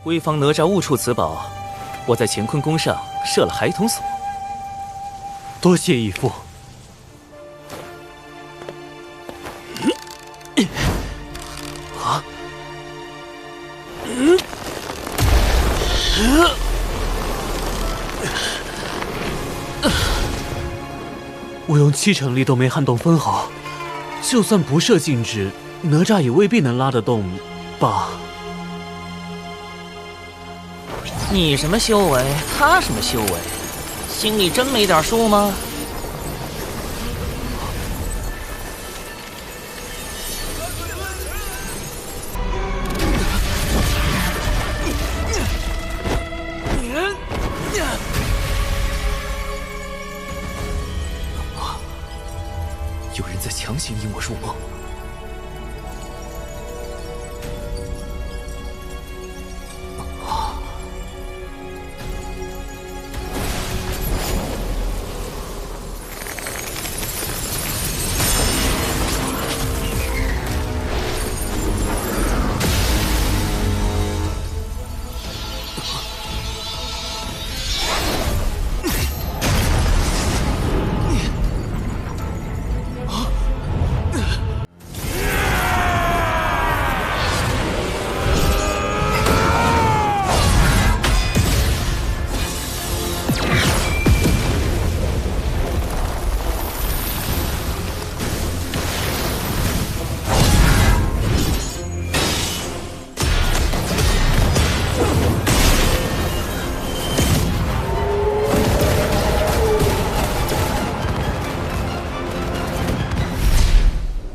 闺房哪吒误触此宝，我在乾坤宫上设了孩童锁。多谢义父。啊！我用7成力都没撼动分毫，就算不设禁制，哪吒也未必能拉得动吧？你什么修为，他什么修为，心里真没点数吗？有人在强行引我入梦。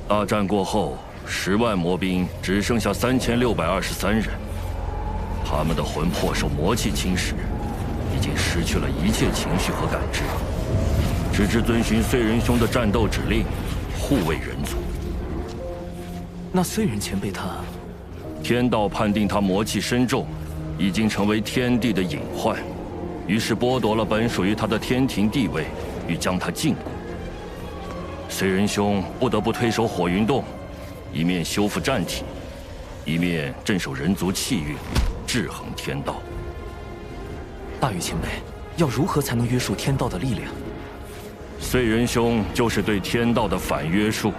大战过后，10万魔兵只剩下3623人，他们的魂魄受魔气侵蚀，已经失去了一切情绪和感知，只知遵循燧人兄的战斗指令，护卫人族。那燧人前辈他，天道判定他魔气深重，已经成为天地的隐患，于是剥夺了本属于他的天庭地位，欲将他禁锢。燧人兄不得不退守火云洞，一面修复战体，一面镇守人族气运，制衡天道。大禹前辈，要如何才能约束天道的力量？燧人兄就是对天道的反约束。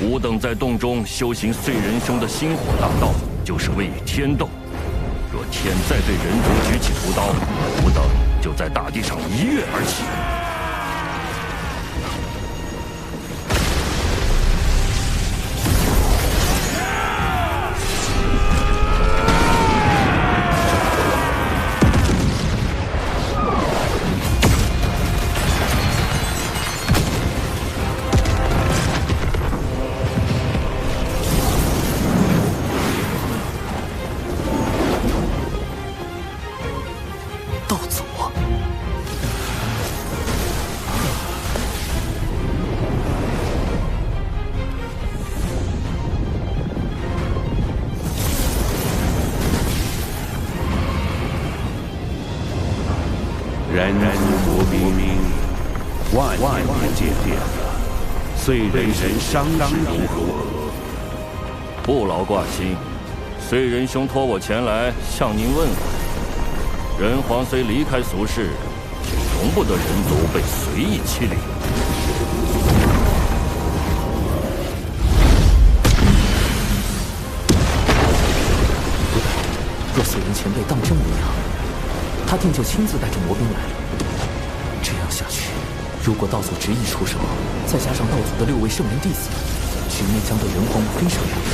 吾等在洞中修行燧人兄的星火大道，就是为与天斗。若天再对人族举起屠刀，吾等就在大地上一跃而起。人族魔兵万年见遍了，燧人伤势如何？不劳挂心，燧人兄托我前来向您问问。人皇虽离开俗世，却容不得人族被随意欺凌。若燧人前辈当真无恙，他定就亲自带着魔兵来了。这样下去，如果道祖执意出手，再加上道祖的6位圣人弟子，局面将对人皇非常有利。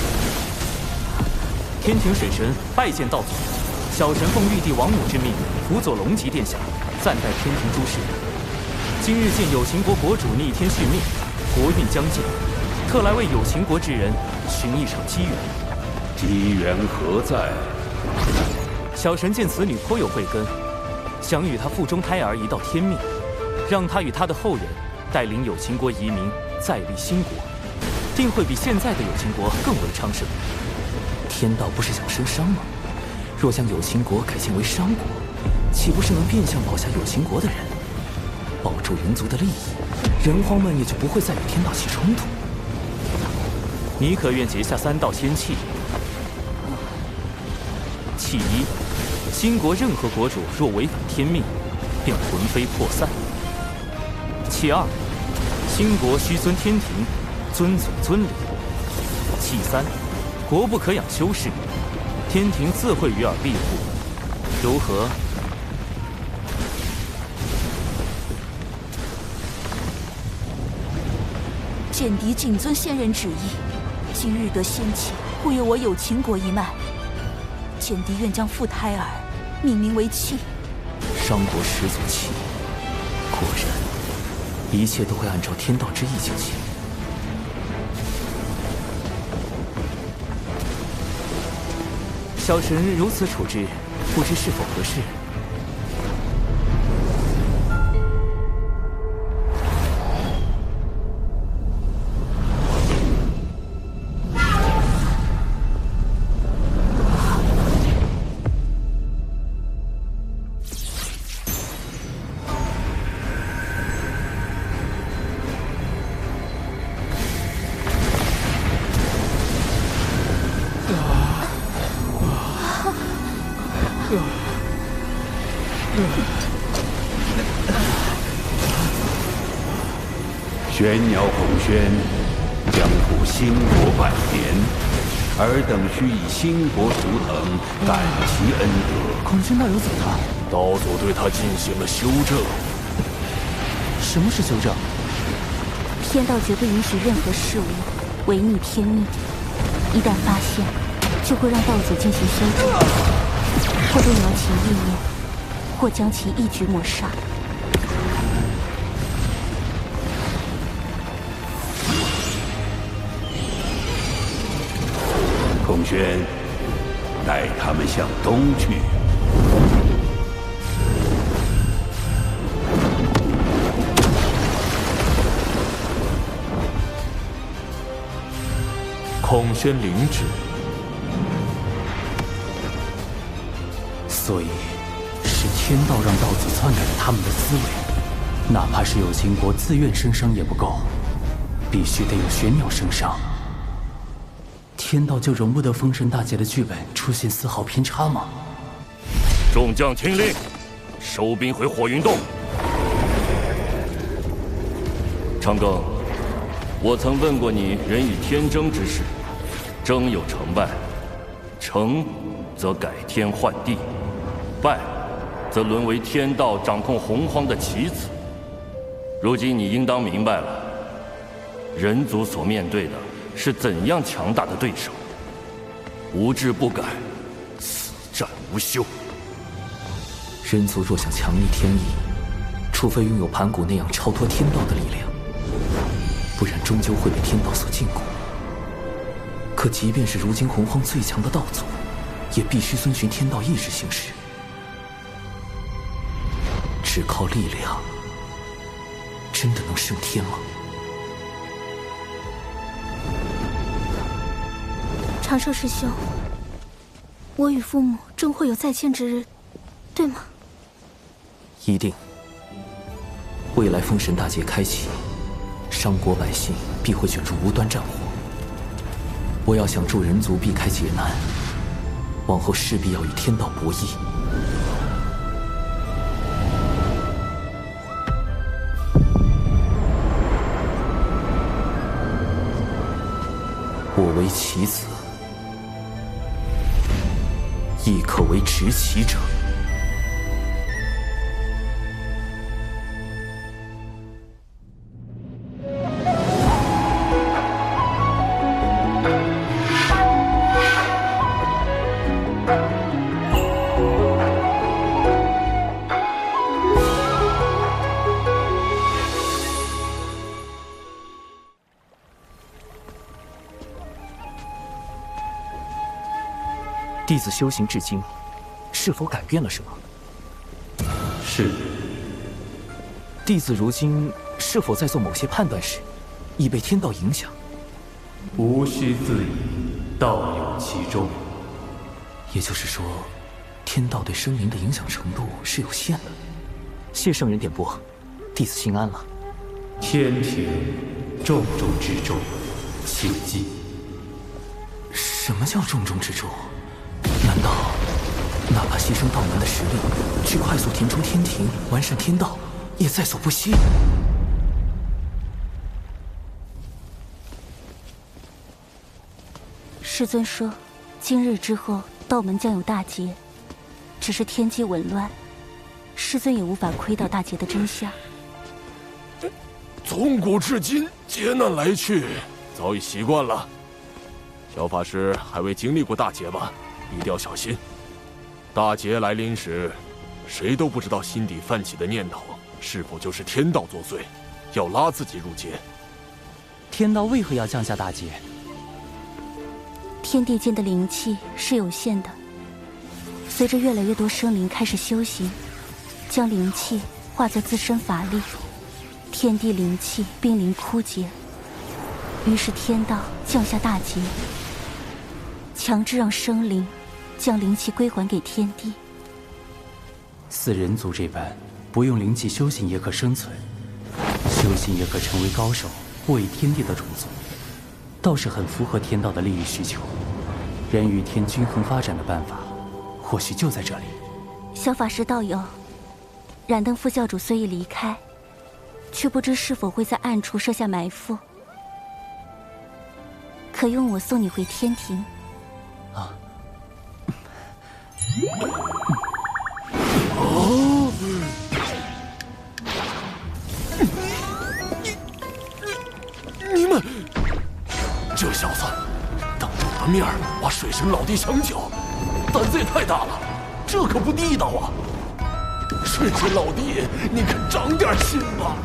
天庭水神拜见道祖，小神奉玉帝王母之命，辅佐龙吉殿下，暂代天庭诸事。今日见有情国国主逆天续命，国运将近，特来为有情国之人寻一场机缘。机缘何在？小神见此女颇有慧根，想与她腹中胎儿一道天命，让她与她的后人带领有情国移民，再立新国，定会比现在的有情国更为昌盛。天道不是想生商吗？若将有情国改建为商国，岂不是能变相保下有情国的人，保住人族的利益？人荒们也就不会再与天道起冲突。你可愿结下3道仙契？其一，新国任何国主若违反天命，便魂飞魄散；其二，新国须遵天庭，遵祖遵礼；其三，国不可养修士，天庭自会与尔庇护。如何？简狄谨遵先人旨意，今日得先启，护佑我有秦国一脉。简狄愿将傅胎儿命名为庆。商国始祖庆，果然，一切都会按照天道之意进行。小神如此处置，不知是否合适？玄鸟孔宣将赴兴国百年，尔等须以兴国图腾感其恩德。孔宣道友怎么了？道祖对他进行了修正。什么是修正？天道绝不允许任何事物违逆天命，一旦发现，就会让道祖进行修正，或动摇其意念，或将其一举抹杀。孔宣，带他们向东去。孔宣领旨。所以，是天道让道祖篡改了他们的思维，哪怕是有秦国自愿升商也不够，必须得有玄鸟升商。天道就容不得封神大劫的剧本出现丝毫偏差吗？众将听令，收兵回火云洞。长庚，我曾问过你人与天争之事，争有成败，成则改天换地，败则沦为天道掌控洪荒的棋子。如今你应当明白了，人族所面对的是怎样强大的对手，无志不改，此战无休。人族若想强逆天意，除非拥有盘古那样超脱天道的力量，不然终究会被天道所禁锢。可即便是如今洪荒最强的道祖，也必须遵循天道意志行事。只靠力量，真的能胜天吗？长寿师兄，我与父母终会有再见之日，对吗？一定。未来封神大劫开启，商国百姓必会卷入无端战火。我要想助人族避开劫难，往后势必要与天道博弈。我为棋子，亦可为执棋者。弟子修行至今，是否改变了什么？是。弟子如今是否在做某些判断时，已被天道影响？无需自疑，道有其中。也就是说，天道对生灵的影响程度是有限的。谢圣人点拨，弟子心安了。天庭重中之重，请记。什么叫重中之重？难道哪怕牺牲道门的实力，去快速填充天庭，完善天道，也在所不惜。师尊说，今日之后道门将有大劫，只是天机紊乱，师尊也无法窥到大劫的真相。从古至今，劫难来去，早已习惯了。小法师还未经历过大劫吧？一定要小心。大劫来临时，谁都不知道心底泛起的念头是否就是天道作祟，要拉自己入劫。天道为何要降下大劫？天地间的灵气是有限的，随着越来越多生灵开始修行，将灵气化作自身法力，天地灵气濒临枯竭，于是天道降下大劫，强制让生灵将灵气归还给天地。似人族这般，不用灵气修行也可生存，修行也可成为高手，护卫天地的种族，倒是很符合天道的利益需求。人与天均衡发展的办法，或许就在这里。小法师道友，燃灯副教主虽已离开，却不知是否会在暗处设下埋伏，可用我送你回天庭。啊！哦！你们这小子！当着我的面挖水神老弟墙角，胆子也太大了，这可不地道啊！水神老弟，你可长点心吧！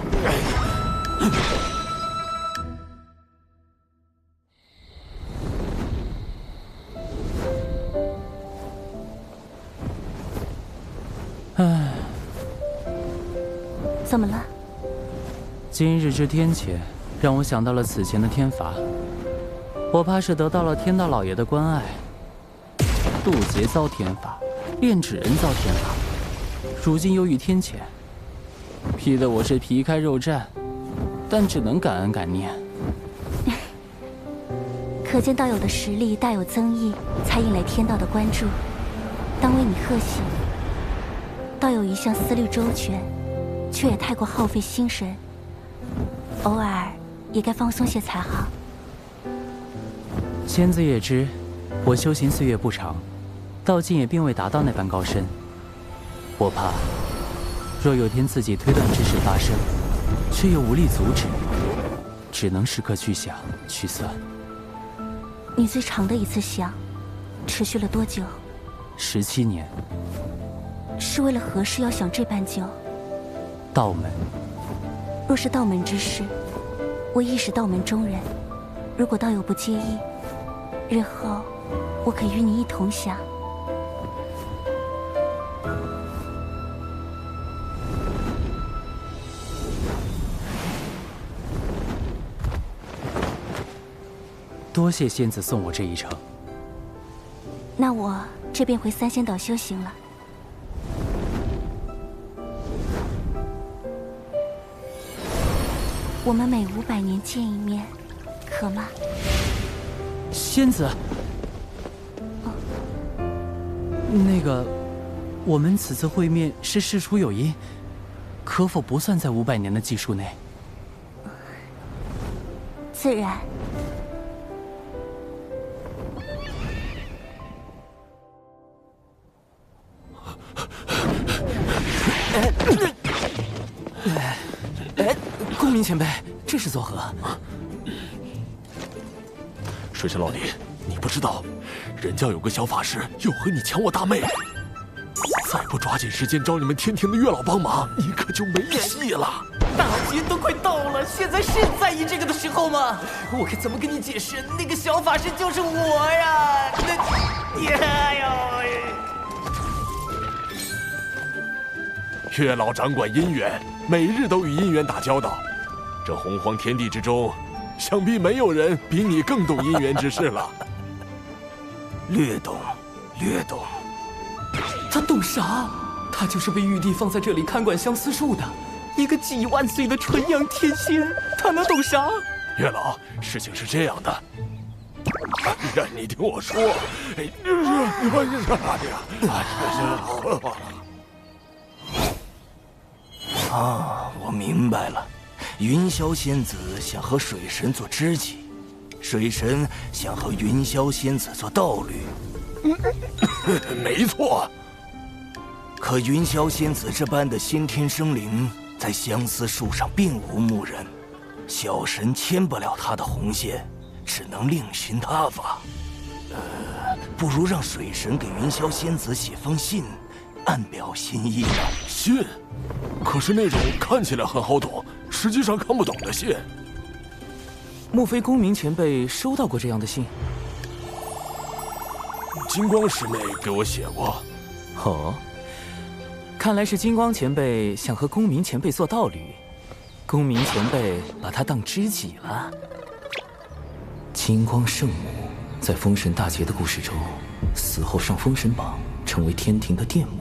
唉，怎么了？今日之天谴，让我想到了此前的天罚。我怕是得到了天道老爷的关爱。渡劫遭天罚，炼纸人遭天罚，如今又遇天谴，逼得我是皮开肉绽，但只能感恩感念。可见道友的实力大有增益，才引来天道的关注，当为你贺喜。道友一向思虑周全，却也太过耗费心神，偶尔也该放松些才好。仙子也知，我修行岁月不长，到今也并未达到那般高深。我怕，若有天自己推断之事发生，却又无力阻止，只能时刻去想去算。你最长的一次想，持续了多久？17年。是为了何事要想这般久？道门。若是道门之事，我亦是道门中人。如果道友不介意，日后我可与你一同想。多谢仙子送我这一程。那我这便回三仙岛修行了。我们每500年见一面，可吗？仙子，那个，我们此次会面是事出有因，可否不算在500年的计数内？自然。公明前辈，这是作何？水神老弟，你不知道，人家有个小法师又和你抢我大妹，再不抓紧时间找你们天庭的月老帮忙，你可就没戏了。大劫都快到了，现在是在意这个的时候吗？我该怎么跟你解释？那个小法师就是我呀！哎呦，月老掌管姻缘，每日都与姻缘打交道。这洪荒天地之中，想必没有人比你更懂姻缘之事了。略懂，略懂。他懂啥？他就是被玉帝放在这里看管相思树的，一个几万岁的纯阳天仙，他能懂啥？月老，事情是这样的，你听我说，我明白了，云霄仙子想和水神做知己，水神想和云霄仙子做道侣。没错。可云霄仙子这般的先天生灵，在相思树上并无牧人，小神牵不了他的红线，只能另寻他法。不如让水神给云霄仙子写封信，暗表心意吧。信？可是那种看起来很好懂，实际上看不懂的信。莫非公明前辈收到过这样的信？金光师妹给我写过。哦，看来是金光前辈想和公明前辈做道侣，公明前辈把他当知己了。金光圣母在封神大劫的故事中，死后上封神榜，成为天庭的电母。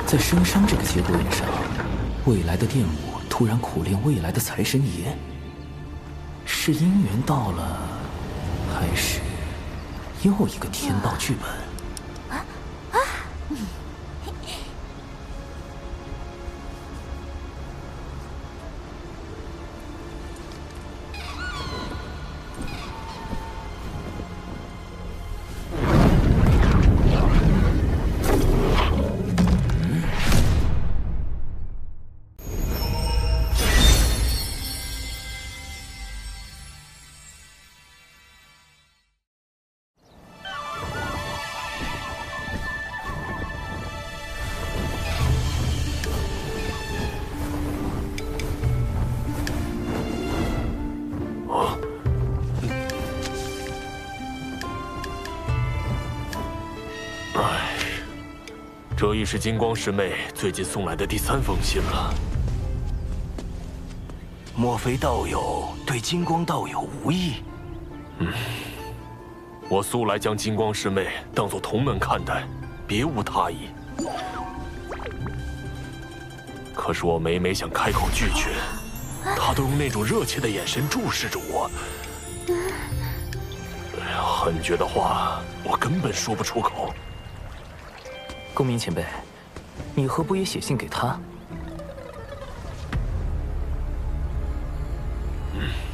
在生商这个节骨眼上，未来的电母突然苦练未来的财神爷，是姻缘到了，还是又一个天道剧本？这已是金光师妹最近送来的第3封信了。莫非道友对金光道友无意？我素来将金光师妹当作同门看待，别无他意。可是我每每想开口拒绝，她都用那种热切的眼神注视着我。狠绝的话，我根本说不出口。公明前辈，你何不也写信给他？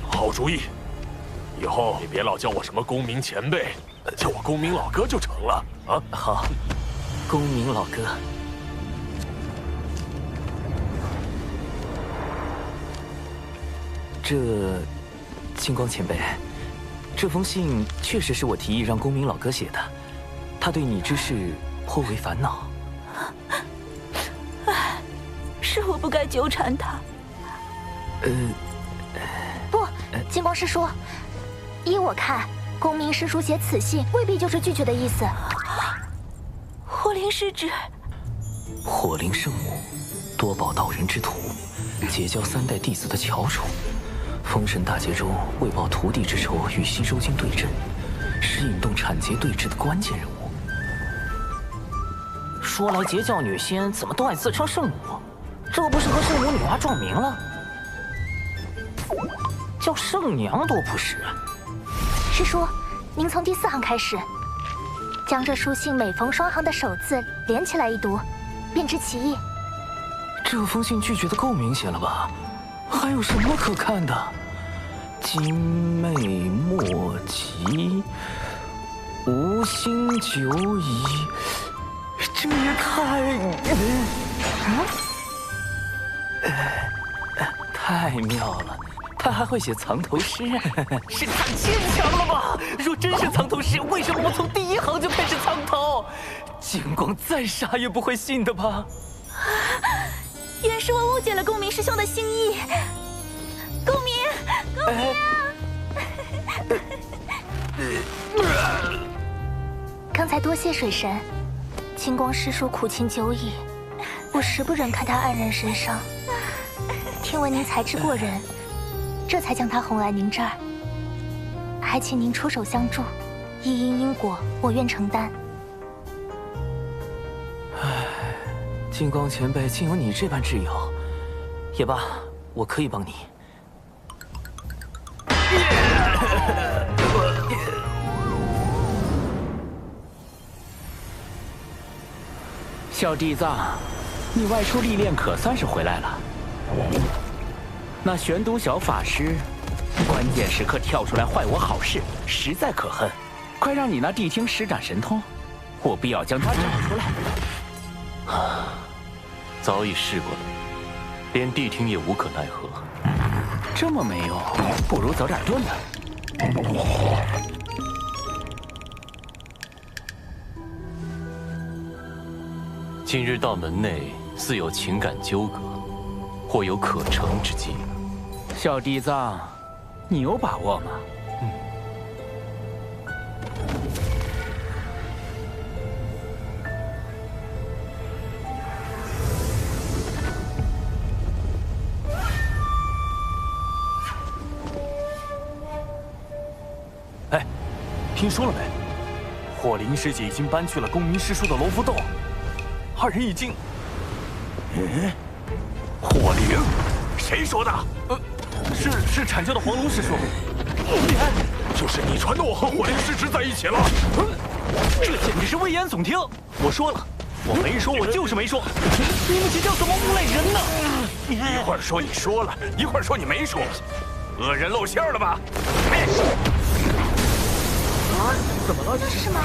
好主意，以后你别老叫我什么公明前辈，叫我公明老哥就成了啊！好，公明老哥。金光前辈，这封信确实是我提议让公明老哥写的，他对你之事颇为烦恼。是我不该纠缠他。不，金光师叔，依我看，公明师叔写此信未必就是拒绝的意思。火灵师侄，火灵圣母，多宝道人之徒，结交3代弟子的翘楚。封神大劫中为报徒弟之仇，与西周军对阵，是引动产劫对峙的关键人物。说来截教女仙怎么都爱自称圣母？这不是和圣母女娲撞名了？叫圣娘多不实啊！师叔，您从第4行开始，将这书信每逢双行的首字连起来一读，便知其意。这封信拒绝的够明显了吧？还有什么可看的？今昧莫及，无心久矣。这也太妙了！他还会写藏头诗，是太牵强了吧？若真是藏头诗，为什么我从第1行就开始藏头？金光再傻也不会信的吧？原是我误解了公明师兄的心意。公明，刚才多谢水神，金光师叔苦情久矣，我实不忍看他黯然神伤。听闻您才智过人，这才将他哄来您这儿，还请您出手相助，一因果，我愿承担。金光前辈竟有你这般挚友，也罢，我可以帮你。小地藏，你外出历练可算是回来了。那玄都小法师，关键时刻跳出来坏我好事，实在可恨。快让你那谛听施展神通，我必要将他找出来。早已试过了，连谛听也无可奈何。这么没用，不如走点钝的。今日到门内，似有情感纠葛，或有可成之机。小地藏，你有把握吗？哎，听说了没？火灵师姐已经搬去了公明师叔的罗浮洞，二人已经……火灵？谁说的？是阐教的黄龙师叔。就是你传的我和火灵师侄在一起了。这简直是危言耸听！我说了，我没说，我就是没说。你们这叫怎么诬赖人呢？一会儿说你说了，一会儿说你没说，恶人露馅了吧？怎么了？这是什么？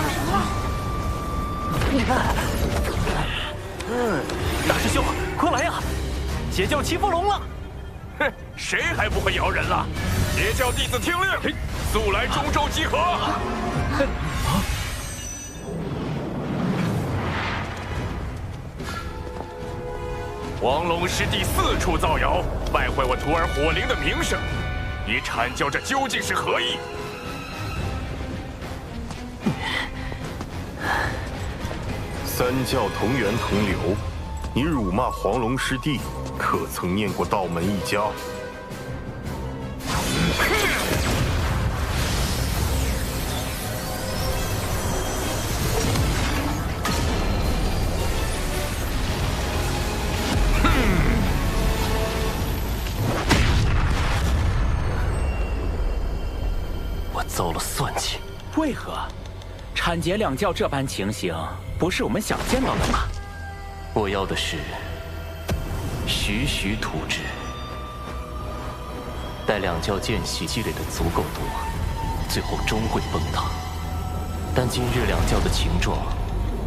大师兄，快来呀！邪教欺负龙了！哼，谁还不会摇人了？邪教弟子听令，速来中州集合！黄龙师弟四处造谣，败坏我徒儿火灵的名声，你阐教这究竟是何意？三教同源同流，你辱骂黄龙师弟，可曾念过道门一家？我遭了算计。为何？阐结两教这般情形，不是我们想见到的吗？我要的是徐徐图之。待两教间隙积累的足够多，最后终会崩塌。但今日两教的情状，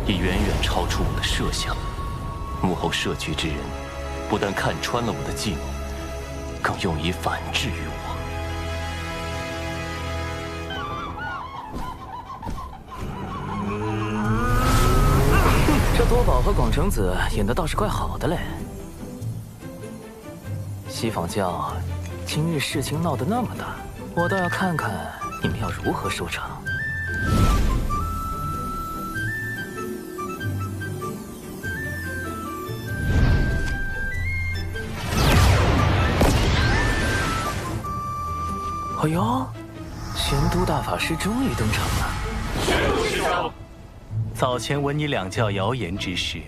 已远远超出我的设想。幕后设局之人，不但看穿了我的计谋，更用以反制于我。这多宝和广成子演的倒是怪好的嘞。西坊教今日事情闹得那么大，我倒要看看你们要如何收场。哎呦，玄都大法师终于登场了。师长，早前闻你两教谣言之事，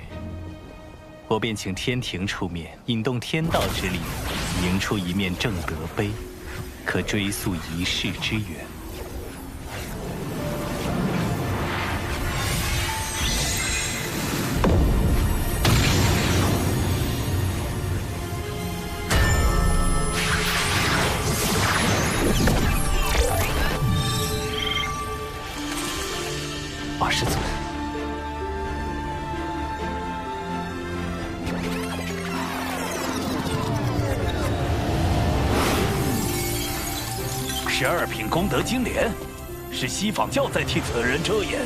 我便请天庭出面引动天道之力，迎出一面正德碑，可追溯一世之缘。八师尊，12品功德金莲，是西坊教在替此人遮掩。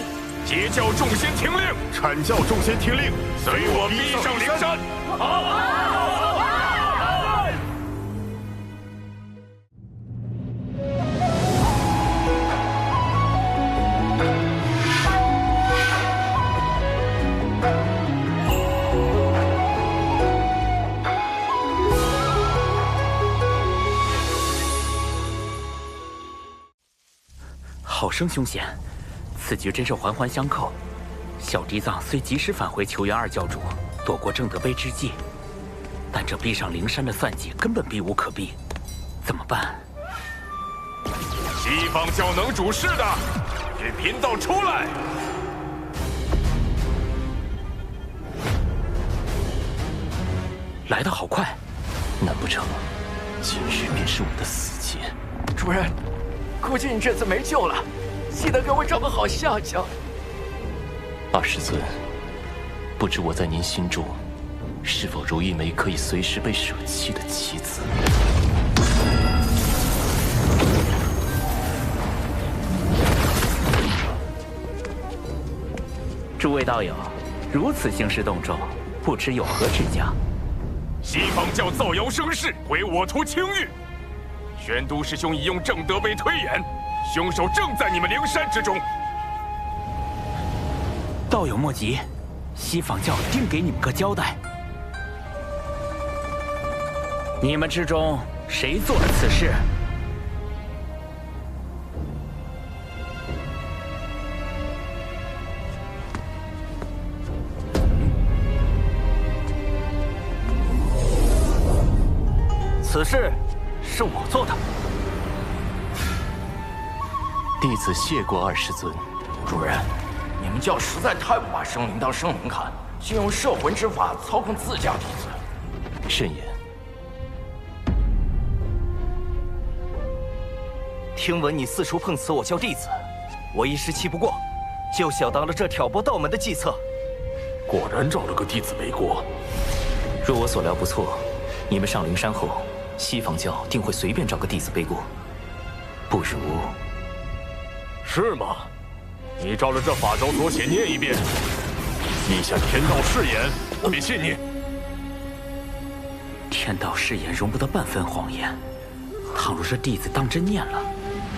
截教众仙听令，阐教众仙听令，随我逼上灵山！好生凶险，此局真是环环相扣。小地藏虽及时返回求援二教主，躲过正德碑之计，但这逼上灵山的算计根本避无可避，怎么办？西方教能主事的，与贫道出来！来得好快。难不成今日便是我的死劫？主人，估计你这次没救了，记得给我找个好下家。二师尊，不知我在您心中是否如一枚可以随时被舍弃的棋子？诸位道友，如此兴师动众，不知有何指教？西方教造谣生事，毁我图清誉。玄都师兄已用正德碑推演，凶手正在你们灵山之中。道友莫急，西方教定给你们个交代。你们之中谁做了此事？此事是我做的。弟子谢过二师尊。主人，你们教实在太不把生灵当生灵看，竟用摄魂之法操控自家弟子。慎言。听闻你四处碰瓷我教弟子，我一时气不过，就想到了这挑拨道门的计策。果然找了个弟子背锅。若我所料不错，你们上灵山后，西方教定会随便找个弟子背锅。不如……是吗？你照了这法招所写念一遍，立下天道誓言，我便信你。天道誓言容不得半分谎言，倘若这弟子当真念了，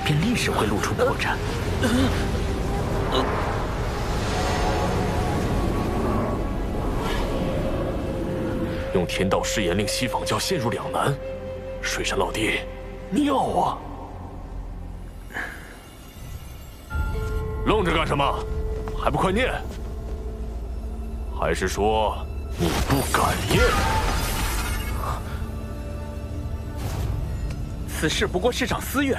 便立时会露出破绽。用天道誓言令西方教陷入两难，水山老弟，妙啊！愣着干什么？还不快念！还是说你不敢念？此事不过是场私怨，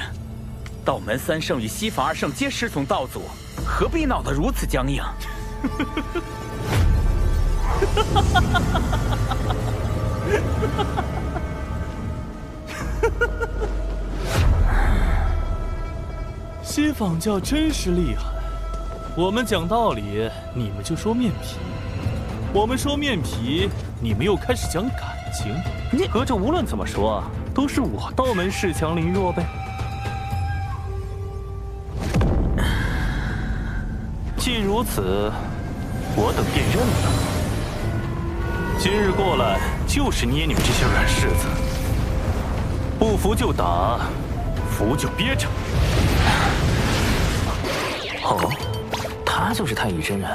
道门三圣与西法二圣皆师从道祖，何必闹得如此僵硬？西方教真是厉害，我们讲道理，你们就说面皮；我们说面皮，你们又开始讲感情。合着无论怎么说，都是我道门恃强凌弱呗。既如此，我等便认了。今日过来就是捏你们这些软柿子，不服就打，服就憋着。哦，他就是太乙真人，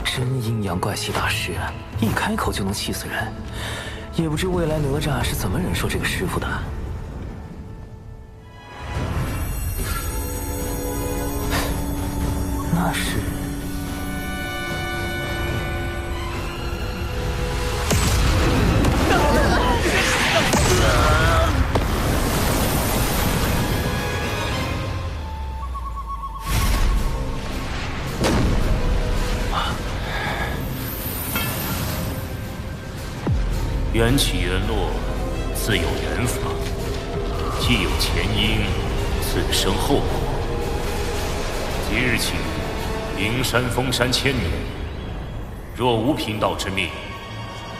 真阴阳怪气大师，一开口就能气死人。也不知未来哪吒是怎么忍受这个师傅的。那是……缘起缘落，自有缘法；既有前因，自生后果。即日起，灵山封山1000年，若无贫道之命，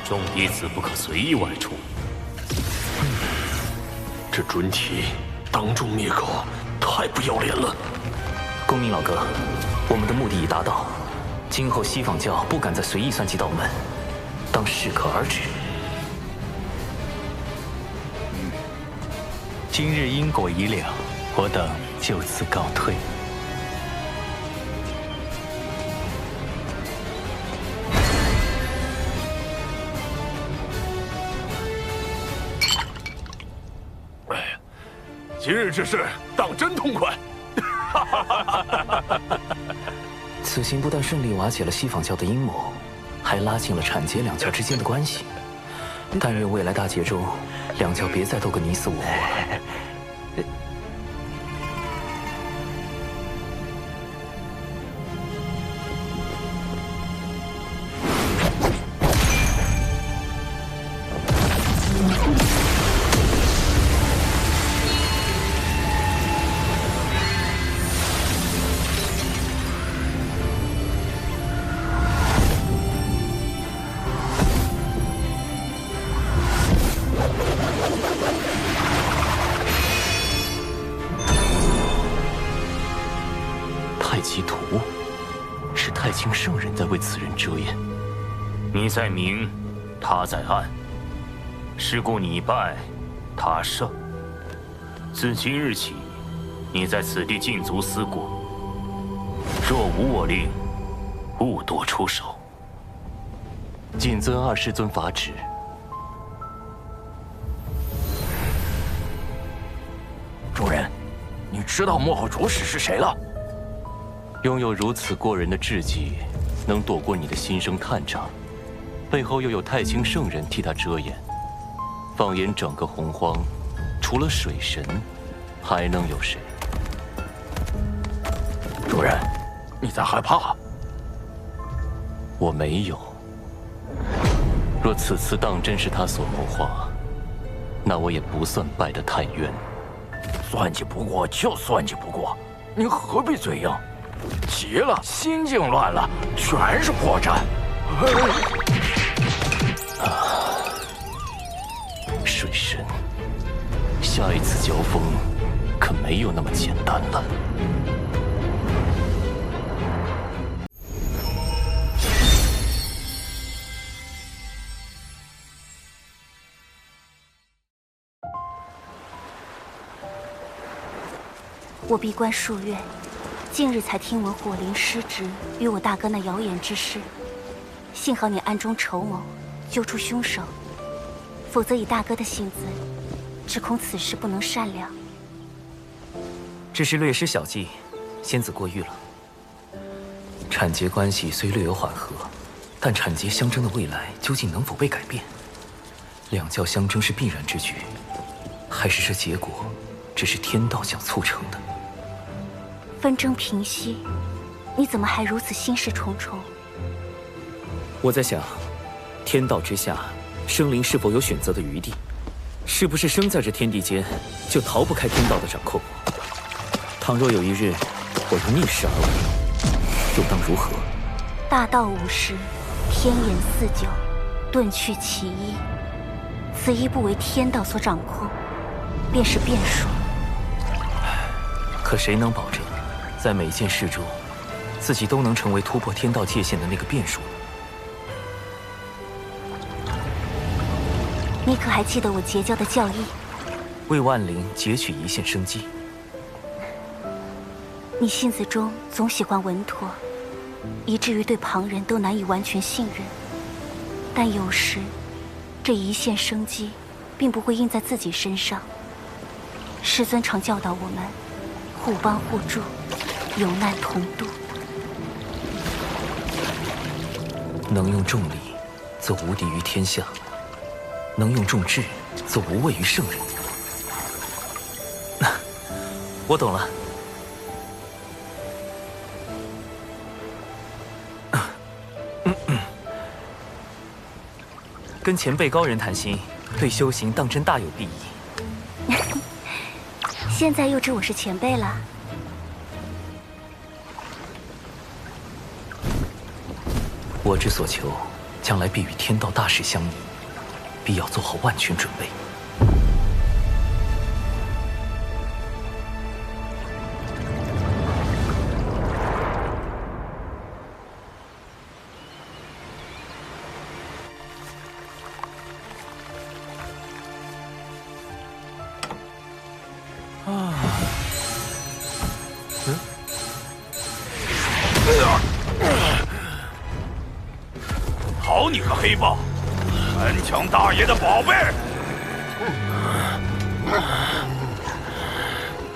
众弟子不可随意外出。这准提当众灭口，太不要脸了！公明老哥，我们的目的已达到，今后西方教不敢再随意算计道门，当适可而止。今日因果已了，我等就此告退。今日之事当真痛快！此行不但顺利瓦解了西方教的阴谋，还拉近了阐劫两教之间的关系。但愿未来大劫中，两教别再斗个你死我活了。太极图，是太清圣人在为此人遮掩。你在明，他在暗，是故你败，他胜。自今日起，你在此地禁足思过，若无我令，勿多出手。谨遵二师尊法旨。主人，你知道幕后主使是谁了？拥有如此过人的智计，能躲过你的心生探查，背后又有太清圣人替他遮掩。放眼整个洪荒，除了水神，还能有谁？主人，你在害怕？我没有。若此次当真是他所谋划，那我也不算败得太冤。算计不过就算计不过，你何必嘴硬？急了，心境乱了，全是破绽。水神，下一次交锋可没有那么简单了。我闭关数月，近日才听闻火灵失职与我大哥那谣言之事。幸好你暗中筹谋，揪出凶手，否则以大哥的性子，只恐此事不能善了。只是略施小计，仙子过誉了。产劫关系虽略有缓和，但产劫相争的未来究竟能否被改变？两教相争是必然之举，还是这结果只是天道想促成的？纷争平息，你怎么还如此心事重重？我在想，天道之下，生灵是否有选择的余地？是不是生在这天地间，就逃不开天道的掌控？倘若有一日，我又逆势而为，又当如何？大道无时，天眼四九，遁去其一。此一不为天道所掌控，便是变数。可谁能保证，在每件事中，自己都能成为突破天道界限的那个变数呢？你可还记得我结交的教义？为万灵截取一线生机。你性子中总喜欢稳妥，以至于对旁人都难以完全信任。但有时，这一线生机，并不会印在自己身上。师尊常教导我们，互帮互助，有难同度。能用重力，则无敌于天下；能用重智，则无畏于圣人。我懂了。跟前辈高人谈心，对修行当真大有裨益。现在又知我是前辈了。我之所求，将来必与天道大事相依，必要做好万全准备。好你个黑豹，敢抢大爷的宝贝！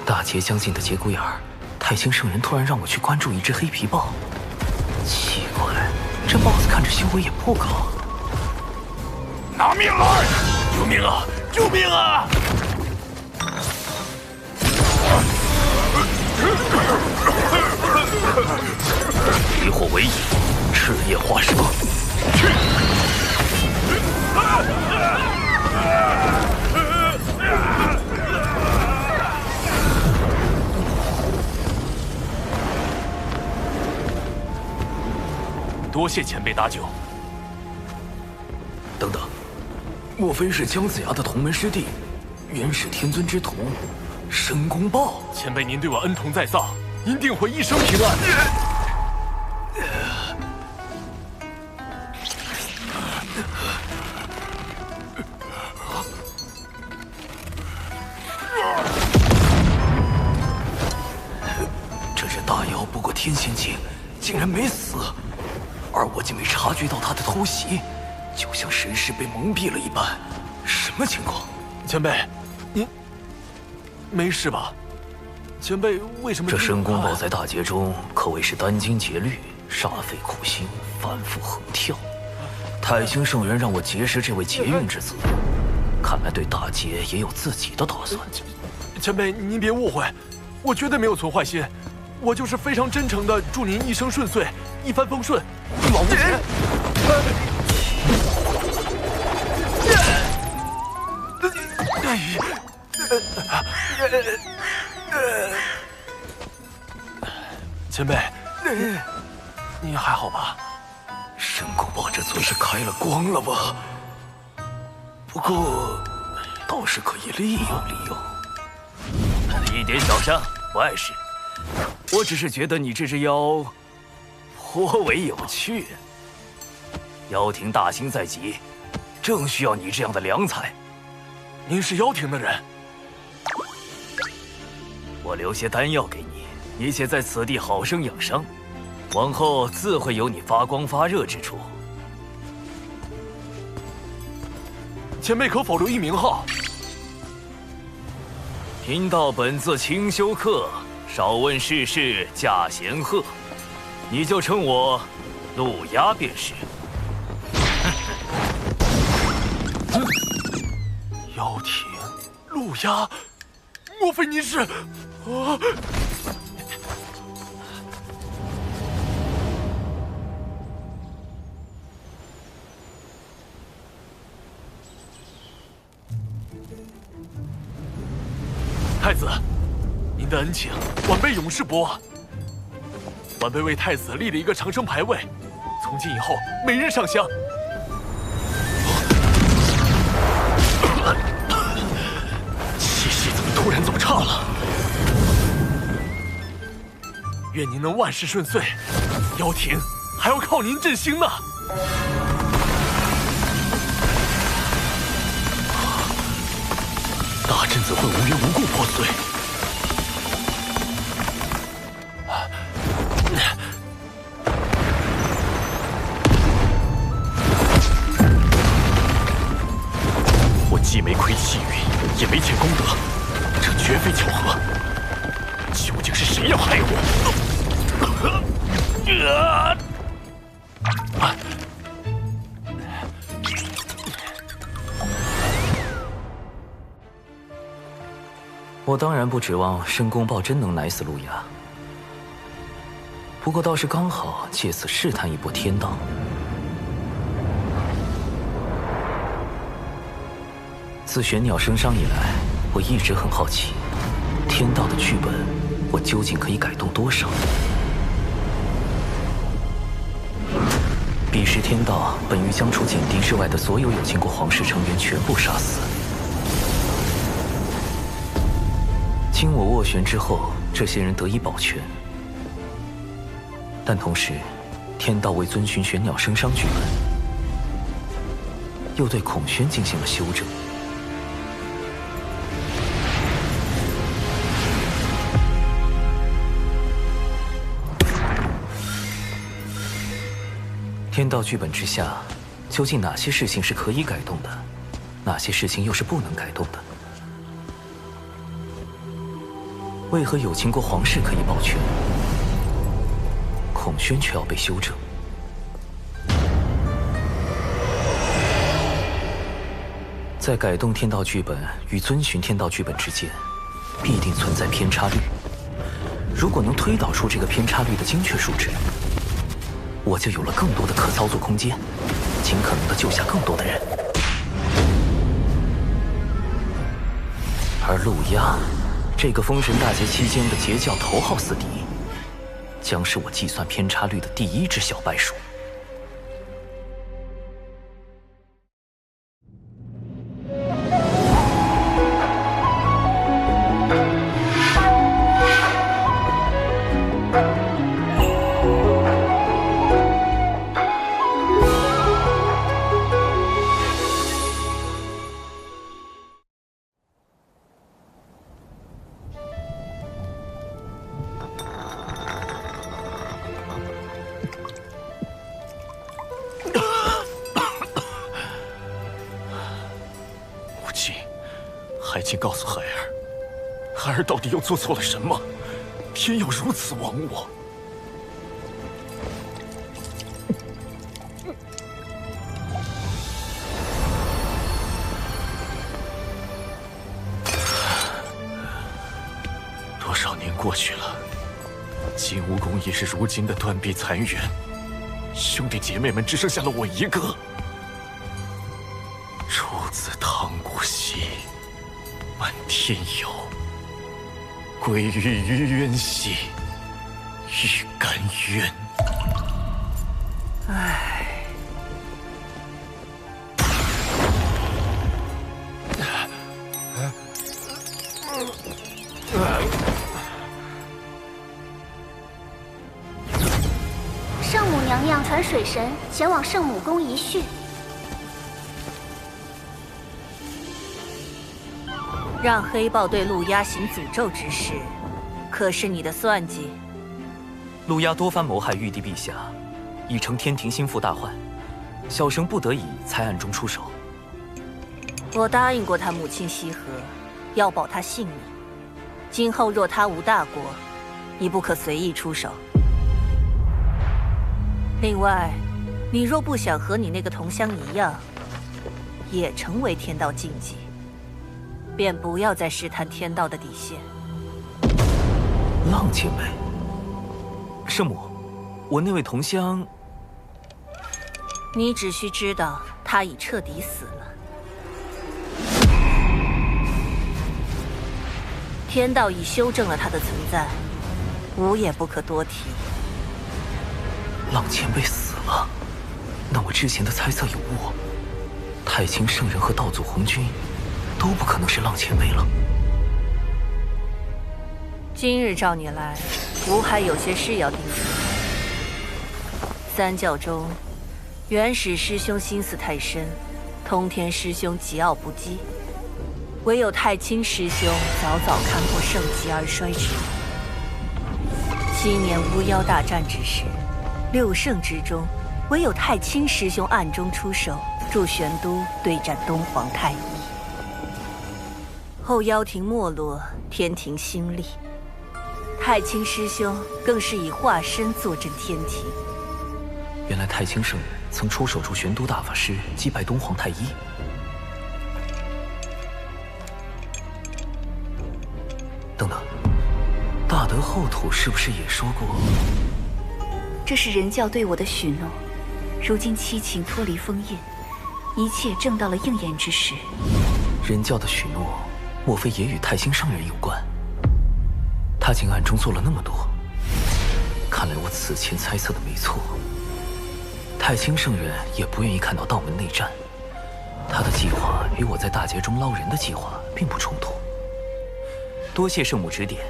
大劫将近的节骨眼儿，太清圣人突然让我去关注一只黑皮豹。奇怪，这豹子看着修为也不高。拿命来！救命啊！救命啊！离火为引，赤焰化蛇。去！多谢前辈搭救。等等，莫非是姜子牙的同门师弟，元始天尊之徒申公豹？前辈您对我恩同在上，您定会一生平安。这只大妖不过天仙境，竟然没死，而我竟没察觉到他的偷袭，就像神识被蒙蔽了一般。什么情况？前辈，您没事吧？前辈为什么？这申公豹在大劫中可谓是殚精竭虑，煞费苦心，反复横跳。太清圣人让我结识这位劫运之子，看来对大劫也有自己的打算。前辈，您别误会，我绝对没有存坏心，我就是非常真诚的祝您一生顺遂，一帆风顺，一往无前。前辈，你还好吧？申公豹这嘴是开了光了吧？不过，倒是可以利用利用。一点小伤，不碍事。我只是觉得你这只妖颇为有趣。妖庭大兴在即，正需要你这样的良才。您是妖庭的人？我留些丹药给你，你且在此地好生养伤，往后自会有你发光发热之处。前辈可否留一名号？贫道本自清修客，少问世事驾闲鹤，你就称我陆鸦便是。妖庭，陆鸦，莫非您是？啊！太子，您的恩情，晚辈永世不忘。晚辈为太子立了一个长生牌位，从今以后每日上香。气息怎么突然这么差了？愿您能万事顺遂，妖庭还要靠您振兴呢。大阵怎会无缘无故破碎？我既没窥气运，也没欠功德，这绝非巧合。究竟是谁要害我？我当然不指望申公豹真能奶死陆鸦，不过倒是刚好借此试探一波天道。自玄鸟升商以来，我一直很好奇，天道的剧本，我究竟可以改动多少？彼时天道本欲将除锦地之外的所有有秦国皇室成员全部杀死。经我斡旋之后，这些人得以保全，但同时，天道为遵循玄鸟升商剧本，又对孔宣进行了修正。天道剧本之下，究竟哪些事情是可以改动的，哪些事情又是不能改动的？为何有秦国皇室可以保全，孔宣却要被修正？在改动天道剧本与遵循天道剧本之间，必定存在偏差率。如果能推导出这个偏差率的精确数值，我就有了更多的可操作空间，尽可能的救下更多的人。而陆鸦，这个封神大劫期间的截教头号死敌，将是我计算偏差率的第一只小白鼠。清告诉孩儿，孩儿到底又做错了什么？天要如此亡我？多少年过去了，金蜈蚣已是如今的断壁残垣，兄弟姐妹们只剩下了我一个。出自汤谷兮，问天有。归于于渊兮，欲甘渊。唉。圣母娘娘传水神前往圣母宫一叙。让黑豹对陆压行诅咒之事，可是你的算计？陆压多番谋害玉帝陛下，已成天庭心腹大患，小生不得已才暗中出手。我答应过他母亲羲和，要保他性命。今后若他无大过，你不可随意出手。另外，你若不想和你那个同乡一样，也成为天道禁忌，便不要再试探天道的底线。浪前辈，圣母，我那位同乡，你只需知道他已彻底死了。天道已修正了他的存在，无也不可多提。浪前辈死了，那我之前的猜测有误。太清圣人和道祖红军都不可能是浪前辈了。今日召你来，吾还有些事要叮嘱。三教中，元始师兄心思太深，通天师兄桀骜不羁，唯有太清师兄早早看破盛极而衰之理。7年巫妖大战之时，6圣之中，唯有太清师兄暗中出手，助玄都对战东皇太一。后妖庭没落，天庭兴立，太清师兄更是以化身坐镇天庭。原来太清圣人曾出手助玄都大法师击败东皇太一。等等，大德后土是不是也说过？这是人教对我的许诺，如今七情脱离封印，一切正到了应验之时。人教的许诺，莫非也与太清圣人有关？他竟暗中做了那么多，看来我此前猜测的没错。太清圣人也不愿意看到道门内战，他的计划与我在大劫中捞人的计划并不冲突。多谢圣母指点。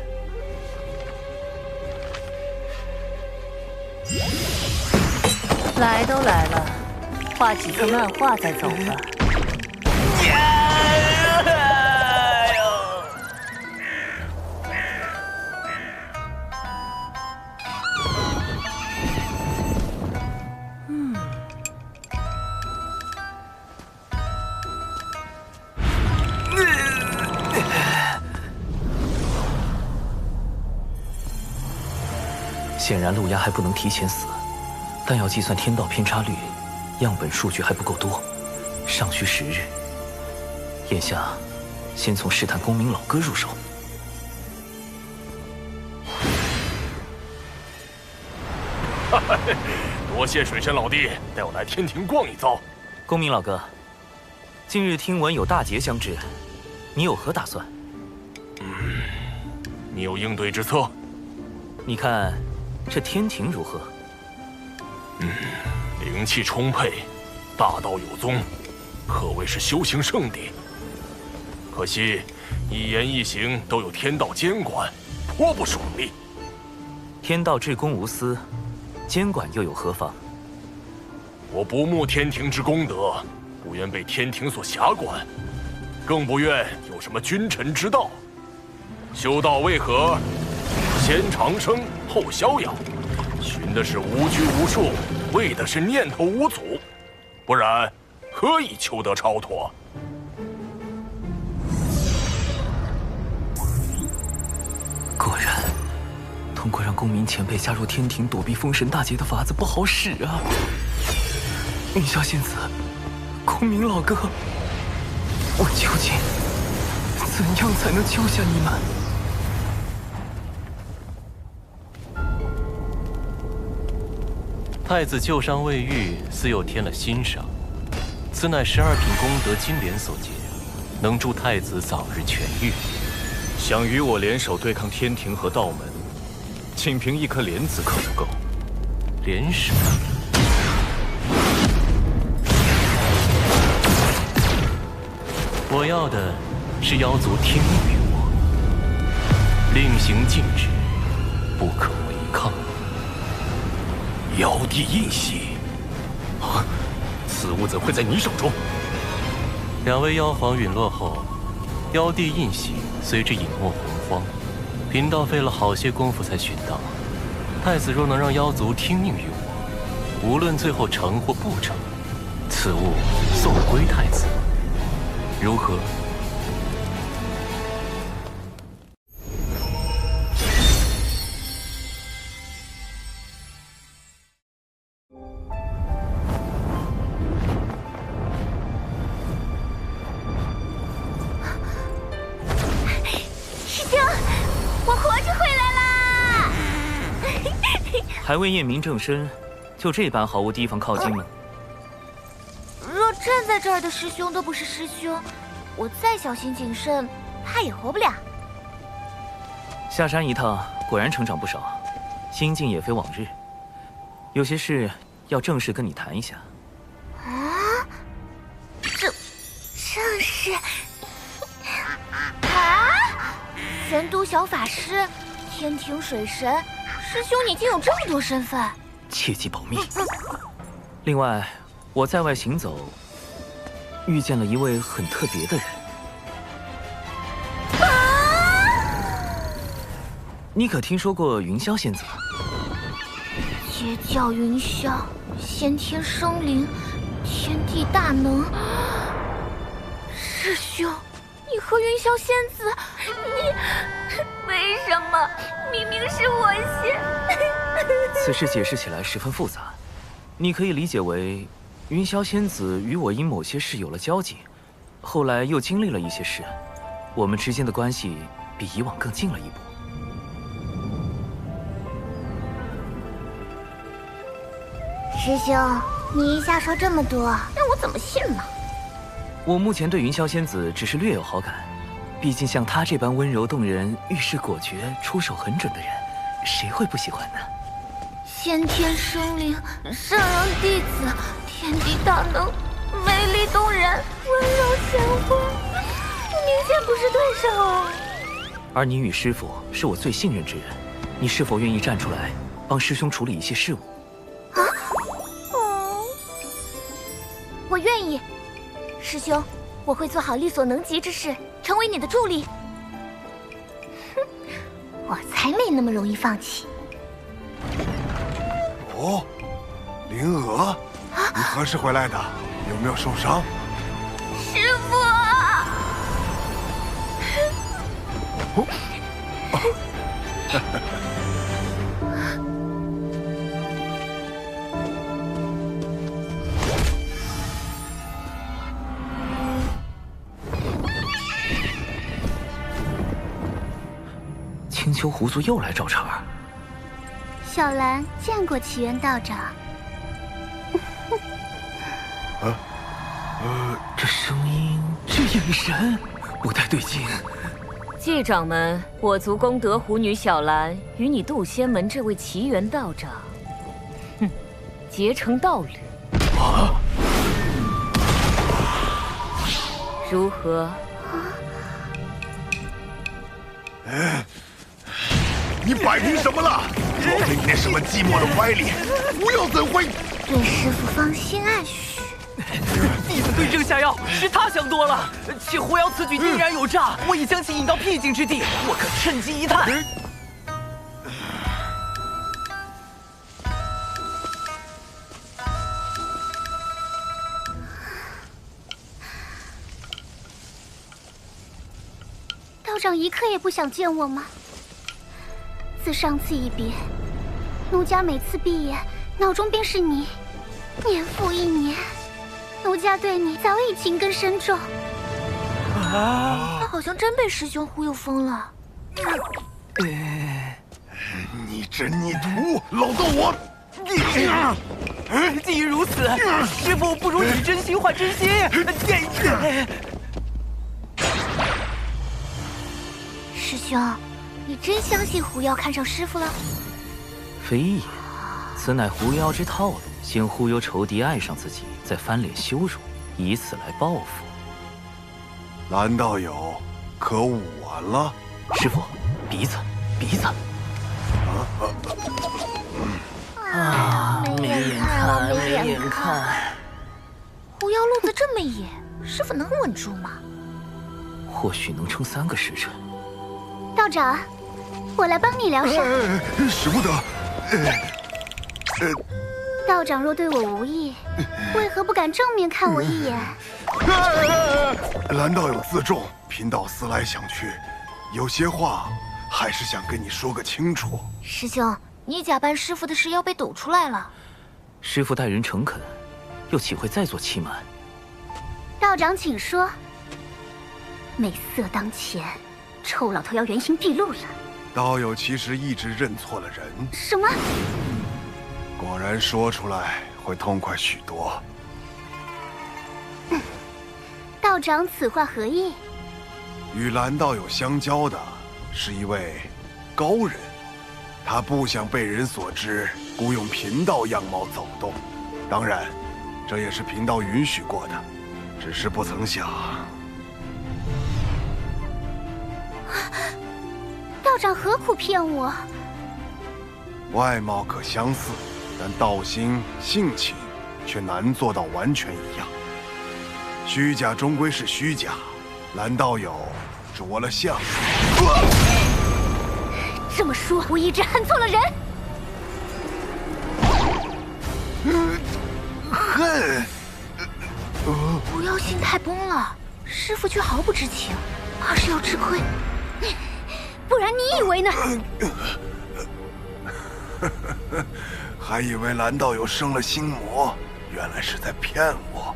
来都来了，画几册漫画再走吧。显然陆压还不能提前死，但要计算天道偏差率，样本数据还不够多，尚需10日。眼下，先从试探公明老哥入手。多谢水神老弟带我来天庭逛一遭。公明老哥，近日听闻有大劫将至，你有何打算？你有应对之策？你看这天庭如何？灵气充沛，大道有宗，可谓是修行圣地。可惜一言一行都有天道监管，颇不爽利。天道至公无私，监管又有何妨？我不慕天庭之功德，不愿被天庭所辖管，更不愿有什么君臣之道。修道为何？先长生后逍遥，寻的是无拘无束，为的是念头无阻，不然何以求得超脱？过让公明前辈加入天庭躲避封神大劫的法子不好使啊！云霄仙子，公明老哥，我究竟怎样才能救下你们？太子旧伤未愈，似又添了新伤，此乃12品功德金莲所结，能助太子早日痊愈。想与我联手对抗天庭和道门，仅凭一颗莲子可不够。联手？我要的是妖族听命于我，令行禁止，不可违抗。妖帝印玺，啊，此物怎会在你手中？2位妖皇陨落后，妖帝印玺随之隐没洪荒，贫道费了好些功夫才寻到。太子若能让妖族听命于我，无论最后成或不成，此物送归太子，如何？还未验明正身，就这般毫无提防靠近吗？若站在这儿的师兄都不是师兄，我再小心谨慎，怕也活不了。下山一趟，果然成长不少，心境也非往日。有些事要正式跟你谈一下。啊？正式？啊？玄都小法师，天庭水神。师兄，你竟有这么多身份，切记保密。另外，我在外行走，遇见了一位很特别的人。你可听说过云霄仙子？截教云霄，先天生灵，天地大能。师兄，你和云霄仙子，你为什么？明明是我先。此事解释起来十分复杂，你可以理解为，云霄仙子与我因某些事有了交集，后来又经历了一些事，我们之间的关系比以往更近了一步。师兄，你一下说这么多，让我怎么信呢？我目前对云霄仙子只是略有好感。毕竟像她这般温柔动人、遇事果决、出手很准的人，谁会不喜欢呢？先天生灵，圣人弟子，天地大能，美丽动人，温柔贤惠，明显不是对手啊！而你与师父是我最信任之人，你是否愿意站出来，帮师兄处理一些事务？啊？我愿意，师兄，我会做好力所能及之事。成为你的助力，哼，我才没那么容易放弃。哦，灵娥，你何时回来的？有没有受伤？师父！青丘狐族又来找茬。小兰见过奇缘道长。这声音，这眼神，不太对劲。季掌门，我族功德狐女小兰与你渡仙门这位奇缘道长，哼，结成道侣。啊！如何？你摆平什么了？若非你那什么寂寞的歪脸，不要怎会？对师父芳心暗许。弟子对症下药，是他想多了。且狐妖此举定然有诈，我已将其引到僻静之地，我可趁机一探。道长一刻也不想见我吗？自上次一别，奴家每次闭眼，脑中便是你。年复一年，奴家对你早已情根深重。他好像真被师兄忽悠疯了。你真逆徒，老道我！既然如此，师父不如以真心换真心。师兄，你真相信狐妖看上师父了？非也，此乃狐妖之套路，先忽悠仇敌爱上自己，再翻脸羞辱，以此来报复。蓝道友，可武完了？师父，鼻子，鼻子。没眼看了，没眼看。狐妖路子这么野，师父能稳住吗？或许能撑3个时辰。道长，我来帮你疗伤。使不得。道长若对我无意，为何不敢正面看我一眼？蓝道友自重，贫道思来想去，有些话还是想跟你说个清楚。师兄，你假扮师父的事要被抖出来了。师父待人诚恳，又岂会再做欺瞒？道长请说。美色当前，臭老头要原形毕露了。道友其实一直认错了人。什么？果然说出来会痛快许多。道长此话何意？与蓝道友相交的是一位高人，他不想被人所知，故用贫道样貌走动。当然，这也是贫道允许过的，只是不曾想。道长何苦骗我？外貌可相似，但道心、性情却难做到完全一样。虚假终归是虚假，蓝道友着了相。这么说，我一直恨错了人。恨？狐妖心态崩了，师父却毫不知情，怕是要吃亏。不然你以为呢？还以为蓝道友生了心魔，原来是在骗我。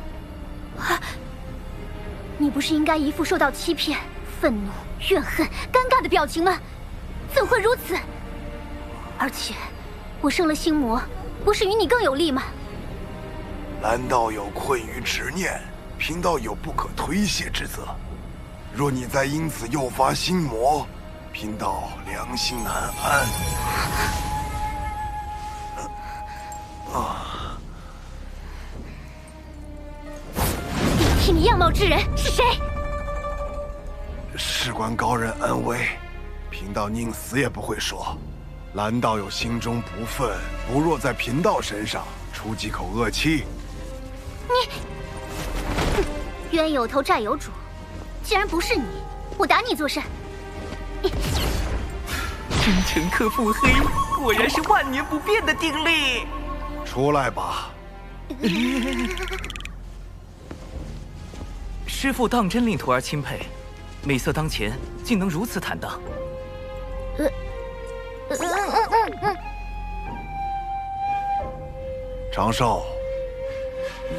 你不是应该一副受到欺骗、愤怒、怨恨、尴尬的表情吗？怎会如此？而且，我生了心魔，不是与你更有利吗？蓝道友困于执念，贫道有不可推卸之责。若你再因此诱发心魔，贫道良心难安。替你样貌之人是谁？事关高人安危，贫道宁死也不会说。蓝道友心中不忿，不若在贫道身上出几口恶气。冤有头债有主，既然不是你，我打你做甚？真诚克腹黑，果然是万年不变的定力。出来吧。师父当真令徒儿钦佩，美色当前，竟能如此坦荡。长寿，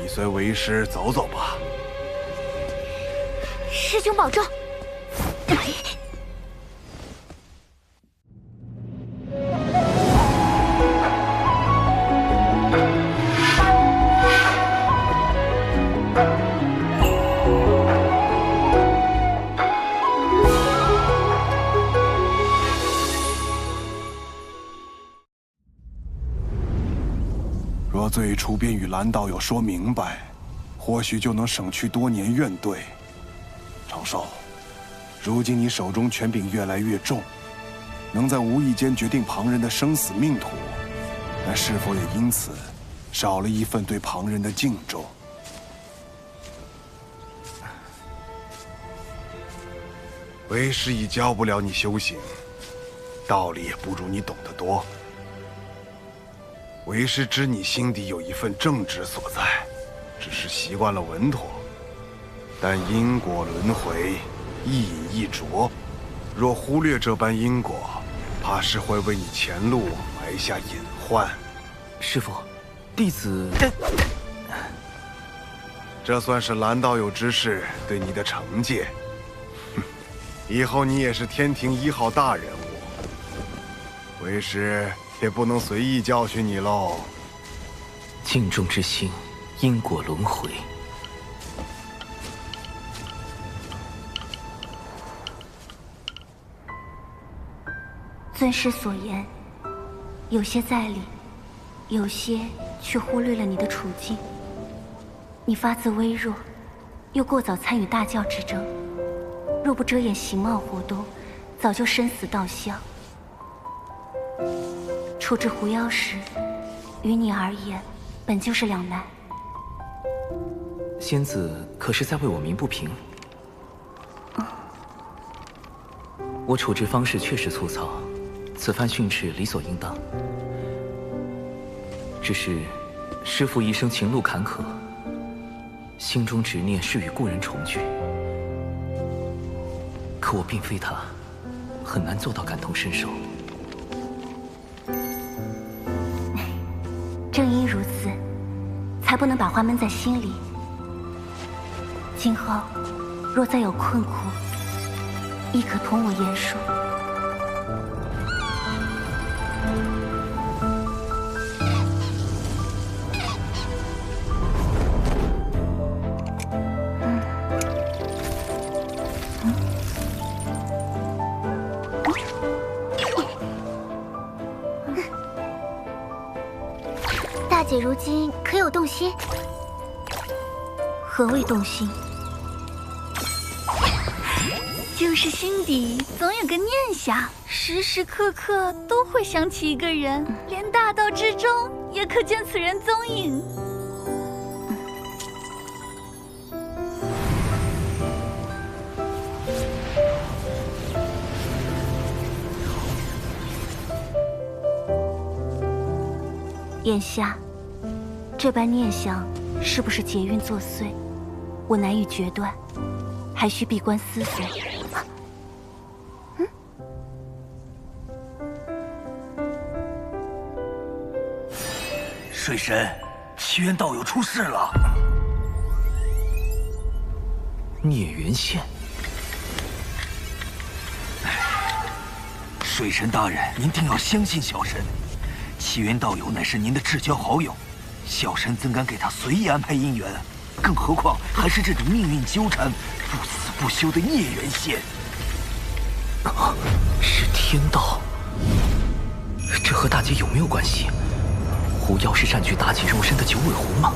你随为师走走吧。师兄保重。若最初便与蓝道友说明白，或许就能省去多年怨怼。长寿，如今你手中权柄越来越重，能在无意间决定旁人的生死命途，但是否也因此少了一份对旁人的敬重？为师已教不了你修行，道理也不如你懂得多。为师知你心底有一份正直所在，只是习惯了稳妥。但因果轮回，一饮一啄，若忽略这般因果，怕是会为你前路埋下隐患。师父，弟子……这算是蓝道友之士对你的惩戒。以后你也是天庭1号大人物，为师也不能随意教训你喽。敬重之心，因果轮回。尊师所言，有些在理，有些却忽略了你的处境。你发自微弱，又过早参与大教之争，若不遮掩形貌活动，早就身死道乡。处置狐妖时，于你而言，本就是两难。仙子可是在为我鸣不平？我处置方式确实粗糙，此番训斥理所应当。只是师父一生情路坎坷，心中执念是与故人重聚。可我并非他，很难做到感同身受。正因如此，才不能把话闷在心里。今后若再有困苦，亦可同我言说。大姐如今可有动心？何谓动心？就是心底总有个念想，时时刻刻都会想起一个人，连大道之中也可见此人踪影。眼下，这般念想是不是劫运作祟，我难以决断，还需闭关思索。水神，奇缘道友出事了。孽缘线。水神大人，您定要相信小神。奇缘道友乃是您的至交好友，小神怎敢给他随意安排姻缘？更何况还是这种命运纠缠、不死不休的孽缘线。是天道，这和大姐有没有关系？狐妖是占据大姐肉身的九尾狐吗？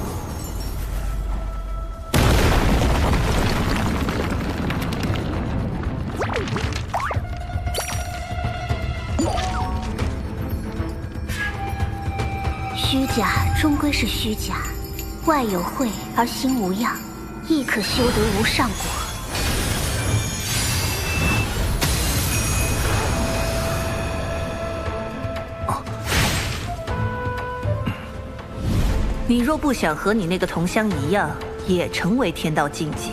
虚假终归是虚假，外有慧而心无恙，亦可修得无上果。你若不想和你那个同乡一样，也成为天道禁忌，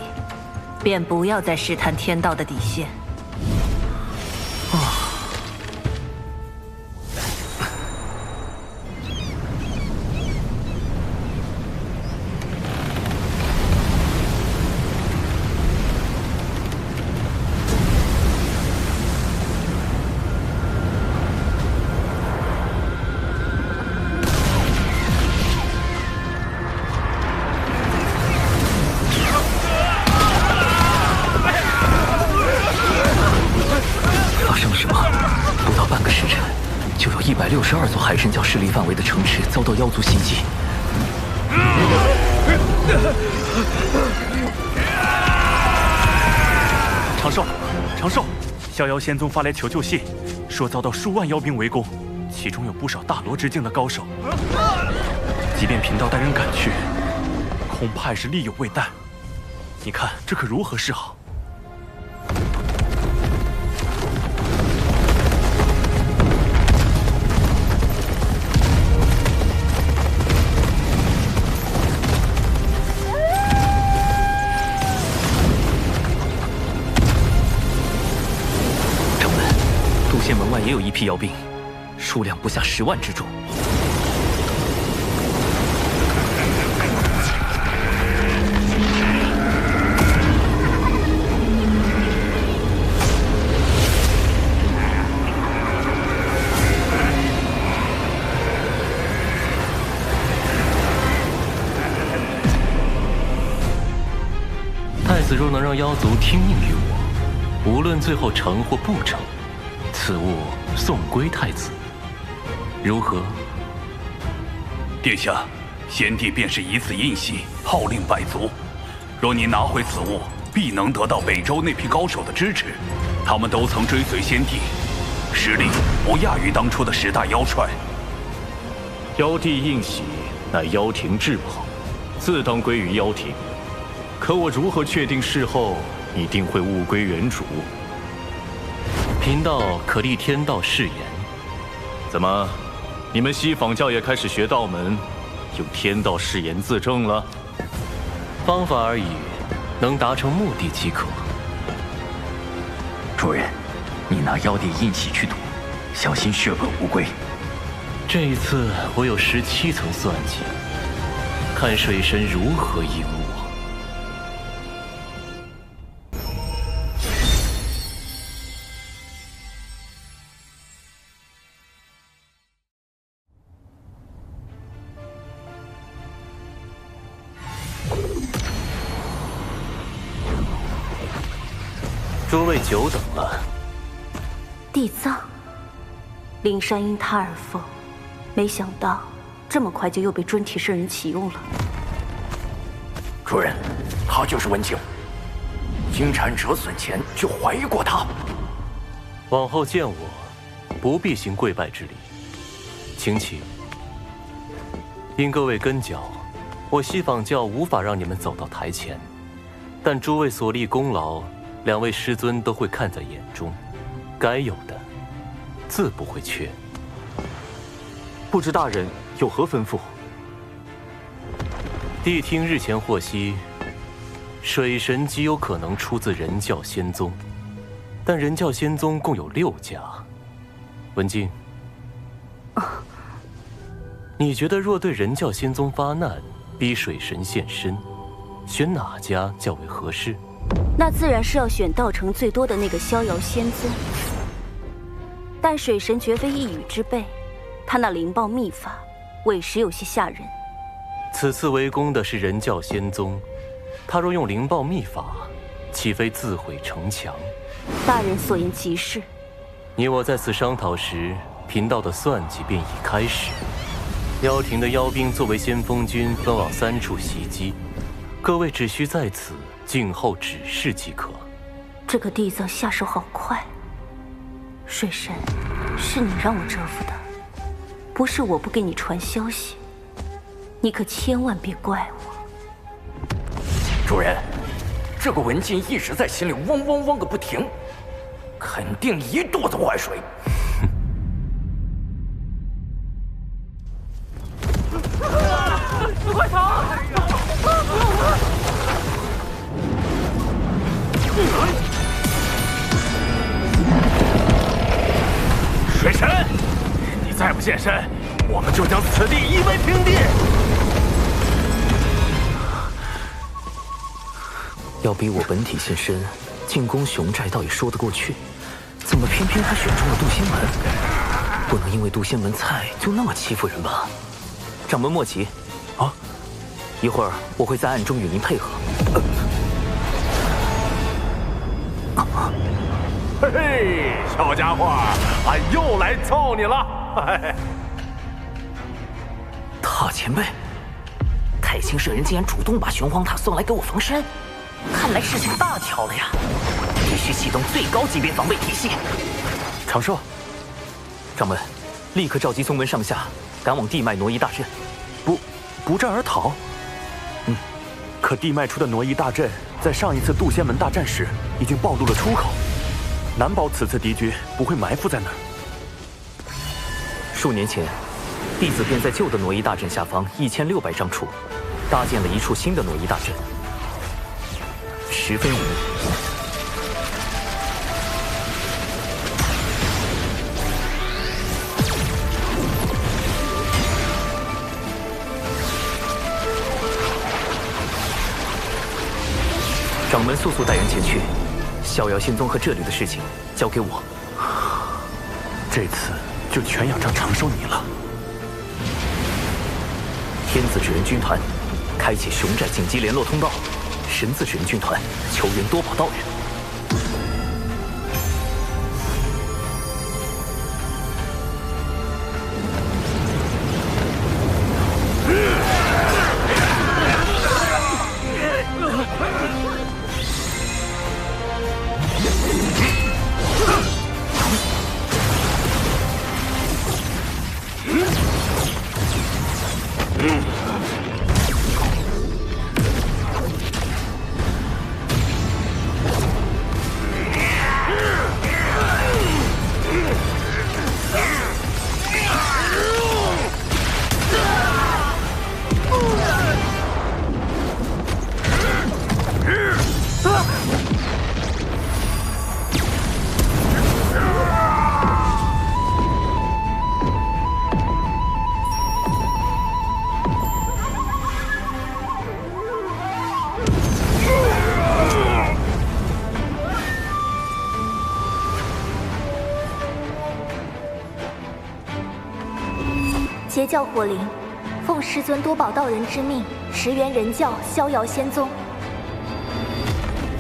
便不要再试探天道的底线。162座海神教势力范围的城池遭到妖族袭击。长寿，逍遥仙宗发来求救信，说遭到数万妖兵围攻，其中有不少大罗之境的高手。即便贫道带人赶去，恐怕是力有未逮。你看这可如何是好？也有一批妖兵，数量不下10万之众。太子若能让妖族听命于我，无论最后成或不成，此物送归太子，如何？殿下，先帝便是以此印玺，号令百族。若你拿回此物，必能得到北周那批高手的支持，他们都曾追随先帝，实力不亚于当初的10大妖帅。妖帝印玺乃妖庭至宝，自当归于妖庭。可我如何确定事后一定会物归原主？贫道可立天道誓言。怎么，你们西坊教也开始学道门，用天道誓言自证了？方法而已，能达成目的即可。主人，你拿妖帝印玺去赌，小心血本无归。这一次我有17层算计，看水神如何应我。诸位久等了。地藏，灵山因他而封，没想到这么快就又被尊体圣人启用了。主人，他就是文静。金蝉折损前就怀疑过他。往后见我，不必行跪拜之礼，请起。因各位跟脚，我西坊教无法让你们走到台前，但诸位所立功劳，2位师尊都会看在眼中，该有的自不会缺。不知大人有何吩咐？谛听日前获悉，水神极有可能出自人教仙宗，但人教仙宗共有6家。文静，你觉得若对人教仙宗发难，逼水神现身，选哪家较为合适？那自然是要选道成最多的那个逍遥仙尊。但水神绝非一羽之辈，他那灵爆秘法，委实有些吓人。此次围攻的是人教仙宗，他若用灵爆秘法，岂非自毁城墙？大人所言极是。你我在此商讨时，贫道的算计便已开始。妖庭的妖兵作为先锋军，分往3处袭击，各位只需在此静候指示即可。这个地藏下手好快。水神，是你让我折服的，不是我不给你传消息。你可千万别怪我。主人，这个文静一直在心里嗡嗡嗡个不停，肯定一肚子坏水。快逃！水神，你再不现身，我们就将此地夷为平地！要逼我本体现身进攻熊寨，倒也说得过去，怎么偏偏他选中了渡仙门？不能因为渡仙门菜就那么欺负人吧？掌门莫急，啊，一会儿我会在暗中与您配合。嘿嘿，小家伙，俺又来揍你了！大前辈，太清圣人竟然主动把玄黄塔送来给我防身，看来事情大条了呀！必须启动最高级别防备体系。长寿，掌门，立刻召集宗门上下，赶往地脉挪移大阵。不战而逃？可地脉出的挪移大阵，在上一次渡仙门大战时已经暴露了出口，难保此次敌军不会埋伏在那儿。数年前，弟子便在旧的挪移大阵下方1600丈处，搭建了一处新的挪移大阵，十分无疑。掌门速速带人前去，逍遥仙宗和这里的事情交给我。这次就全仰仗长寿你了。天子纸人军团开启熊寨紧急联络通道，神字纸人军团求援多宝道人。截教火灵，奉师尊多宝道人之命，驰援人教逍遥仙宗。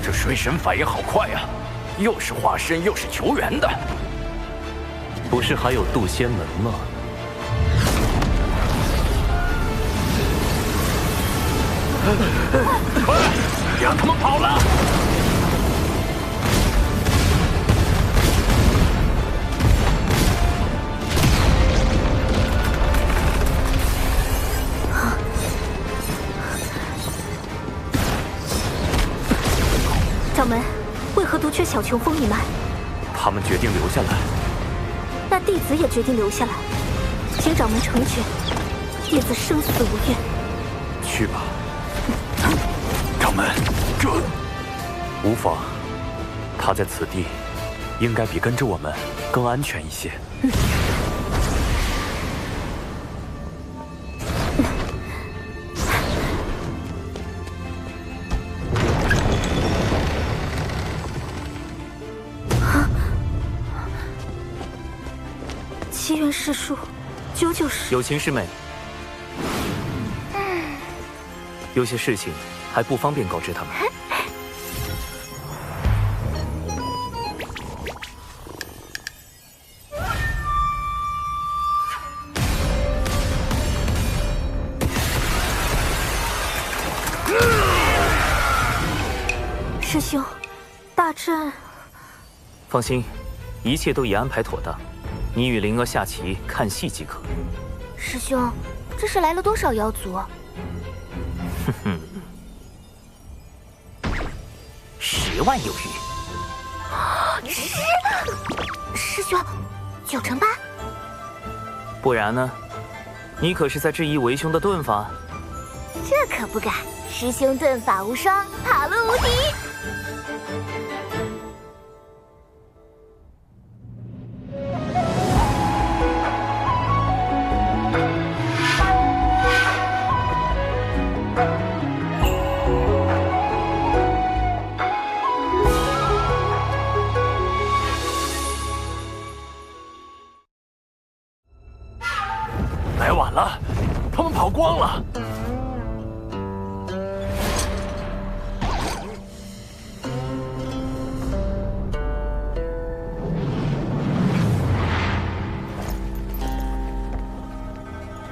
这水神反应好快呀，又是化身又是求援的。不是还有渡仙门吗？快，让他们跑了！掌门，为何独缺小琼风一脉？他们决定留下来。那弟子也决定留下来，请掌门成全，弟子生死无怨。去吧。掌门，这无妨，他在此地，应该比跟着我们更安全一些。奇缘世术，究究是有情师妹，有些事情还不方便告知他们。师兄，大阵……放心，一切都已安排妥当。你与灵儿下棋看戏即可。师兄，这是来了多少妖族？哼哼，10万有余。师兄，9成8。不然呢？你可是在质疑为兄的遁法？这可不敢，师兄遁法无双，塔路无敌。来晚了，他们跑光了。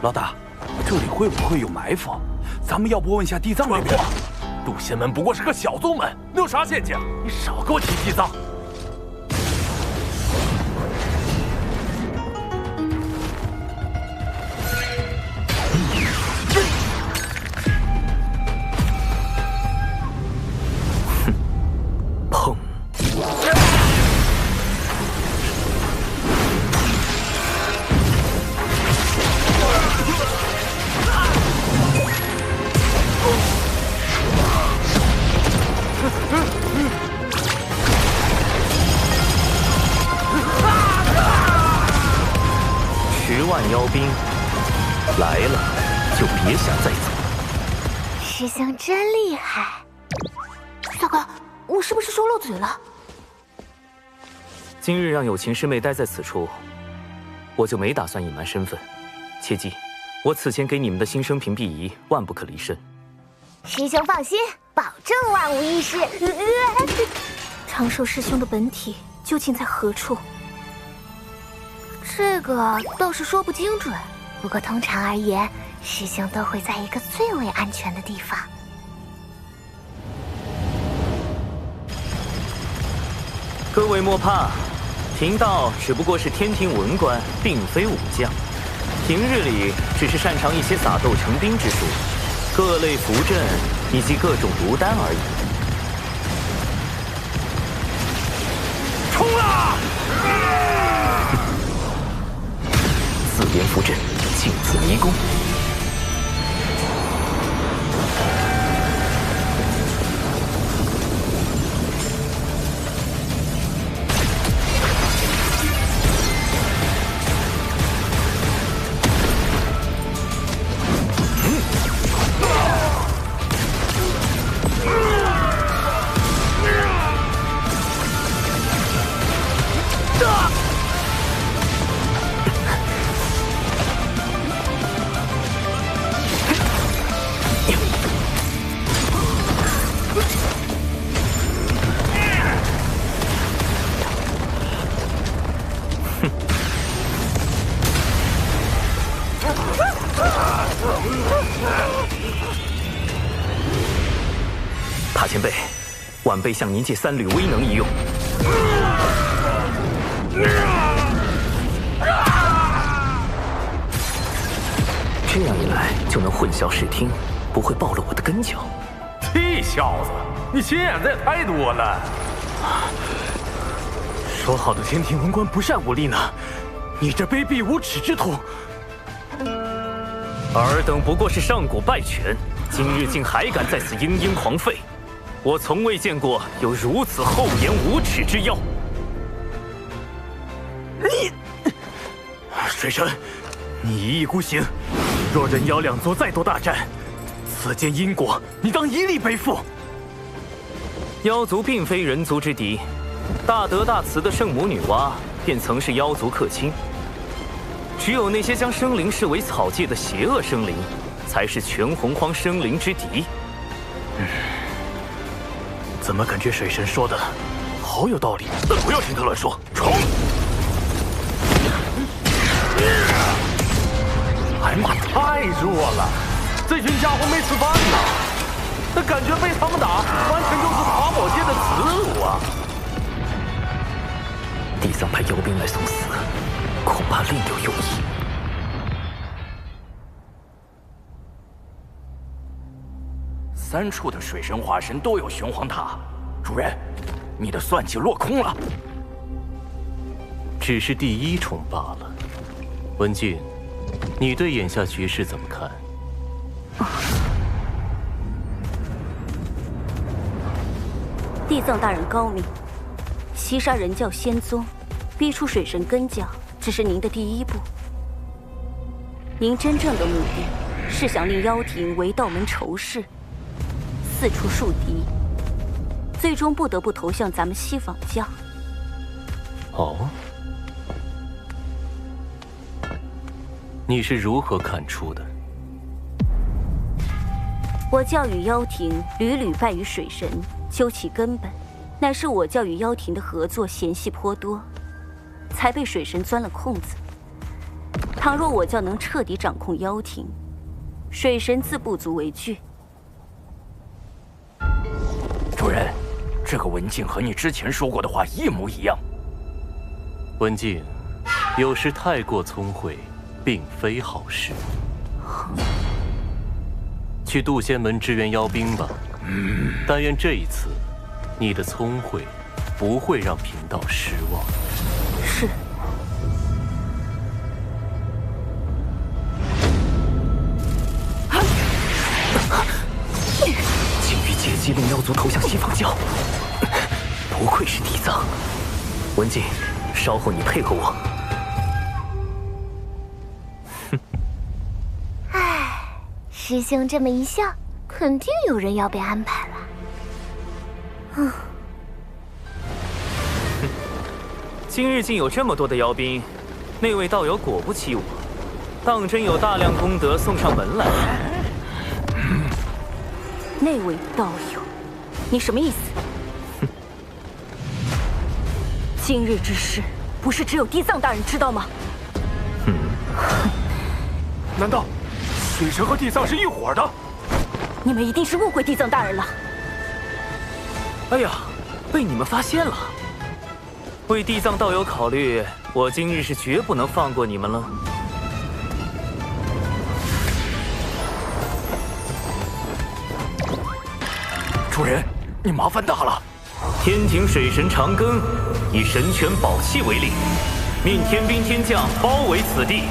老大，这里会不会有埋伏？咱们要不问下地藏那边？渡仙门不过是个小宗门，能有啥陷阱？你少给我提地藏！砰！10万妖兵来了，就别想再走。师兄真厉害！糟糕，啊，我是不是说漏嘴了？今日让有情师妹待在此处，我就没打算隐瞒身份。切记，我此前给你们的新生屏蔽仪万不可离身。师兄放心，保证万无一失。长寿师兄的本体究竟在何处？这个倒是说不精准，不过通常而言，师兄都会在一个最为安全的地方。各位莫怕，贫道只不过是天庭文官，并非武将。平日里只是擅长一些撒豆成兵之术，各类符阵以及各种毒丹而已。冲啊！自编符阵，镜子迷宫。大前辈，晚辈向您借3缕威能一用。这样一来就能混淆视听，不会暴露我的根脚。这小子，你心眼子也太多了。说好的天庭文官不善武力呢？你这卑鄙无耻之徒！尔等不过是上古败犬，今日竟还敢在此嘤嘤狂吠！我从未见过有如此厚颜无耻之妖。你，水神，你一意孤行，若人妖两族再多大战，此间因果你当一力背负。妖族并非人族之敌，大德大慈的圣母女娲便曾是妖族客卿。只有那些将生灵视为草芥的邪恶生灵，才是全洪荒生灵之敌。怎么感觉水神说的好有道理？不要听他乱说，冲！哎妈，太弱了！这群家伙没吃饭呐，那感觉被他们打，完全就是爬宝界的耻辱啊！地藏派妖兵来送死，恐怕另有用意。3处的水神化身都有玄黄塔，主人，你的算计落空了。只是第1重罢了。文静，你对眼下局势怎么看？地藏大人高明，袭杀人教仙宗，逼出水神根教，只是您的第1步。您真正的目的是想令妖庭为道门仇视，四处树敌，最终不得不投向咱们西坊教。哦，你是如何看出的？我教与妖庭屡屡败于水神，究其根本，乃是我教与妖庭的合作嫌隙颇多，才被水神钻了空子。倘若我教能彻底掌控妖庭，水神自不足为惧。主人，这个文静和你之前说过的话一模一样。文静，有时太过聪慧，并非好事。去渡仙门支援妖兵吧。但愿这一次，你的聪慧不会让贫道失望。是。竟欲借机令妖族投向西方教，不愧是地藏。文静，稍后你配合我。师兄这么一笑，肯定有人要被安排了。今日竟有这么多的妖兵，那位道友果不欺我，当真有大量功德送上门来。那位道友，你什么意思？今日之事，不是只有地藏大人知道吗？难道水神和地藏是一伙的？你们一定是误会地藏大人了。哎呀，被你们发现了！为地藏道友考虑，我今日是绝不能放过你们了。主人，你麻烦大了。天庭水神长庚以神权宝器为令，命天兵天将包围此地，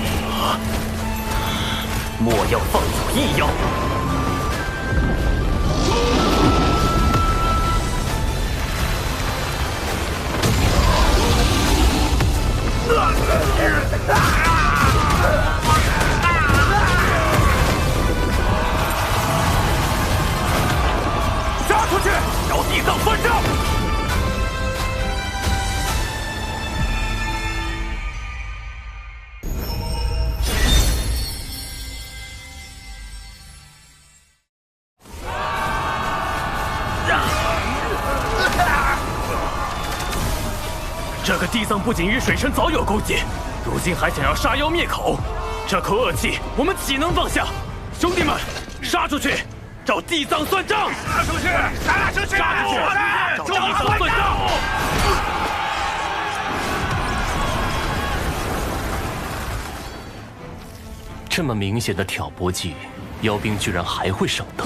莫要放走一妖。杀出去，找地藏算账！这个地藏不仅与水神早有勾结，如今还想要杀妖灭口，这口恶气我们岂能放下？兄弟们，杀出去，找地藏算账！杀出去！杀出去！杀出去！找地藏算账！这么明显的挑拨计，妖兵居然还会上当？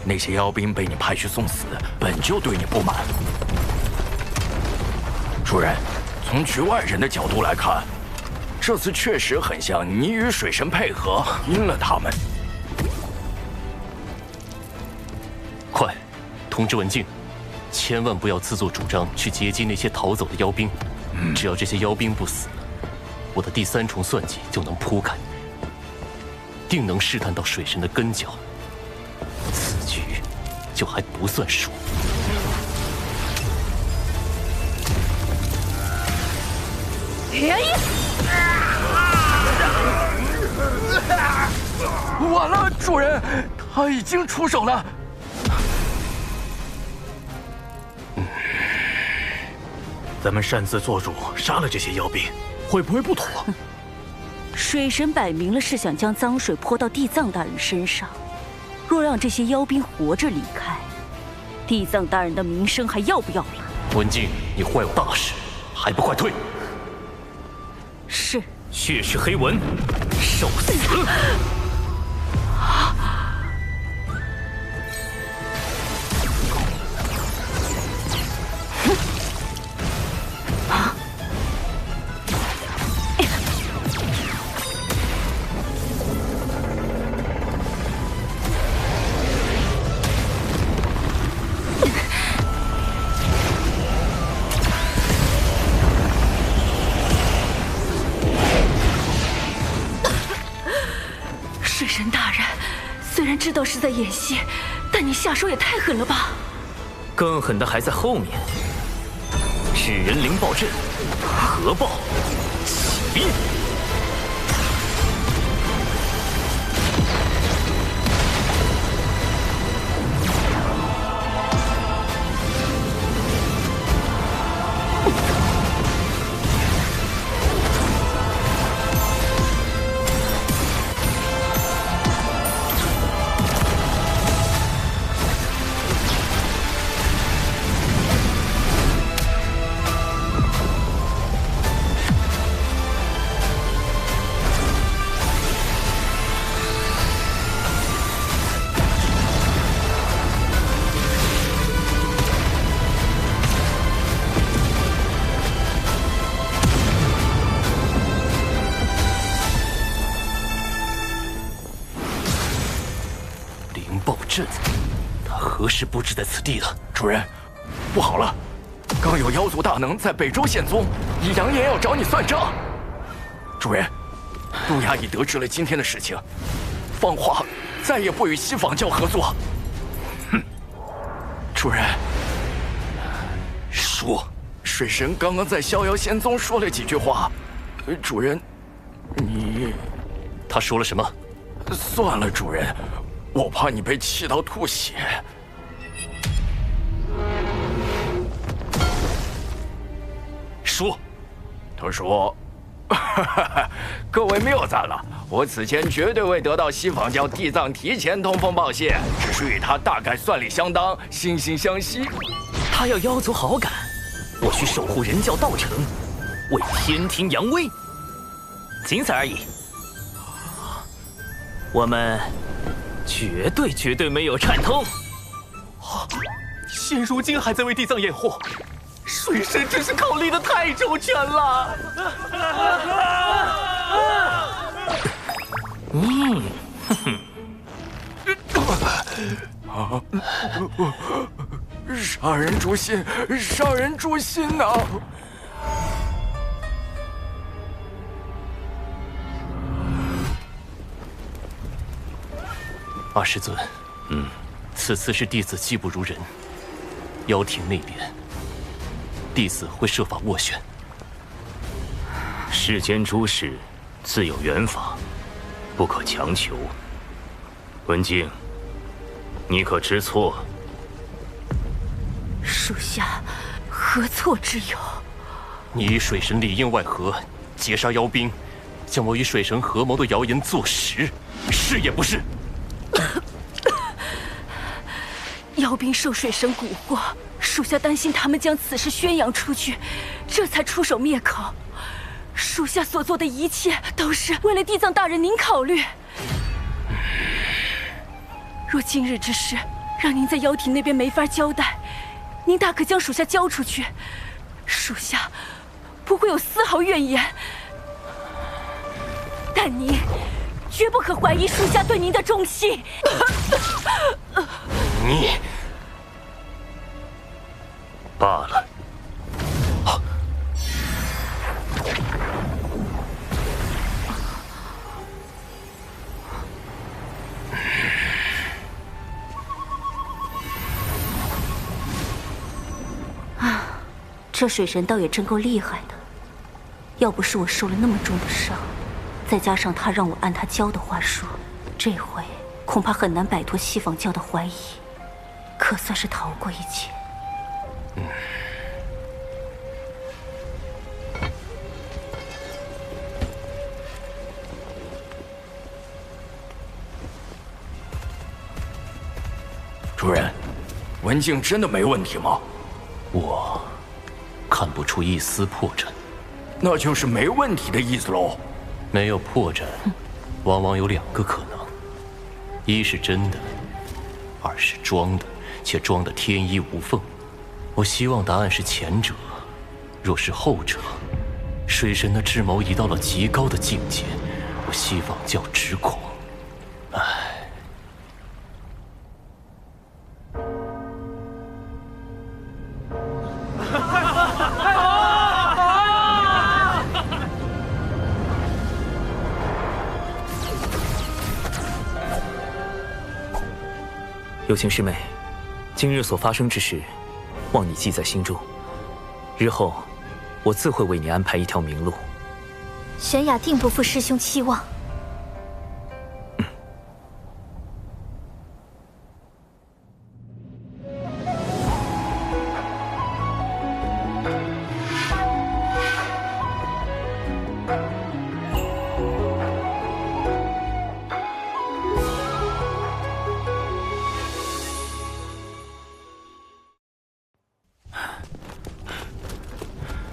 那些妖兵被你派去送死，本就对你不满。主人，从局外人的角度来看，这次确实很像你与水神配合阴了他们。快，通知文静，千万不要自作主张去接击那些逃走的妖兵。只要这些妖兵不死，我的第三重算计就能铺开，定能试探到水神的根脚。此局就还不算输。完了，主人，他已经出手了。咱们擅自做主，杀了这些妖兵，会不会不妥？水神摆明了是想将脏水泼到地藏大人身上，若让这些妖兵活着离开，地藏大人的名声还要不要了？文静，你坏我大事，还不快退！是。血是黑纹，受死！水神大人，虽然知道是在演戏，但你下手也太狠了吧！更狠的还在后面。至人灵爆阵，核爆起！阵，他何时布置在此地的？主人，不好了！刚有妖族大能在北周现踪，已扬言要找你算账。主人，陆衙已得知了今天的事情，放话再也不与西仿教合作。哼！主人，叔，水神刚刚在逍遥仙宗说了几句话。主人，你……他说了什么？算了，主人，我怕你被气到吐血。说，他说：“各位谬赞了，我此前绝对未得到西方教地藏提前通风报谢，只是与他大概算力相当，惺惺相惜。他要妖族好感，我需守护人教道成，为天庭扬威，仅此而已。我们绝对没有串通。现如今还在为地藏掩护。”水神真是考虑的太周全了。杀人诛心，杀人诛心呐！二师尊，此次是弟子技不如人，妖庭那边。弟子会设法斡旋。世间诸事自有缘法，不可强求。文静，你可知错？属下何错之有？你以水神里应外合，截杀妖兵，将我与水神合谋的谣言坐实，是也不是？妖兵受水神蛊惑，属下担心他们将此事宣扬出去，这才出手灭口。属下所做的一切都是为了地藏大人您考虑。若今日之事让您在妖庭那边没法交代，您大可将属下交出去，属下不会有丝毫怨言。但您绝不可怀疑属下对您的忠心。你罢了。这水神倒也真够厉害的，要不是我受了那么重的伤，再加上他让我按他教的话说，这回恐怕很难摆脱西方教的怀疑，可算是逃过一劫。主人，文静真的没问题吗？我看不出一丝破绽，那就是没问题的意思喽。没有破绽，往往有两个可能：一是真的，二是装的，且装得天衣无缝。我希望答案是前者。若是后者，水神的智谋已到了极高的境界，我西方教只恐……唉。有情师妹，今日所发生之事，望你记在心中。日后，我自会为你安排一条明路。玄雅定不负师兄期望。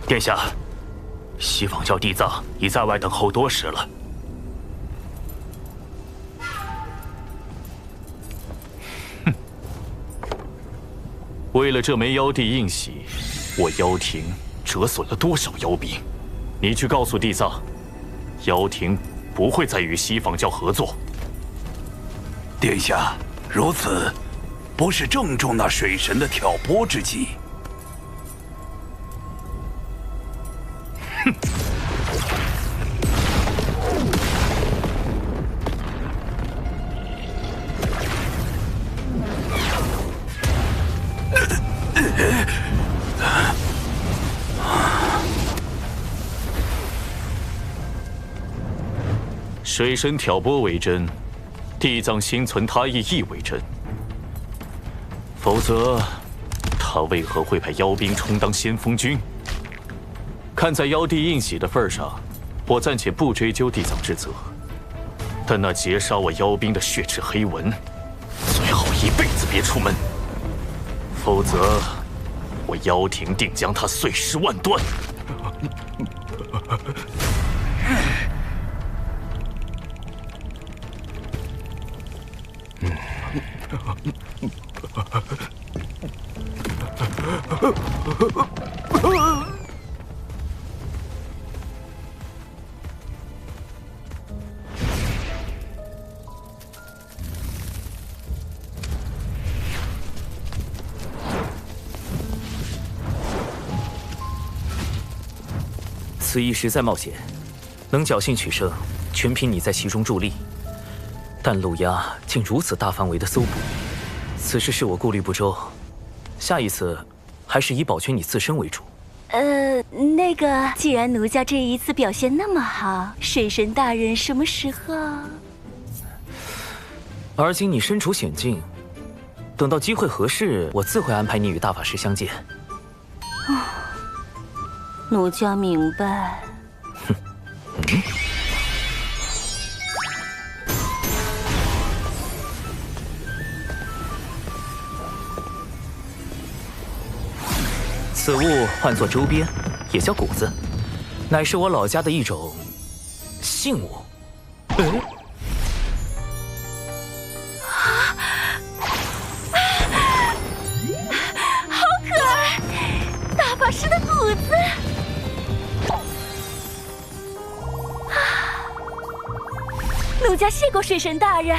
殿下，西方教地藏已在外等候多时了。哼！为了这枚妖帝印玺，我妖庭折损了多少妖兵？你去告诉地藏，妖庭不会再与西方教合作。殿下，如此，不是正中那水神的挑拨之计。哼！水神挑拨为真，地藏心存他意为真。否则，他为何会派妖兵充当先锋军？看在妖帝应喜的份上，我暂且不追究地藏之责。但那劫杀我妖兵的血赤黑纹，最好一辈子别出门，否则我妖庭定将他碎尸万段。此役实在冒险，能侥幸取胜，全凭你在其中助力。但陆压竟如此大范围的搜捕，此事是我顾虑不周。下一次，还是以保全你自身为主。那个，既然奴家这一次表现那么好，水神大人什么时候？而今你身处险境，等到机会合适，我自会安排你与大法师相见。奴家明白。此物唤作周边，也叫谷子，乃是我老家的一种信物。好可爱，大法师的谷子。奴家谢过水神大人。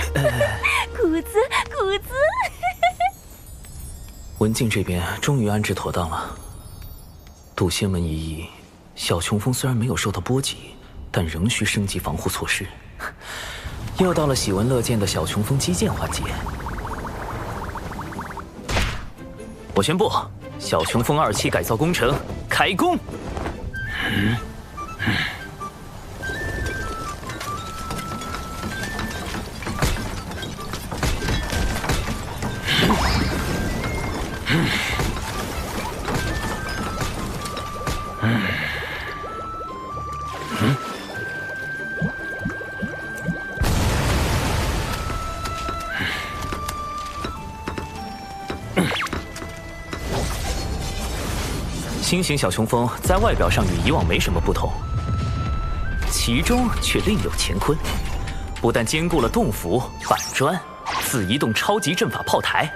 谷子，谷子。文静这边终于安置妥当了。渡仙门一役，小琼峰虽然没有受到波及，但仍需升级防护措施。又到了喜闻乐见的小琼峰基建环节。我宣布，小琼峰2期改造工程开工。新型小琼峰在外表上与以往没什么不同，其中却另有乾坤。不但兼顾了洞府、板砖、自移动超级阵法炮台，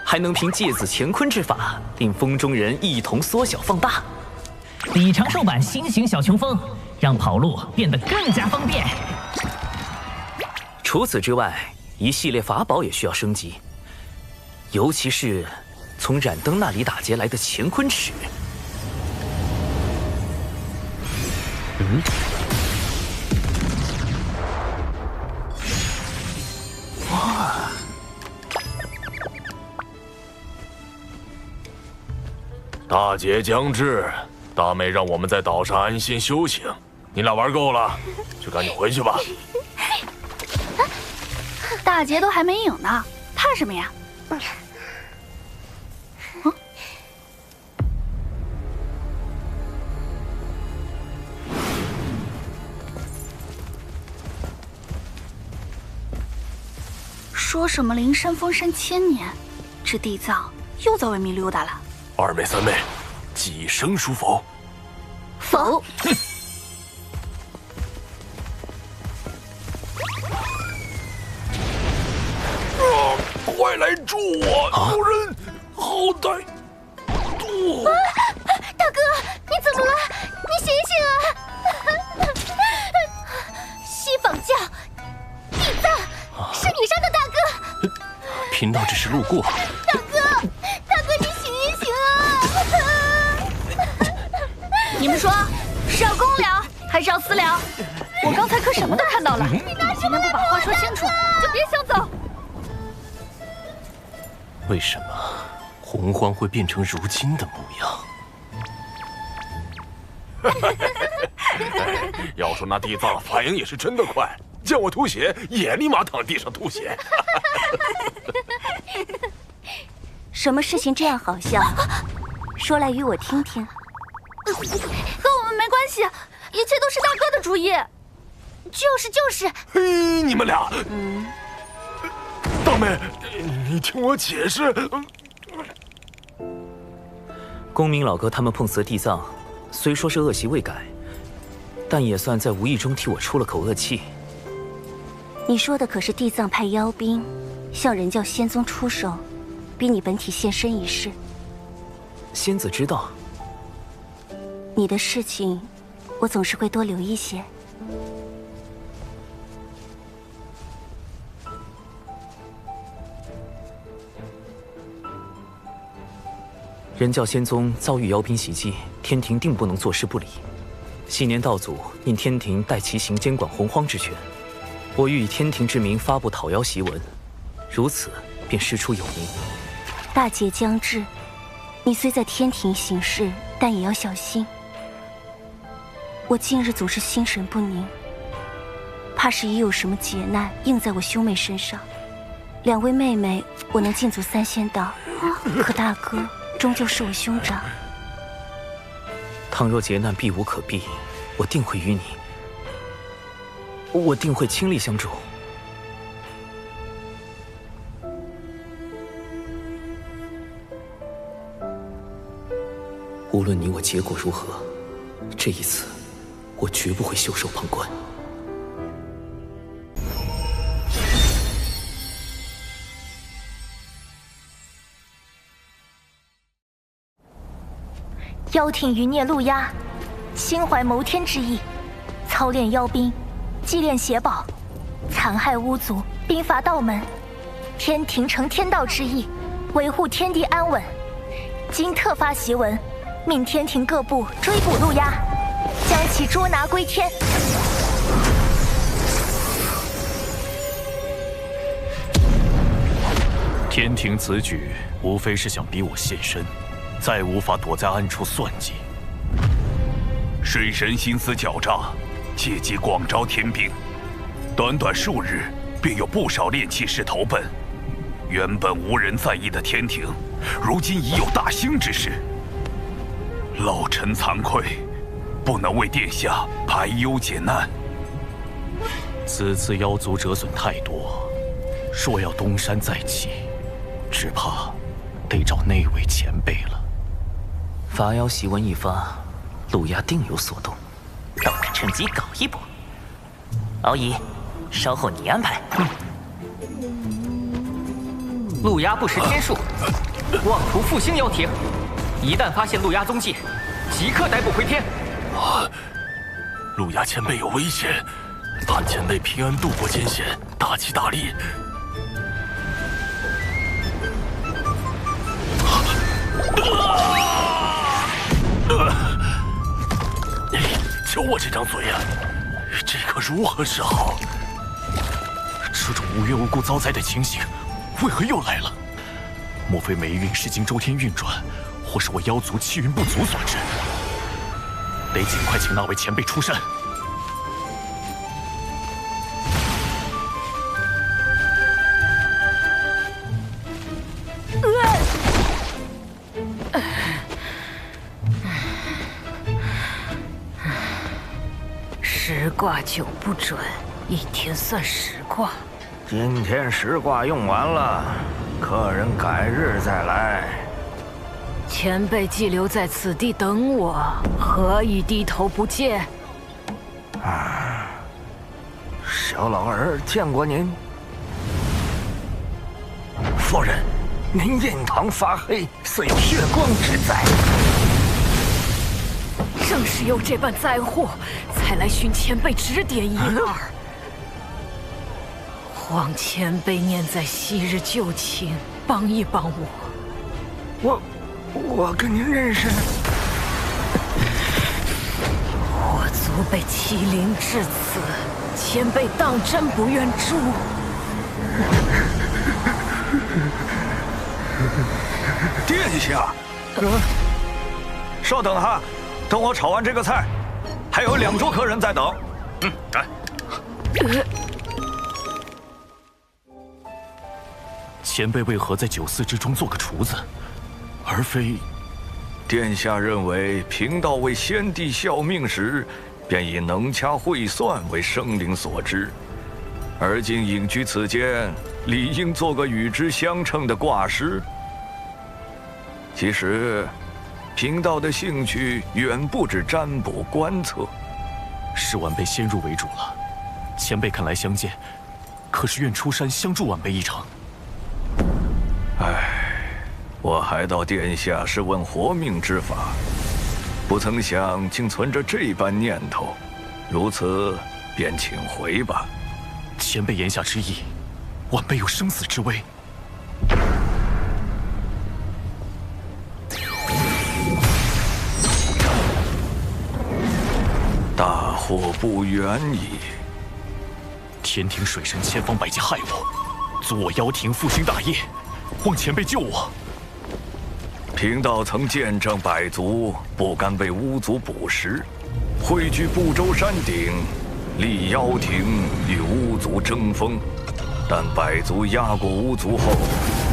还能凭芥子乾坤之法，令风中人一同缩小放大。比长寿版新型小琼峰，让跑路变得更加方便。除此之外，一系列法宝也需要升级，尤其是从冉登那里打劫来的乾坤尺。哇！大劫将至，大妹让我们在岛上安心修行。你俩玩够了，就赶紧回去吧。大劫都还没有呢，怕什么呀？说什么灵山封山1000年，这地藏又在外面溜达了。二妹三妹，几声书否？否。快来助我！有人好歹助我！大哥，你怎么了？你醒醒啊！西方教地藏是你杀的大哥。贫道只是路过。大哥，你醒一醒啊！你们说是要公聊还是要私聊？我刚才可什么都看到了。你们不把话说清楚，就别想走。为什么洪荒会变成如今的模样？要说那地藏反应也是真的快，见我吐血，也立马躺地上吐血。什么事情这样好笑？说来与我听听。和我们没关系，一切都是大哥的主意。就是。嘿，你们俩，大妹，你听我解释。公明老哥他们碰瓷地藏，虽说是恶习未改，但也算在无意中替我出了口恶气。你说的可是地藏派妖兵向人教仙宗出手，逼你本体现身一事。仙子知道。你的事情，我总是会多留意些。人教仙宗遭遇妖兵袭击，天庭定不能坐视不理。昔年道祖因天庭代其行监管洪荒之权，我欲以天庭之名发布讨妖檄文，如此便师出有名。大劫将至，你虽在天庭行事，但也要小心。我近日总是心神不宁，怕是已有什么劫难应在我兄妹身上。两位妹妹，我能尽足3仙道，可大哥终究是我兄长。倘若劫难避无可避，我定会与你，我定会倾力相助。无论你我结果如何，这一次，我绝不会袖手旁观。妖挺余孽陆压，心怀谋天之意，操练妖兵，祭炼邪宝，残害巫族，兵伐道门。天庭承天道之意，维护天地安稳。今特发檄文，命天庭各部追捕陆压，将其捉拿归天。天庭此举，无非是想逼我现身，再无法躲在暗处算计。水神心思狡诈，借机广招天兵，短短数日，便有不少炼器士投奔。原本无人在意的天庭，如今已有大兴之势。老臣惭愧，不能为殿下排忧解难。此次妖族折损太多，若要东山再起，只怕得找那位前辈了。伐妖檄文一发，陆压定有所动，等着趁机搞一波。敖乙，稍后你安排。陆压不识天数，妄图复兴妖庭，一旦发现陆压踪迹，即刻逮捕回天。陆压前辈有危险，盼前辈平安度过艰险，大吉大利。瞧我这张嘴呀，这可如何是好？这种无缘无故遭灾的情形，为何又来了？莫非霉运是经周天运转，或是我妖族气运不足所致？得尽快请那位前辈出山。10卦9不准，一天算10卦。今天10卦用完了，客人改日再来。前辈既留在此地等我，何以低头不见？小老儿见过您。夫人，您印堂发黑，似有血光之灾。正是有这般灾祸，才来寻前辈指点一二。望前辈念在昔日旧情，帮一帮我。我跟您认识。我族被欺凌至此，前辈当真不愿助？殿下，稍等哈，等我炒完这个菜，还有2桌客人在等。来。前辈为何在9寺之中做个厨子，而非……殿下认为贫道为先帝效命时，便以能掐会算为生灵所知，而今隐居此间，理应做个与之相称的挂师。其实，贫道的兴趣远不止占卜观测。是晚辈先入为主了，前辈肯来相见，可是愿出山相助晚辈一程。我还道殿下是问活命之法，不曾想竟存着这般念头，如此便请回吧。前辈言下之意，晚辈有生死之危。大祸不远矣！天庭水神千方百计害我，阻我妖庭复兴大业，望前辈救我。贫道曾见证百族不甘被巫族捕食，汇聚不周山顶，立妖庭与巫族争锋。但百族压过巫族后，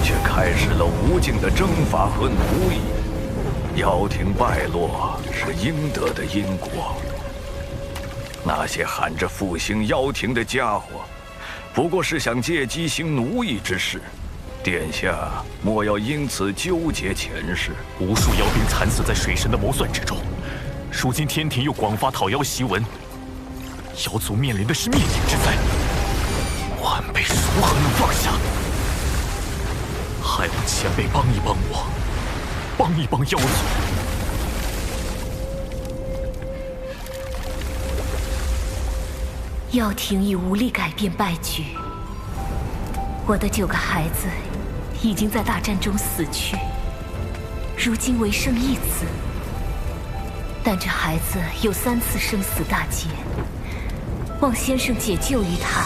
却开始了无尽的征伐和奴役。妖庭败落是应得的因果。那些喊着复兴妖庭的家伙，不过是想借机行奴役之事。殿下莫要因此纠结前世。无数妖兵惨死在水神的谋算之中，如今天庭又广发讨妖檄文，妖族面临的是灭顶之灾，晚辈如何能放下？还望前辈帮一帮我，帮一帮妖族。妖庭已无力改变败局，我的9个孩子已经在大战中死去，如今唯剩1子。但这孩子有3次生死大劫，望先生解救于他，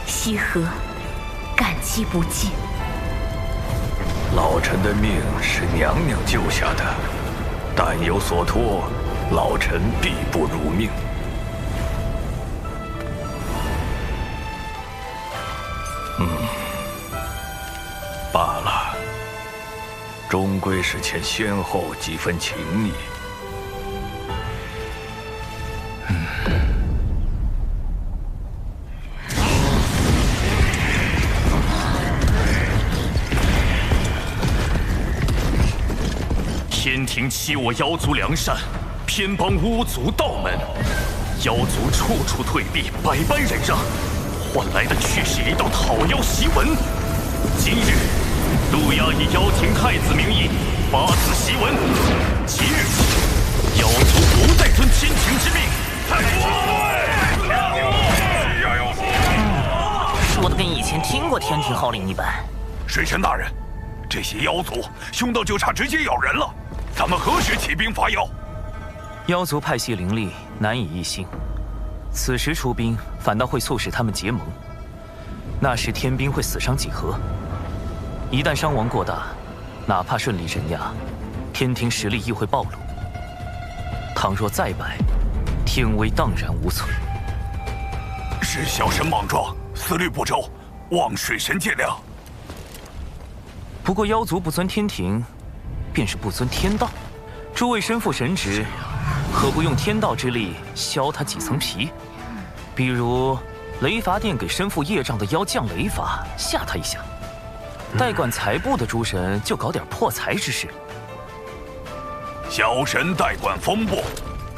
西河感激不尽。老臣的命是娘娘救下的，但有所托，老臣必不辱命。罢了，终归是欠先后几分情谊。天庭欺我妖族良善，偏帮巫族道门，妖族处处退避，百般忍让，换来的却是一道讨妖檄文。今日，陆压以妖庭太子名义发此檄文，即日起，妖族不再遵天庭之命。说的跟以前听过天庭号令一般。水神大人，这些妖族凶到就差直接咬人了，咱们何时起兵伐妖？妖族派系凌厉，难以一心。此时出兵，反倒会促使他们结盟。那时天兵会死伤几何？一旦伤亡过大，哪怕顺利镇压，天庭实力亦会暴露。倘若再败，天威荡然无存。是小神莽撞，思虑不周，望水神见谅。不过妖族不遵天庭，便是不遵天道。诸位身负神职，何不用天道之力削他几层皮？比如雷伐殿给身负业障的妖降雷罚，吓他一下。代管财部的诸神就搞点破财之事。小神代管风部，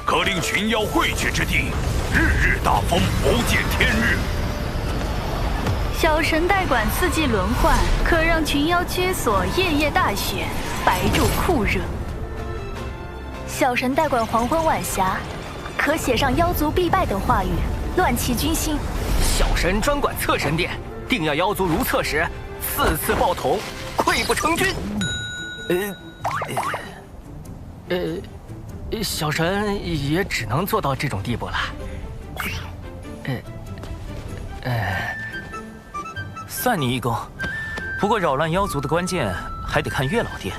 可令群妖汇聚之地，日日大风，不见天日。小神代管四季轮换，可让群妖居所，夜夜大雪，白昼酷热。小神代管黄昏晚霞，可写上妖族必败等话语，乱其军心。小神专管侧神殿，定要妖族如厕时4次爆桶，溃不成军。小神也只能做到这种地步了。算你一功。不过扰乱妖族的关键还得看月老殿，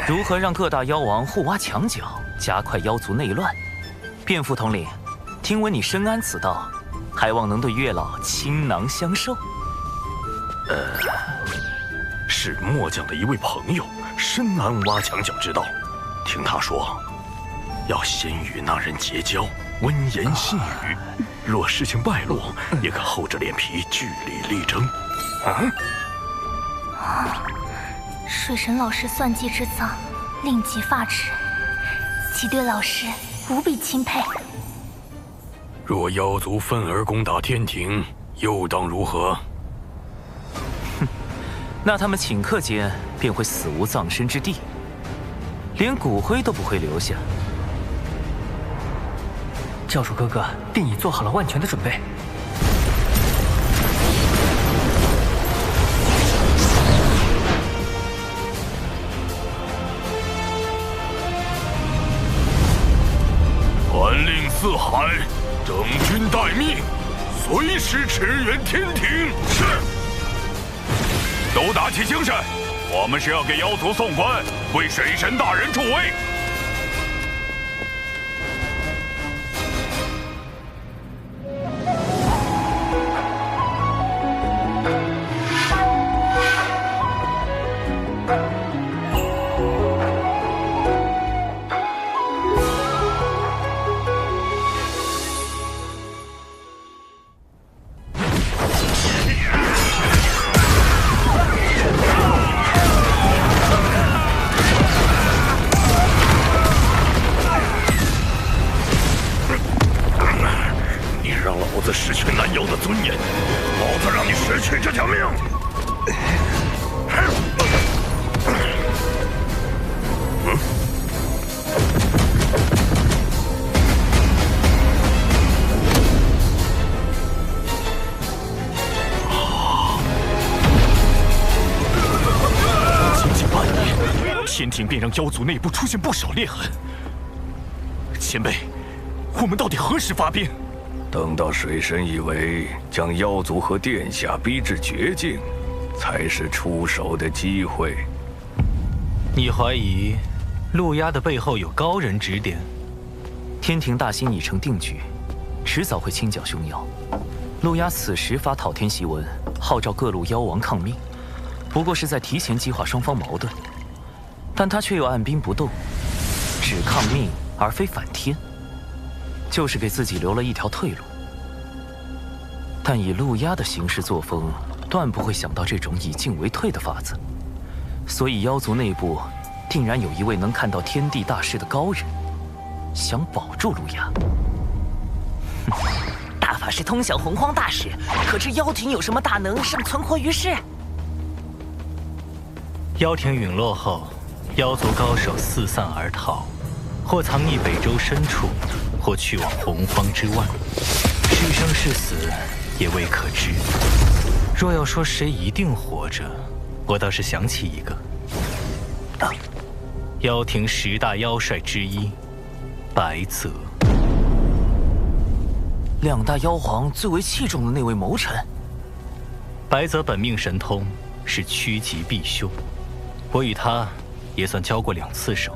如何让各大妖王互挖墙角，加快妖族内乱。卞副统领，听闻你深谙此道，还望能对月老倾囊相授。是末将的一位朋友，深谙挖墙脚之道。听他说，要先与那人结交，温言细语。若事情败露，也可厚着脸皮据理力争。水神老师算计之脏，令己发指，其对老师无比钦佩。若妖族愤而攻打天庭，又当如何？那他们顷刻间便会死无葬身之地，连骨灰都不会留下。教主哥哥定已做好了万全的准备。传令四海，整军待命，随时驰援天庭。是。都打起精神，我们是要给妖族送官，为水神大人助威。失去南妖的尊严，老子让你失去这条命！仅仅半年，天庭便让妖族内部出现不少裂痕。前辈，我们到底何时发兵？等到水神以为将妖族和殿下逼至绝境，才是出手的机会。你怀疑陆压的背后有高人指点？天庭大兴已成定局，迟早会清剿凶妖。陆压此时发讨天檄文，号召各路妖王抗命，不过是在提前激化双方矛盾。但他却又按兵不动，只抗命而非反天。就是给自己留了一条退路，但以陆压的行事作风，断不会想到这种以进为退的法子。所以妖族内部定然有一位能看到天地大势的高人，想保住陆压。大法师通晓洪荒大事，可知妖庭有什么大能尚存活于世？妖庭陨落后，妖族高手四散而逃，或藏匿北周深处，或去往洪荒之外，是生是死也未可知。若要说谁一定活着，我倒是想起一个，妖庭10大妖帅之一白泽。2大妖皇最为器重的那位谋臣。白泽本命神通是趋吉避凶，我与他也算交过2次手，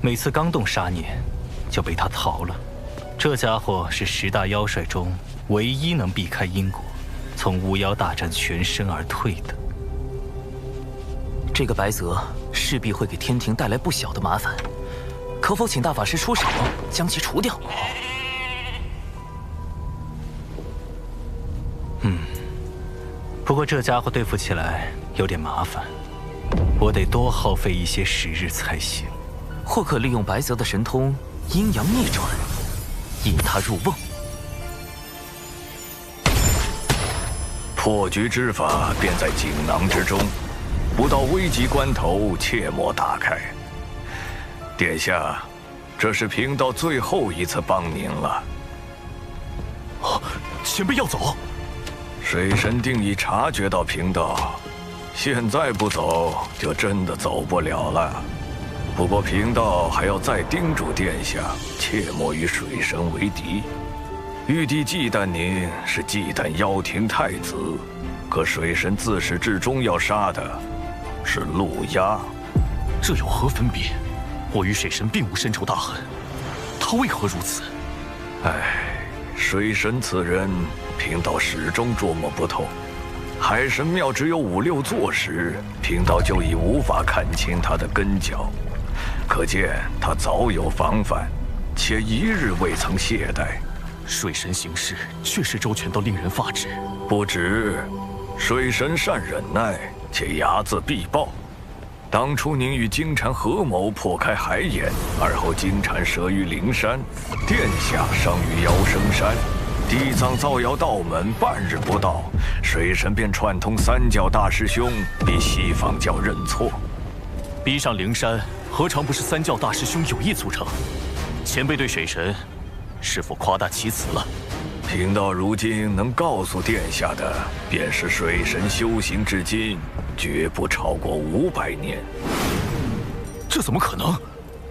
每次刚动杀念，就被他逃了。这家伙是10大妖帅中唯一能避开因果，从巫妖大战全身而退的。这个白泽势必会给天庭带来不小的麻烦，可否请大法师出手将其除掉？不过这家伙对付起来有点麻烦，我得多耗费一些时日才行。或可利用白泽的神通阴阳逆转，引他入瓮。破局之法便在锦囊之中，不到危急关头切莫打开。殿下，这是贫道最后一次帮您了。前辈要走？水神定已察觉到贫道，现在不走就真的走不了了。不过贫道还要再叮嘱殿下，切莫与水神为敌。玉帝忌惮您是忌惮妖庭太子，可水神自始至终要杀的是陆压。这有何分别？我与水神并无深仇大恨，他为何如此？唉，水神此人，贫道始终捉摸不透。海神庙只有5、6座时，贫道就已无法看清他的根脚，可见他早有防范，且一日未曾懈怠。水神行事确实周全到令人发指。不止，水神善忍耐，且睚眦必报。当初您与金蝉合谋破开海眼，而后金蝉折于灵山，殿下伤于瑶生山。地藏造谣道门半日不到，水神便串通3教大师兄逼西方教认错。逼上灵山，何尝不是3教大师兄有意促成？前辈对水神是否夸大其词了？贫道如今能告诉殿下的，便是水神修行至今，绝不超过500年。这怎么可能？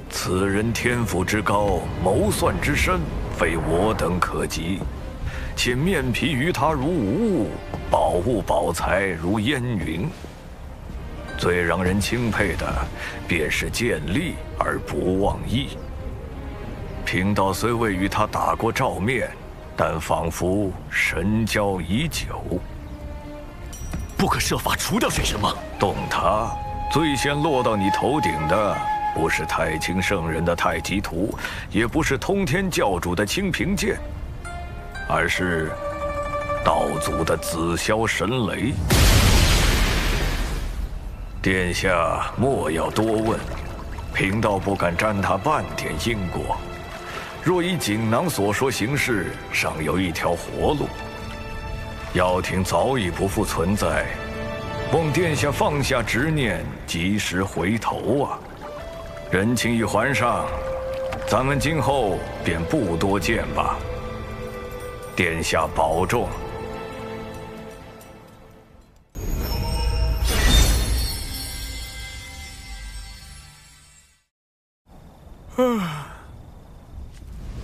此人天赋之高，谋算之深，非我等可及。且面皮于他如无物，宝物宝财如烟云。最让人钦佩的，便是见利而不忘义。贫道虽未与他打过照面，但仿佛神交已久。不可设法除掉水神吗？动他，最先落到你头顶的，不是太清圣人的太极图，也不是通天教主的清平剑，而是道祖的紫霄神雷。殿下莫要多问，贫道不敢沾他半点因果。若依锦囊所说行事，尚有一条活路。药亭早已不复存在，望殿下放下执念，及时回头啊！人情已还上，咱们今后便不多见吧。殿下保重。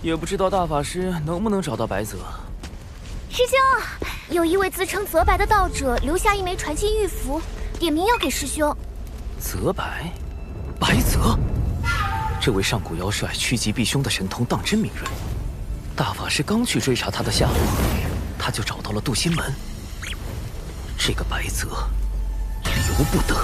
也不知道大法师能不能找到白泽。师兄，有一位自称泽白的道者留下一枚传信玉符，点名要给师兄。泽白，白泽，这位上古妖帅趋吉避凶的神通当真敏锐。大法师刚去追查他的下落，他就找到了渡心门。这个白泽，由不得。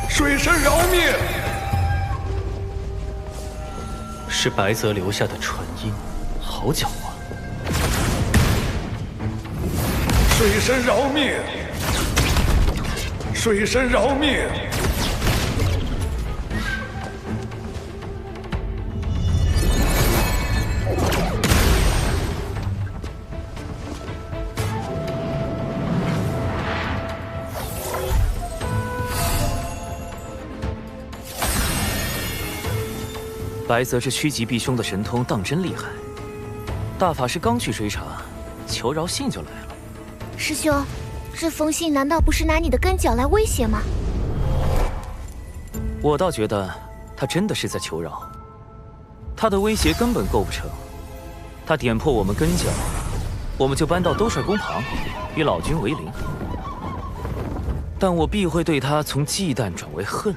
水神饶命！是白泽留下的传音，好狡猾。水神饶命！水神饶命！白泽这趋吉避凶的神通当真厉害，大法师刚去追查，求饶信就来了。师兄，这封信难道不是拿你的根脚来威胁吗？我倒觉得他真的是在求饶，他的威胁根本构不成。他点破我们根脚，我们就搬到兜率宫旁，与老君为邻。但我必会对他从忌惮转为恨。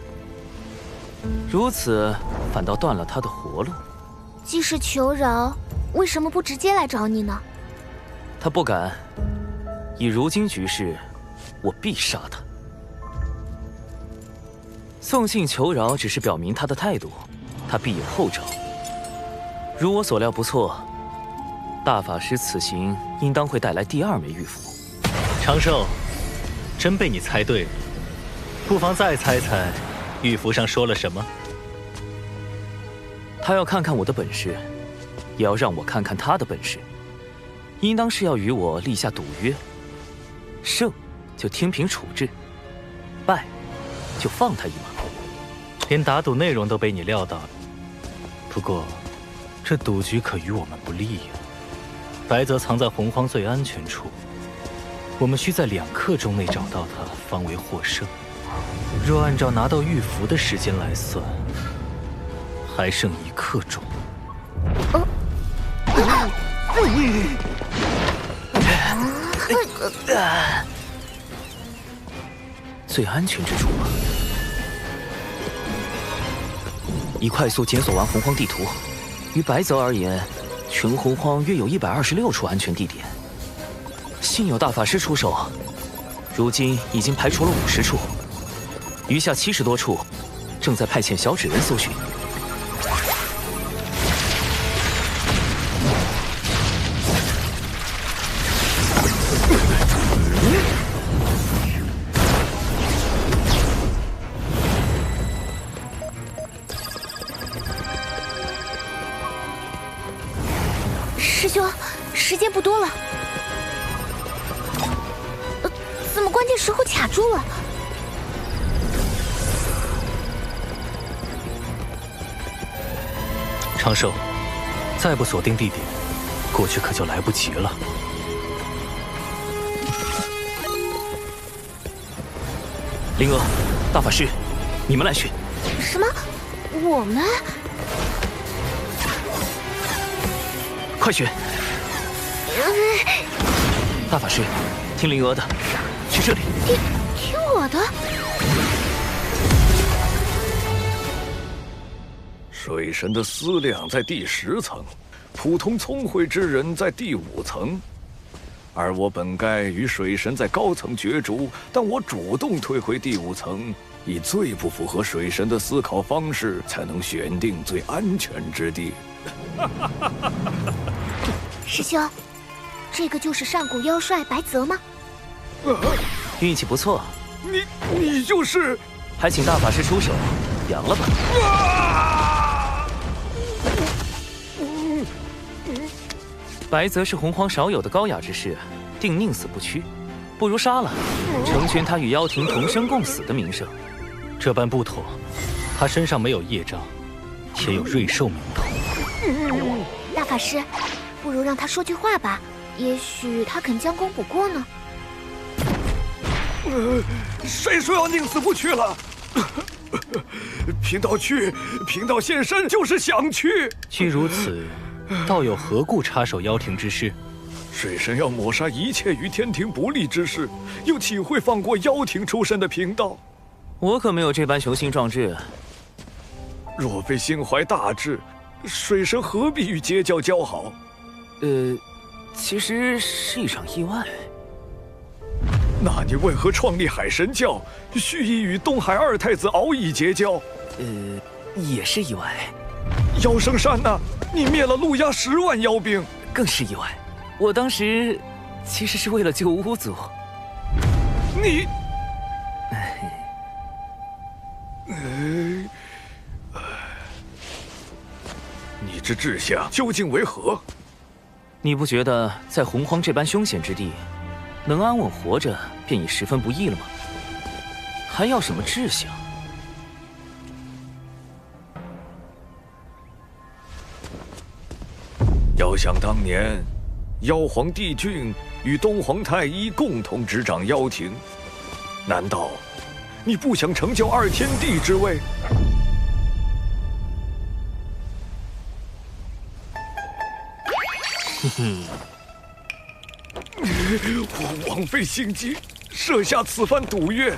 如此，反倒断了他的活路。既是求饶，为什么不直接来找你呢？他不敢。以如今局势，我必杀他。送信求饶只是表明他的态度，他必有后招。如我所料不错，大法师此行应当会带来第2枚玉符。长寿，真被你猜对了。不妨再猜猜，玉符上说了什么？他要看看我的本事，也要让我看看他的本事。应当是要与我立下赌约，胜就天平处置，败就放他一马。连打赌内容都被你料到了。不过，这赌局可与我们不利呀。白泽藏在洪荒最安全处，我们需在2刻钟内找到他，方为获胜。若按照拿到玉符的时间来算，还剩1刻钟。最安全之处吧。已快速检索完洪荒地图，于白泽而言，全洪荒约有126处安全地点。幸有大法师出手，如今已经排除了50处，余下70多处，正在派遣小纸人搜寻。师兄，时间不多了。怎么关键时候卡住了？长寿，再不锁定地点，过去可就来不及了。灵娥，大法师，你们来去。什么？我们？快去！大法师，听灵娥的，去这里。听我的。水神的思量在第10层，普通聪慧之人在第5层，而我本该与水神在高层角逐，但我主动退回第5层，以最不符合水神的思考方式，才能选定最安全之地。师兄，这个就是上古妖帅白泽吗？运气不错。你就是？还请大法师出手，扬了吧。白泽是洪荒少有的高雅之士，定宁死不屈，不如杀了，成全他与妖庭同生共死的名声。这般不妥，他身上没有业障，且有瑞兽名头。大法师，不如让他说句话吧，也许他肯将功补过呢。谁说要宁死不屈了？贫道去，贫道现身就是想去。既如此，道友何故插手妖庭之事？水神要抹杀一切与天庭不利之事，又岂会放过妖庭出身的贫道？我可没有这般雄心壮志。若非心怀大志，水神何必与截教交好？其实是一场意外。那你为何创立海神教，蓄意与东海2太子敖乙结交？也是意外。妖圣山呢？你灭了陆压10万妖兵，更是意外。我当时其实是为了救巫族。你，你之志向究竟为何？你不觉得在洪荒这般凶险之地，能安稳活着便已十分不易了吗？还要什么志向？遥想当年，妖皇帝俊与东皇太一共同执掌妖庭，难道你不想成就2天地之位？我枉费心机，设下此番赌约，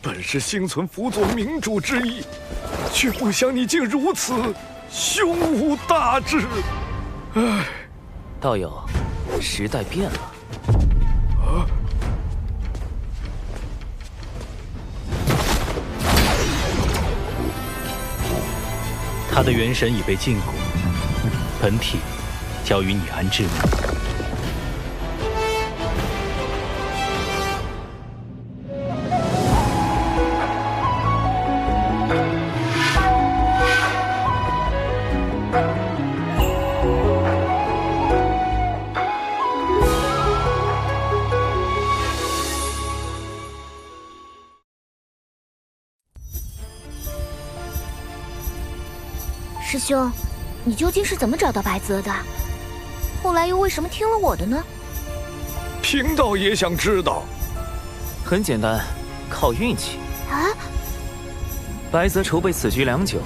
本是心存辅佐明主之意，却不想你竟如此胸无大志。唉，道友，时代变了。他的元神已被禁锢，本体交于你安置。师兄，你究竟是怎么找到白泽的？后来又为什么听了我的呢？贫道也想知道。很简单，靠运气。啊！白泽筹备此局良久，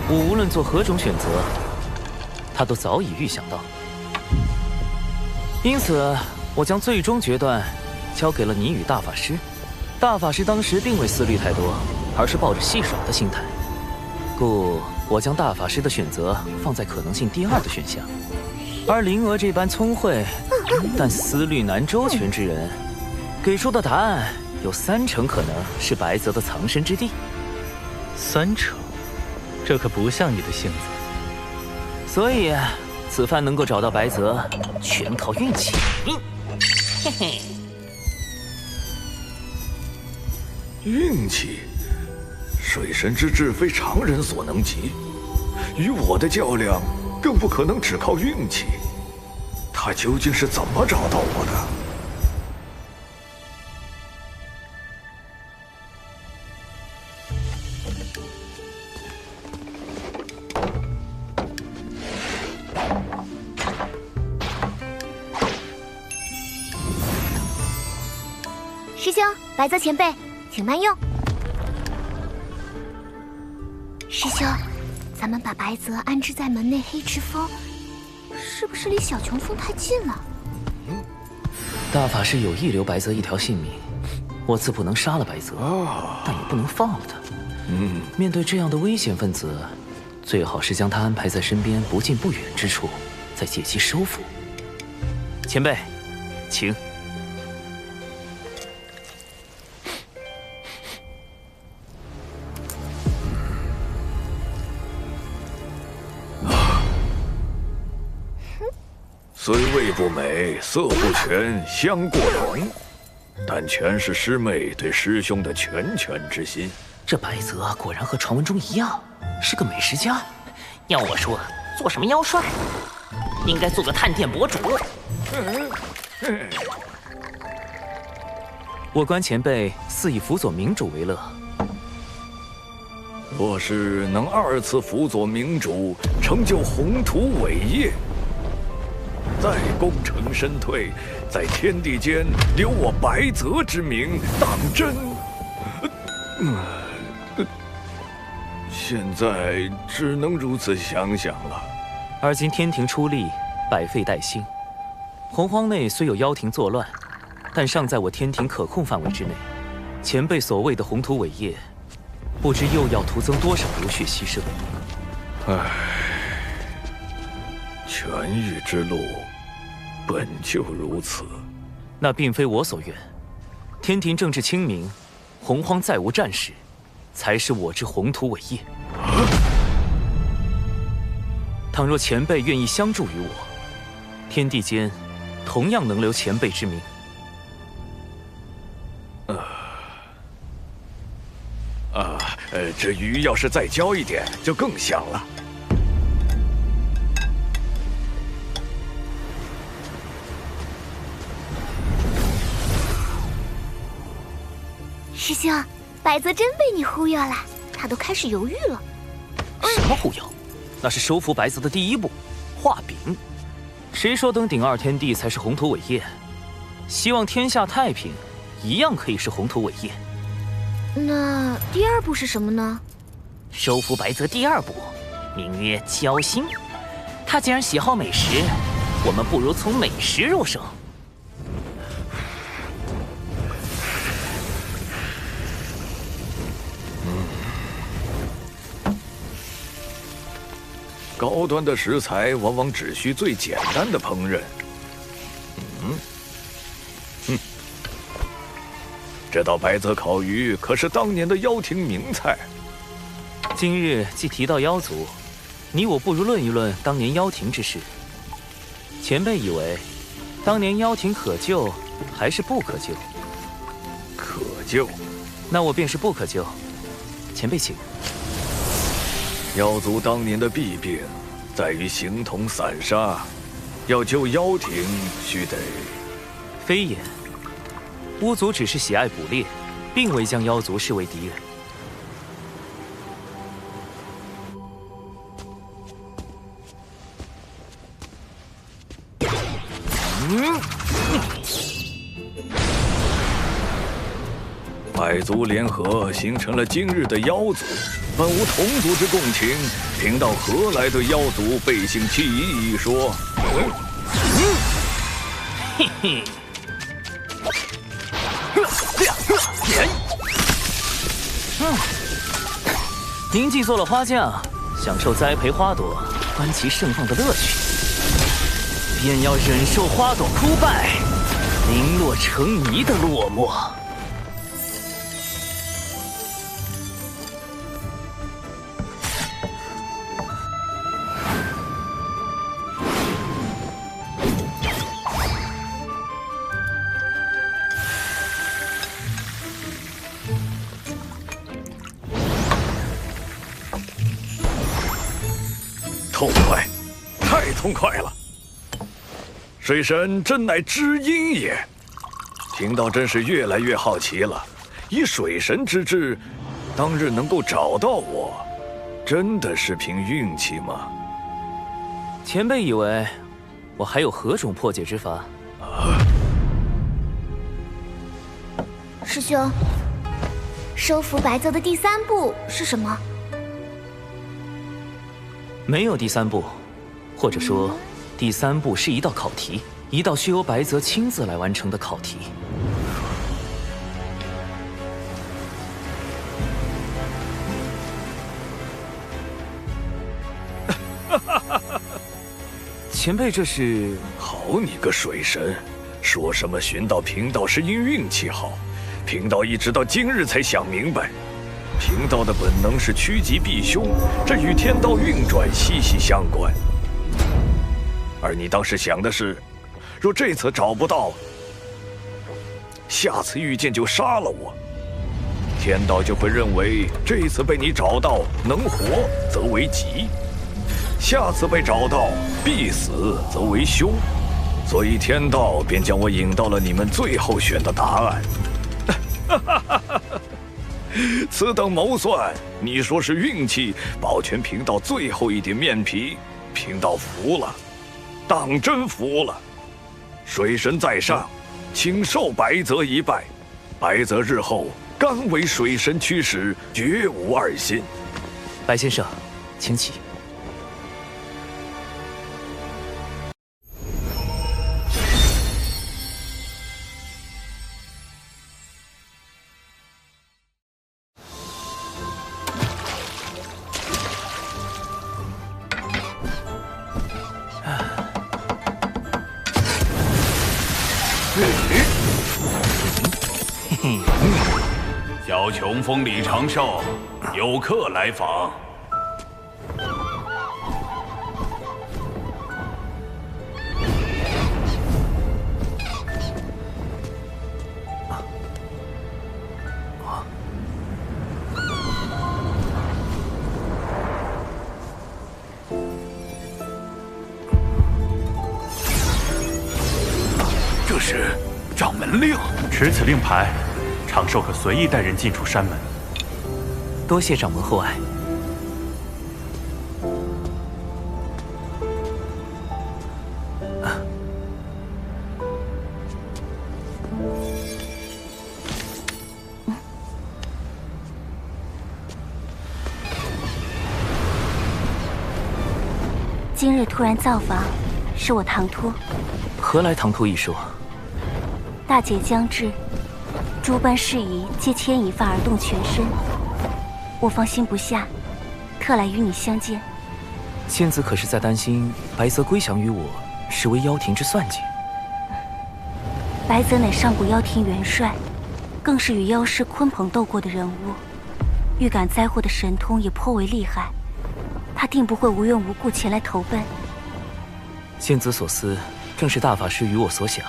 我无论做何种选择，他都早已预想到。因此，我将最终决断交给了你与大法师。大法师当时并未思虑太多，而是抱着戏耍的心态，故我将大法师的选择放在可能性第2的选项。而灵娥这般聪慧但思虑难周全之人，给出的答案有3成可能是白泽的藏身之地。3成，这可不像你的性子。所以，此番能够找到白泽，全靠运气。嘿嘿。运气，水神之志非常人所能及，与我的较量更不可能只靠运气。他究竟是怎么找到我的？师兄，白泽前辈，请慢用。师兄，咱们把白泽安置在门内黑池峰，是不是离小琼峰太近了？大法师有意留白泽一条性命，我自不能杀了白泽，但也不能放了他。面对这样的危险分子，最好是将他安排在身边不近不远之处，再借机收服。前辈，请。虽味不美，色不全，香过浓，但全是师妹对师兄的拳之心。这白泽果然和传闻中一样，是个美食家。要我说，做什么妖帅，应该做个探店博主。我观前辈似以辅佐明主为乐。若是能2次辅佐明主，成就宏图伟业，再功成身退，在天地间留我白泽之名，当真。现在只能如此想想了。而今天庭出力，百废待兴。洪荒内虽有妖庭作乱，但尚在我天庭可控范围之内。前辈所谓的宏图伟业，不知又要徒增多少流血牺牲。唉，痊愈之路本就如此。那并非我所愿。天庭政治清明，洪荒再无战事，才是我之宏图伟业。倘若前辈愿意相助于我，天地间同样能留前辈之名。这鱼要是再浇一点，就更香了。师兄，白泽真被你忽悠了，他都开始犹豫了。什么忽悠？那是收服白泽的第一步，画饼。谁说登顶2天地才是宏图伟业？希望天下太平，一样可以是宏图伟业。那第2步是什么呢？收服白泽第2步，名曰交心。他既然喜好美食，我们不如从美食入手。高端的食材往往只需最简单的烹饪。这道白泽烤鱼可是当年的妖庭名菜。今日既提到妖族，你我不如论一论当年妖庭之事。前辈以为，当年妖庭可救还是不可救？可救。那我便是不可救。前辈请。妖族当年的弊病，在于形同散沙，要救妖庭，须得……非也。巫族只是喜爱捕猎，并未将妖族视为敌人。百族联合形成了今日的妖族，本无同族之共情，贫道何来对妖族背信弃义一说？嘿嘿。宁既做了花匠，享受栽培花朵、观其盛放的乐趣，便要忍受花朵枯败、零落成泥的落寞。痛快，太痛快了！水神真乃知音也。贫道真是越来越好奇了，以水神之智，当日能够找到我，真的是凭运气吗？前辈以为我还有何种破解之法？师兄，收服白泽的第3步是什么？没有第3步，或者说，第3步是一道考题，一道需由白泽亲自来完成的考题。前辈这是……好你个水神，说什么寻到贫道是因运气好，贫道一直到今日才想明白。贫道的本能是趋吉避凶，这与天道运转息息相关。而你当时想的是，若这次找不到，下次遇见就杀了我，天道就会认为这次被你找到能活则为吉，下次被找到必死则为凶，所以天道便将我引到了你们最后选的答案。此等谋算，你说是运气保全贫道最后一点面皮，贫道服了，当真服了。水神在上，请受白泽一拜。白泽日后甘为水神驱使，绝无二心。白先生，请起。小琼峰李长寿，有客来访。这是掌门令，持此令牌，长寿可随意带人进出山门。多谢掌门厚爱。今日突然造访，是我唐突。何来唐突一说？大劫将至，诸般事宜皆牵一发而动全身，我放心不下，特来与你相见。仙子可是在担心白泽归降于我，实为妖庭之算计？白泽乃上古妖庭元帅，更是与妖师鲲鹏斗过的人物，预感灾祸的神通也颇为厉害，他定不会无缘无故前来投奔。仙子所思，正是大法师与我所想。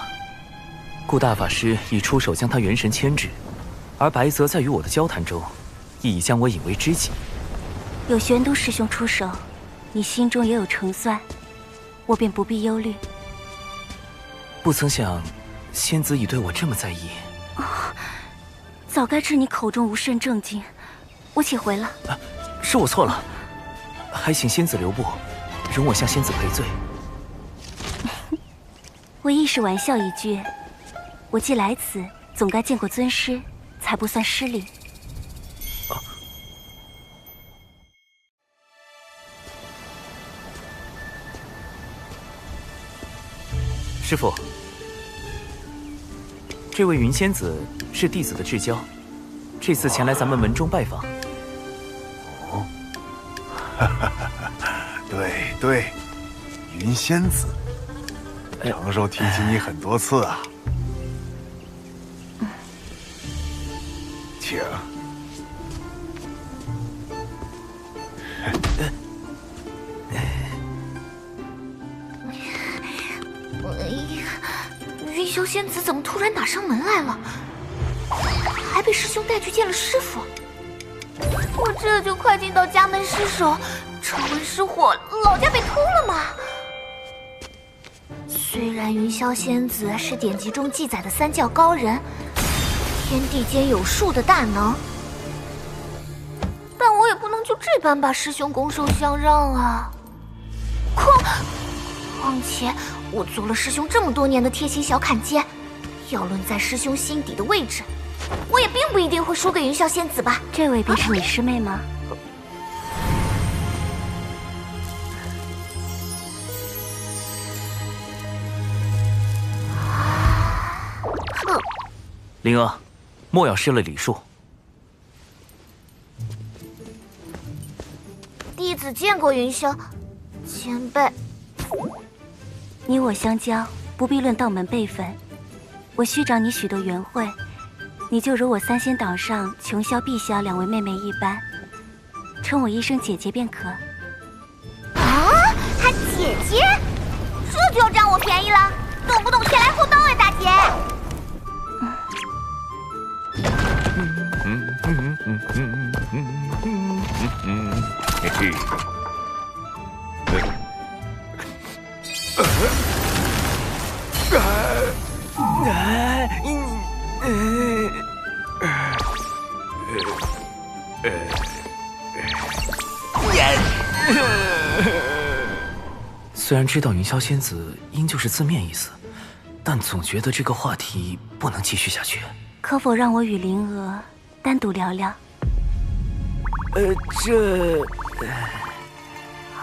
故大法师已出手将他元神牵制，而白泽在与我的交谈中，亦已将我引为知己。有玄都师兄出手，你心中也有成算，我便不必忧虑。不曾想，仙子已对我这么在意。早该知你口中无甚正经，我且回了。是我错了，还请仙子留步，容我向仙子赔罪。我亦是玩笑一句。我既来此，总该见过尊师，才不算失礼。师父，这位云仙子是弟子的至交，这次前来咱们门中拜访。哦，对，云仙子，长寿提起你很多次啊。请。云霄仙子怎么突然打上门来了？还被师兄带去见了师傅。我这就快进到家门失守，城门失火，老家被偷了吗？虽然云霄仙子是典籍中记载的三教高人，天地间有数的大能，但我也不能就这般把师兄拱手相让啊！况且我做了师兄这么多年的贴心小坎肩，要论在师兄心底的位置，我也并不一定会输给云霄仙子吧？这位便是你师妹吗？灵儿，莫要失了礼数。弟子见过云霄前辈。你我相交，不必论道门辈分。我虚长你许多缘会，你就如我三仙岛上琼霄、碧霄两位妹妹一般，称我一声姐姐便可。啊，还姐姐？这就要占我便宜了？动不动前来后到呀，大姐！嘿嘿。虽然知道云霄仙子应就是字面意思，但总觉得这个话题不能继续下去。可否让我与灵娥单独聊聊？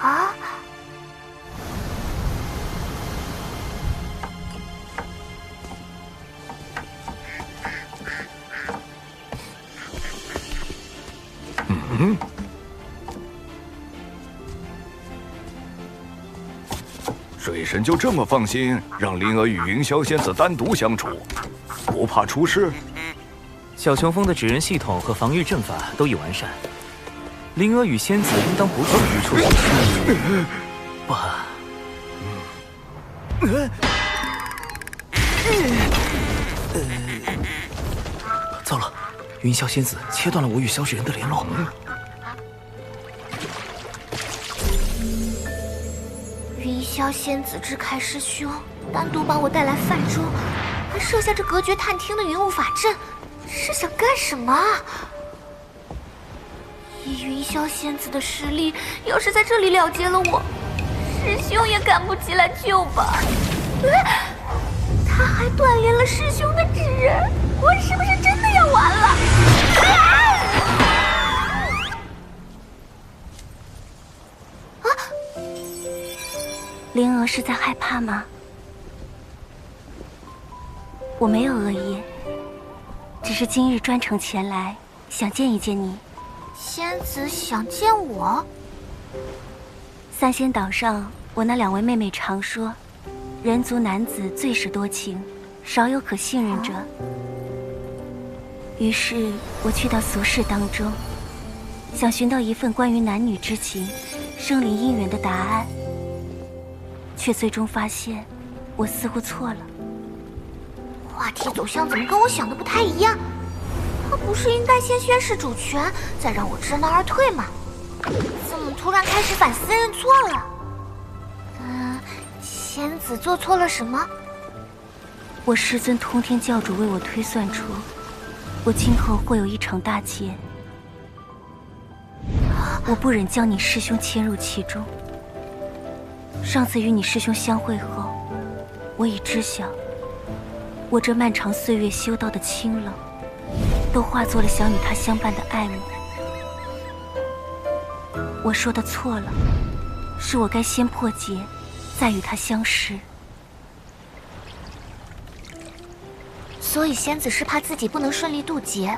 啊？水神就这么放心让灵儿与云霄仙子单独相处，不怕出事？小琼峰的指认系统和防御阵法都已完善，灵儿与仙子应当不至于出什么事。不，糟了，云霄仙子切断了我与萧芷人的联络。云霄仙子支开师兄，单独把我带来泛舟，还设下这隔绝探听的云雾法阵，是想干什么？以云霄仙子的实力，要是在这里了结了我，师兄也赶不及来救吧？他还断连了师兄的指认，我是不是真的要完了？灵娥是在害怕吗？我没有恶意，只是今日专程前来，想见一见你。仙子想见我？三仙岛上，我那两位妹妹常说，人族男子最是多情，少有可信任者。于是我去到俗世当中，想寻到一份关于男女之情、生灵姻缘的答案。却最终发现，我似乎错了。话题走向怎么跟我想的不太一样？他不是应该先宣示主权，再让我知难而退吗？怎么突然开始反思认错了？仙子做错了什么？我师尊通天教主为我推算出，我今后会有一场大劫，我不忍将你师兄牵入其中。上次与你师兄相会后，我已知晓我这漫长岁月修道的清冷。都化作了想与他相伴的爱慕。我说的错了，是我该先破劫，再与他相识。所以仙子是怕自己不能顺利渡劫，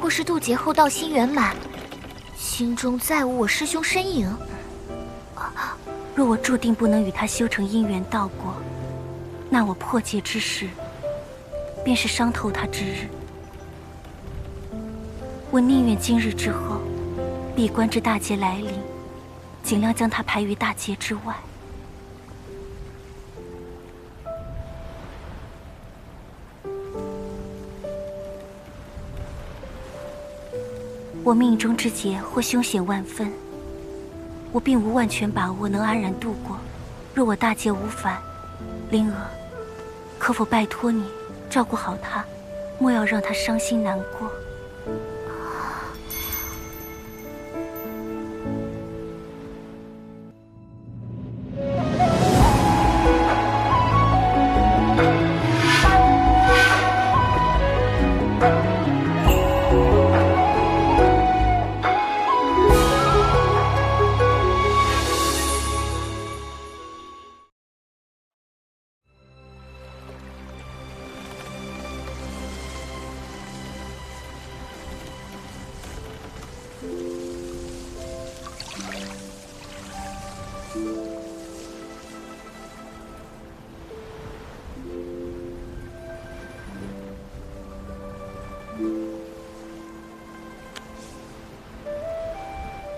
或是渡劫后道心圆满，心中再无我师兄身影。若我注定不能与他修成姻缘道果，那我破劫之时，便是伤透他之日。我宁愿今日之后，闭关至大劫来临，尽量将他排于大劫之外。我命中之劫或凶险万分，我并无万全把握能安然度过。若我大劫无返，灵儿，可否拜托你照顾好他，莫要让他伤心难过。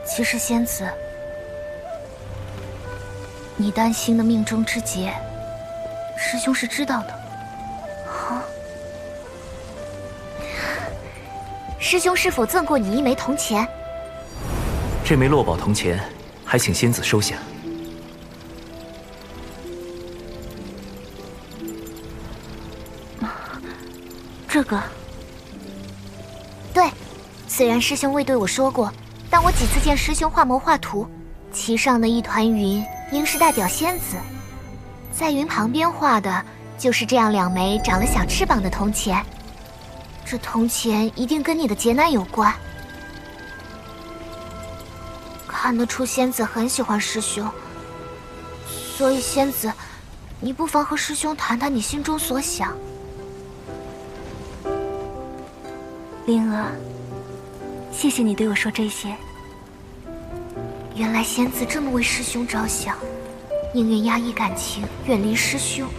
其实仙子，你担心的命中之劫，师兄是知道的。啊，师兄是否赠过你一枚铜钱？这枚落宝铜钱，还请仙子收下。这个，对，虽然师兄未对我说过。但我几次见师兄画谋划图，其上的一团云应是代表仙子，在云旁边画的就是这样2枚长了小翅膀的铜钱。这铜钱一定跟你的劫难有关。看得出仙子很喜欢师兄，所以仙子，你不妨和师兄谈谈你心中所想。灵儿，谢谢你对我说这些。原来仙子这么为师兄着想，宁愿压抑感情，远离师兄，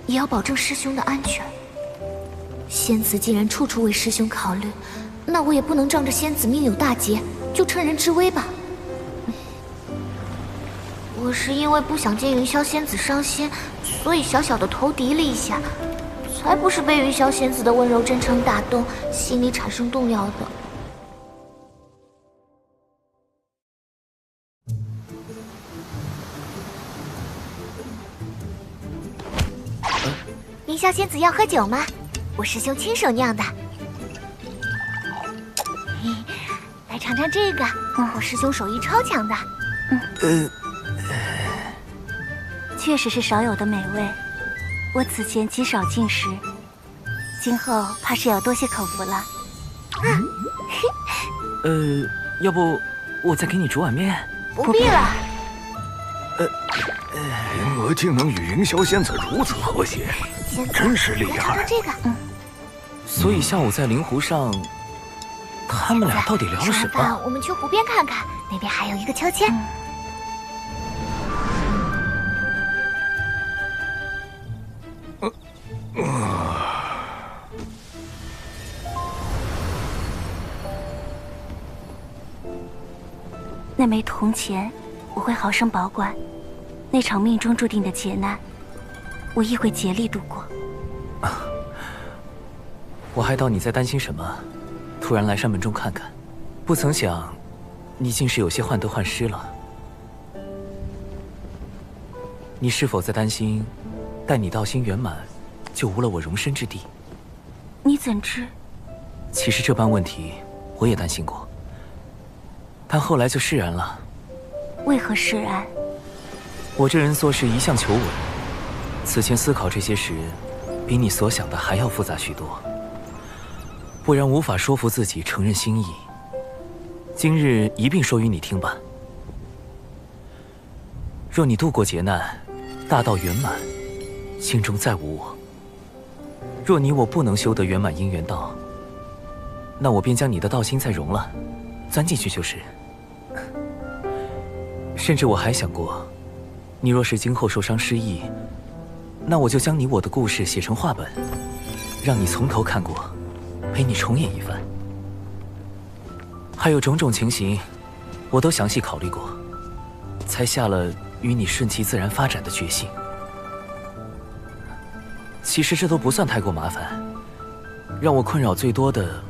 也要保证师兄的安全。仙子既然处处为师兄考虑，那我也不能仗着仙子命有大劫就趁人之危吧。我是因为不想见云霄仙子伤心，所以小小的投敌了一下，才不是被云霄仙子的温柔真诚打动，心里产生动摇的。云霄仙子要喝酒吗？我师兄亲手酿的。来尝尝这个，我师兄手艺超强的。确实是少有的美味，我此前极少进食，今后怕是要多些口福了。要不我再给你煮碗面？不必了。灵娥竟能与云霄仙子如此和谐，真是厉害。尝尝这个。所以下午在灵湖上，他们俩到底聊了什么？我们去湖边看看，那边还有一个秋千。那枚铜钱，我会好生保管。那场命中注定的劫难，我亦会竭力度过。我还道你在担心什么，突然来山门中看看，不曾想，你竟是有些患得患失了。你是否在担心，待你道心圆满，就无了我容身之地？你怎知？其实这般问题，我也担心过，但后来就释然了。为何释然？我这人做事一向求稳，此前思考这些时，比你所想的还要复杂许多。不然无法说服自己承认心意。今日一并说与你听吧。若你度过劫难，大道圆满，心中再无我；若你我不能修得圆满姻缘道，那我便将你的道心再融了，钻进去就是。甚至我还想过，你若是今后受伤失忆，那我就将你我的故事写成画本，让你从头看过，陪你重演一番。还有种种情形，我都详细考虑过，才下了与你顺其自然发展的决心。其实这都不算太过麻烦，让我困扰最多的，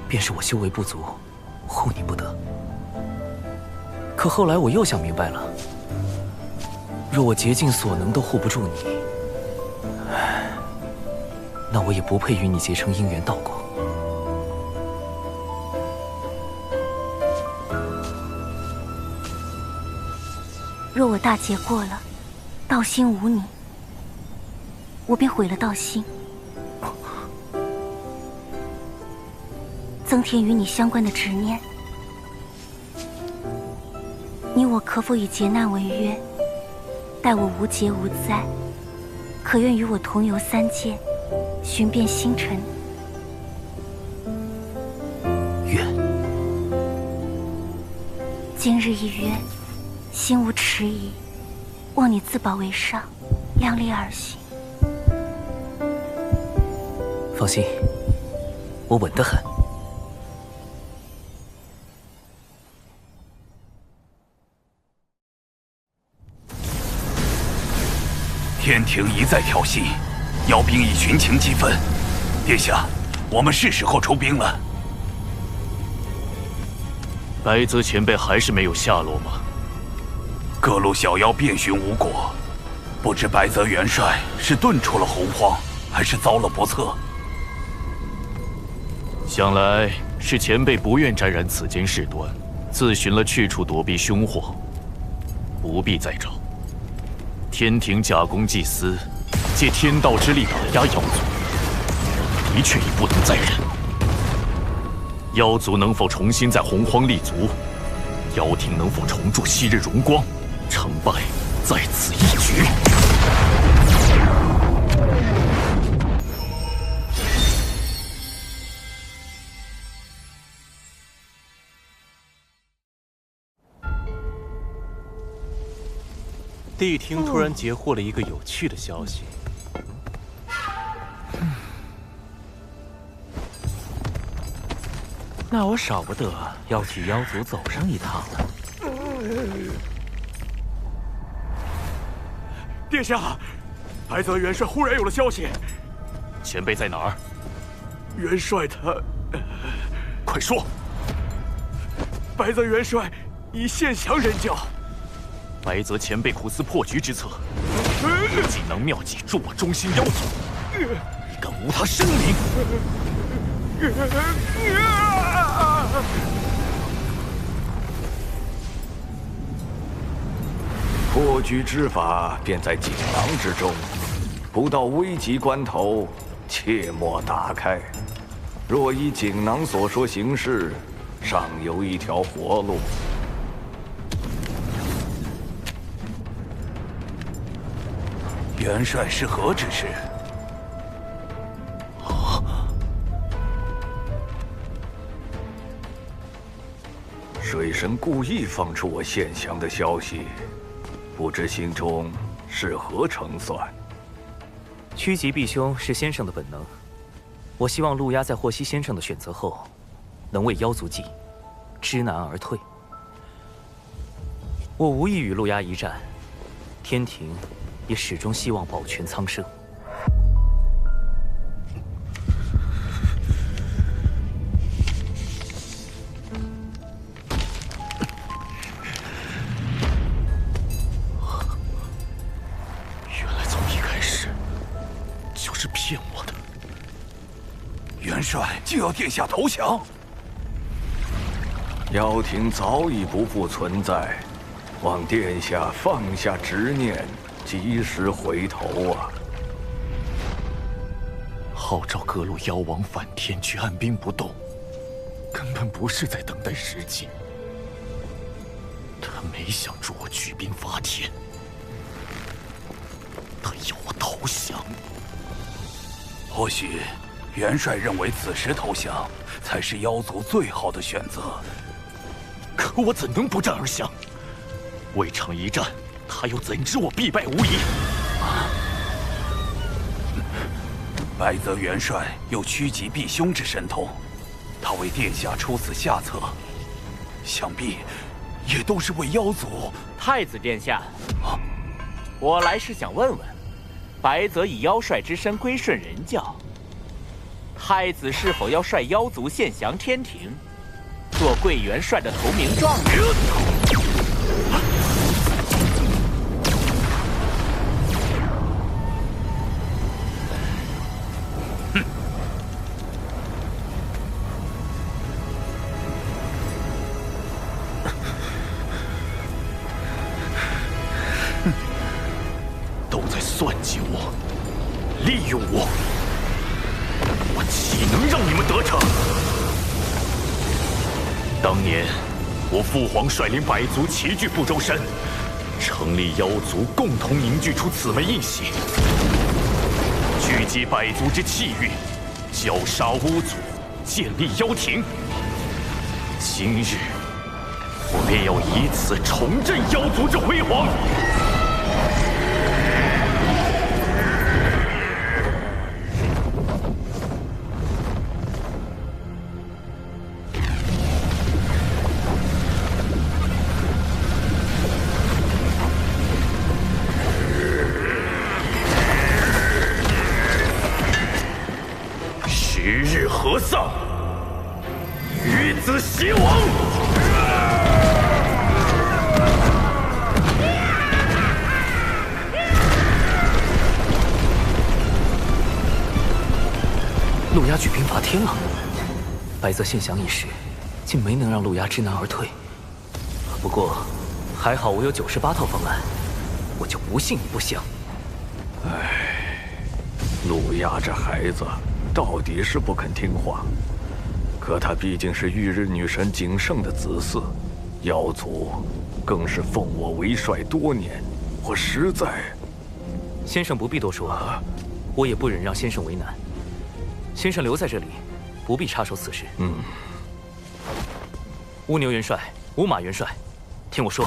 便是我修为不足，护你不得。可后来我又想明白了，若我竭尽所能都护不住你，那我也不配与你结成姻缘道果。若我大劫过了，道心无你，我便毁了道心，增添与你相关的执念。你我可否以劫难为约，待我无劫无灾，可愿与我同游三界，寻遍星辰？愿。今日一约，心无迟疑，望你自保为上，量力而行。放心，我稳得很。天庭一再挑衅，要兵以群情激愤。殿下，我们是时候出兵了。白泽前辈还是没有下落吗？各路小妖遍寻无果，不知白泽元帅是遁出了洪荒，还是遭了不测。想来是前辈不愿沾染此间事端，自寻了去处躲避凶祸，不必再找。天庭假公济私，借天道之力打压妖族，的确已不能再忍。妖族能否重新在洪荒立足？妖庭能否重铸昔日荣光？成败在此一举。谛听突然截获了一个有趣的消息。那我少不得要去妖族走上一趟了。殿下，白泽元帅忽然有了消息。前辈在哪儿？元帅他……快说！白泽元帅已现降人教。白泽前辈苦思破局之策，锦囊妙计助我忠心妖族，你敢无他生灵？破局之法便在锦囊之中，不到危急关头，切莫打开。若依锦囊所说行事，尚有一条活路。元帅是何指示？水神故意放出我现降的消息，不知心中是何成算？趋吉避凶是先生的本能，我希望陆压在获悉先生的选择后，能为妖族计，知难而退。我无意与陆压一战，天庭也始终希望保全苍生。原来从一开始就是骗我的。元帅就要殿下投降？妖庭早已不复存在，望殿下放下执念，及时回头啊！号召各路妖王反天去按兵不动，根本不是在等待时机。他没想着我举兵伐天，他要我投降。或许元帅认为此时投降才是妖族最好的选择。可我怎能不战而降？未尝一战，他又怎知我必败无疑？白泽元帅有趋吉避凶之神通，他为殿下出此下策，想必也都是为妖族。太子殿下，我来是想问问，白泽以妖帅之身归顺人教，太子是否要率妖族献降天庭，做贵元帅的头名状元？算计我，利用我，我岂能让你们得逞？当年我父皇率领百族齐聚不周山，成立妖族，共同凝聚出此门印玺，聚集百族之气运，绞杀巫族，建立妖庭。今日我便要以此重振妖族之辉煌。何丧，与子偕亡！陆压举兵伐天了，白泽献降一事，竟没能让陆压知难而退。不过，还好我有98套方案，我就不信你不降。陆压这孩子到底是不肯听话，可他毕竟是玉日女神景圣的子嗣，妖族更是奉我为帅多年，我实在……先生不必多说，我也不忍让先生为难。先生留在这里，不必插手此事。乌牛元帅、乌马元帅，听我说。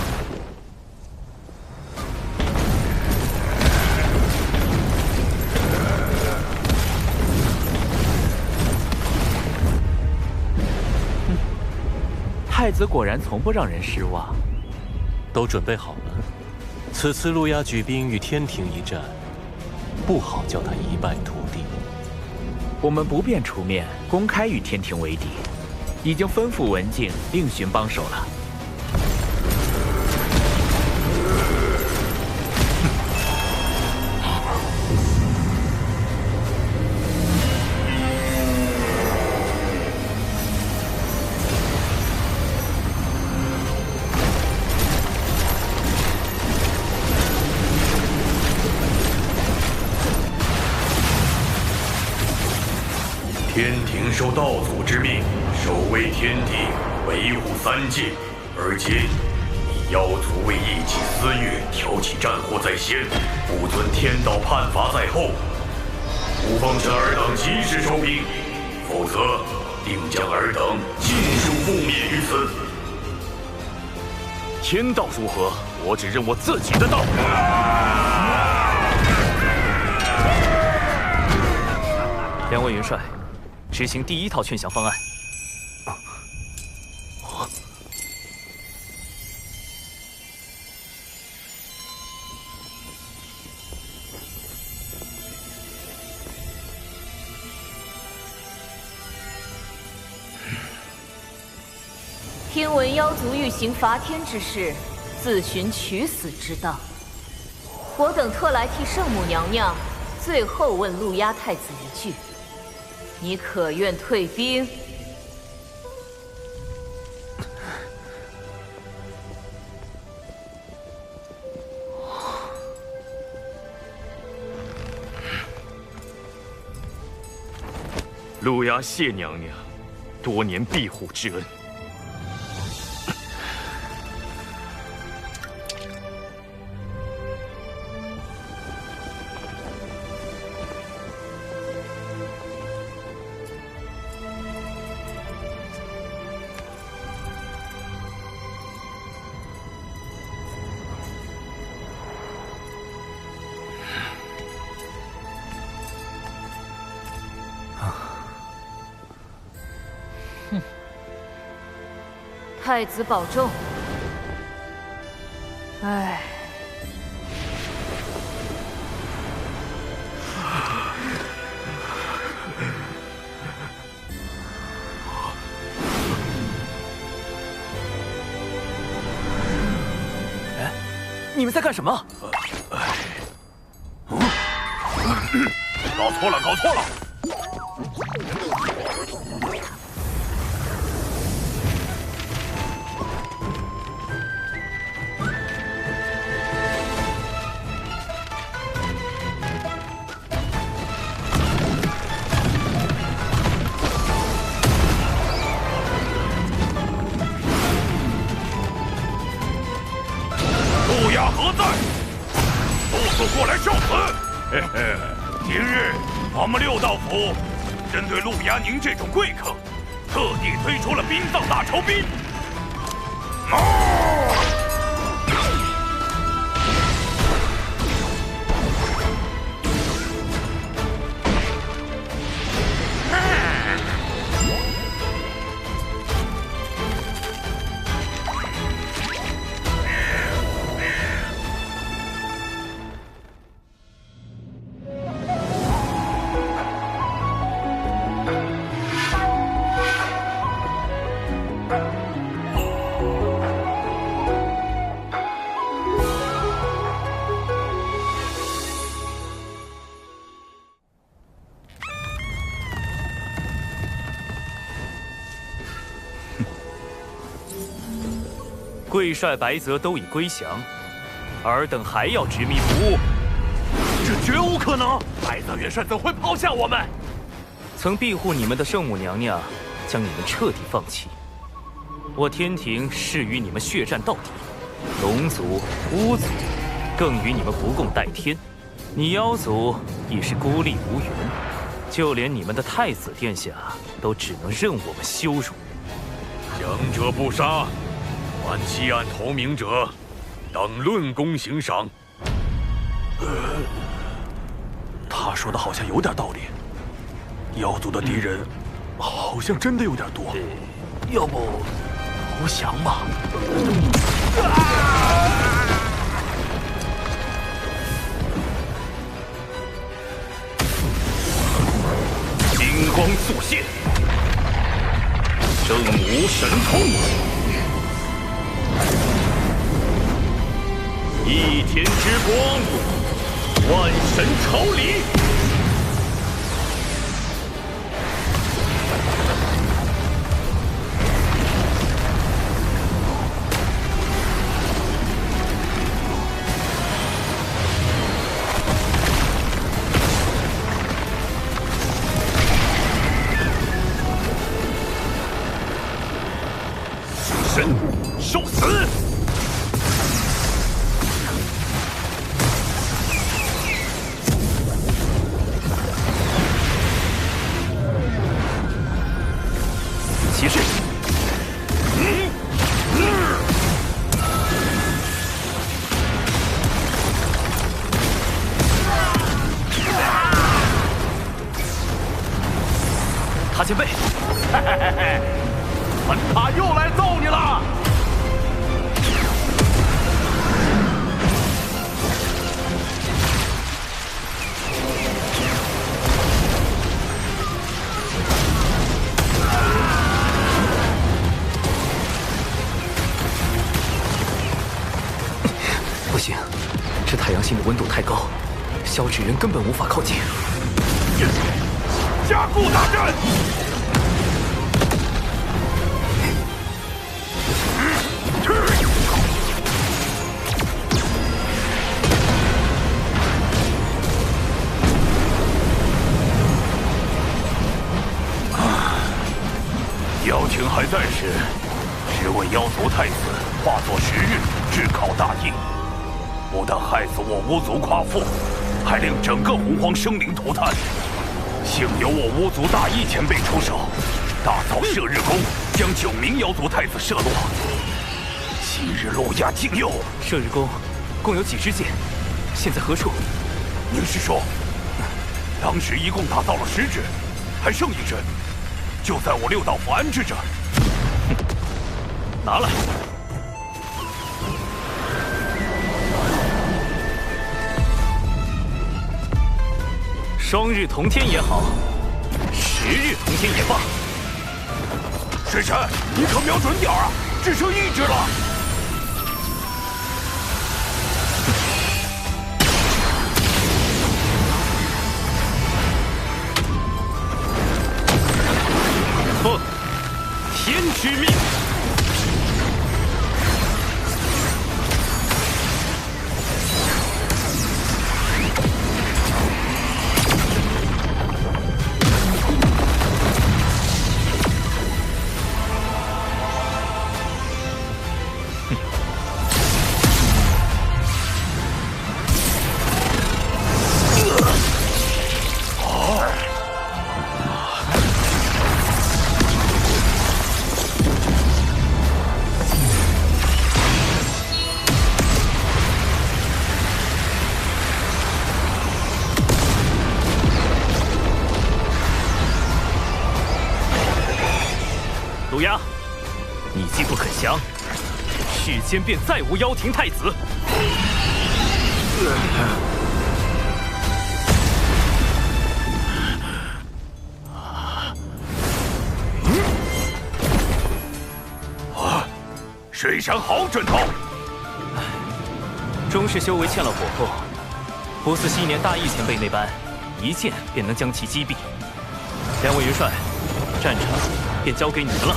太子果然从不让人失望。都准备好了，此次陆压举兵与天庭一战，不好叫他一败涂地。我们不便出面公开与天庭为敌，已经吩咐文静另寻帮手了。天庭受道祖之命，守卫天地，维护三界。而今以妖族为一己私欲，挑起战火在先，不遵天道判罚在后。吾奉劝尔等及时收兵，否则定将尔等尽数覆灭于此。天道如何？我只认我自己的道。两位元帅，执行第1套劝降方案。听闻妖族欲行伐天之事，自寻取死之道。我等特来替圣母娘娘最后问陆压太子一句：你可愿退兵？路亚谢娘娘多年庇护之恩。太子保重。唉，哎，你们在干什么？搞错了，搞错了！路亚何在？速速过来受死！嘿嘿，今日我们六道府针对陆牙宁这种贵客，特地推出了殡葬大酬宾。贵帅白泽都已归降，尔等还要执迷不悟？这绝无可能！白泽元帅怎会抛下我们？曾庇护你们的圣母娘娘，将你们彻底放弃。我天庭誓与你们血战到底，龙族、巫族更与你们不共戴天。你妖族已是孤立无援，就连你们的太子殿下都只能任我们羞辱。强者不杀，凡弃暗投明者，等论功行赏。他说的好像有点道理。妖族的敌人好像真的有点多，要不投降吧？金光速现，正无神通，一天之光，万神朝礼。受死！骑士，他前辈，他又来揍你了！不行，这太阳星的温度太高，萧芷人根本无法靠近。加固大阵！情还在时，只为妖族太子化作时日，炙烤大地，不但害死我巫族夸父，还令整个洪荒生灵涂炭。幸有我巫族大义前辈出手，大造射日弓，将9名妖族太子射落。昔日路亚竟佑，射日弓共有几支箭？现在何处？您是说，当时一共打造了10支，还剩1支，就在我6道府安置着。拿来。双日同天也好，10日同天也罢。水神，你可瞄准点啊！只剩1支了。奉天之命。毒鸦，你既不肯降，世间便再无妖庭太子。水神好准头。终是修为欠了火候，不似昔年大义前辈那般，一剑便能将其击毙。两位元帅，战场便交给你们了。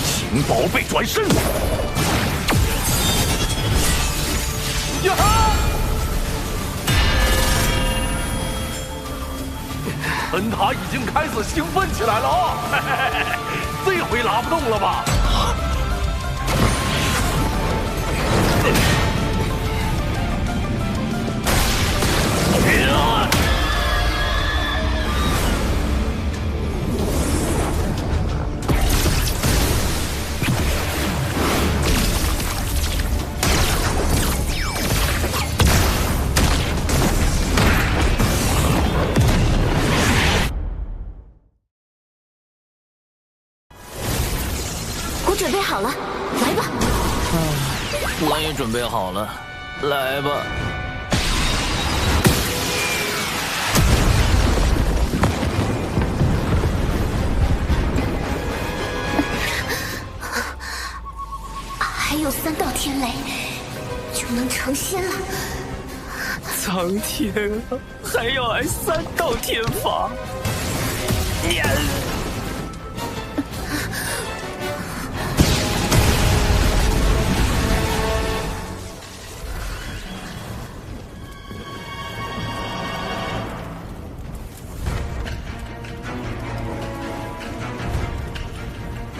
请宝贝转身！呀哈！本塔已经开始兴奋起来了啊！这回拉不动了吧？我准备好了，来吧。我也准备好了，来吧。还有3道天雷，就能成仙了。苍天啊，还要挨3道天罚！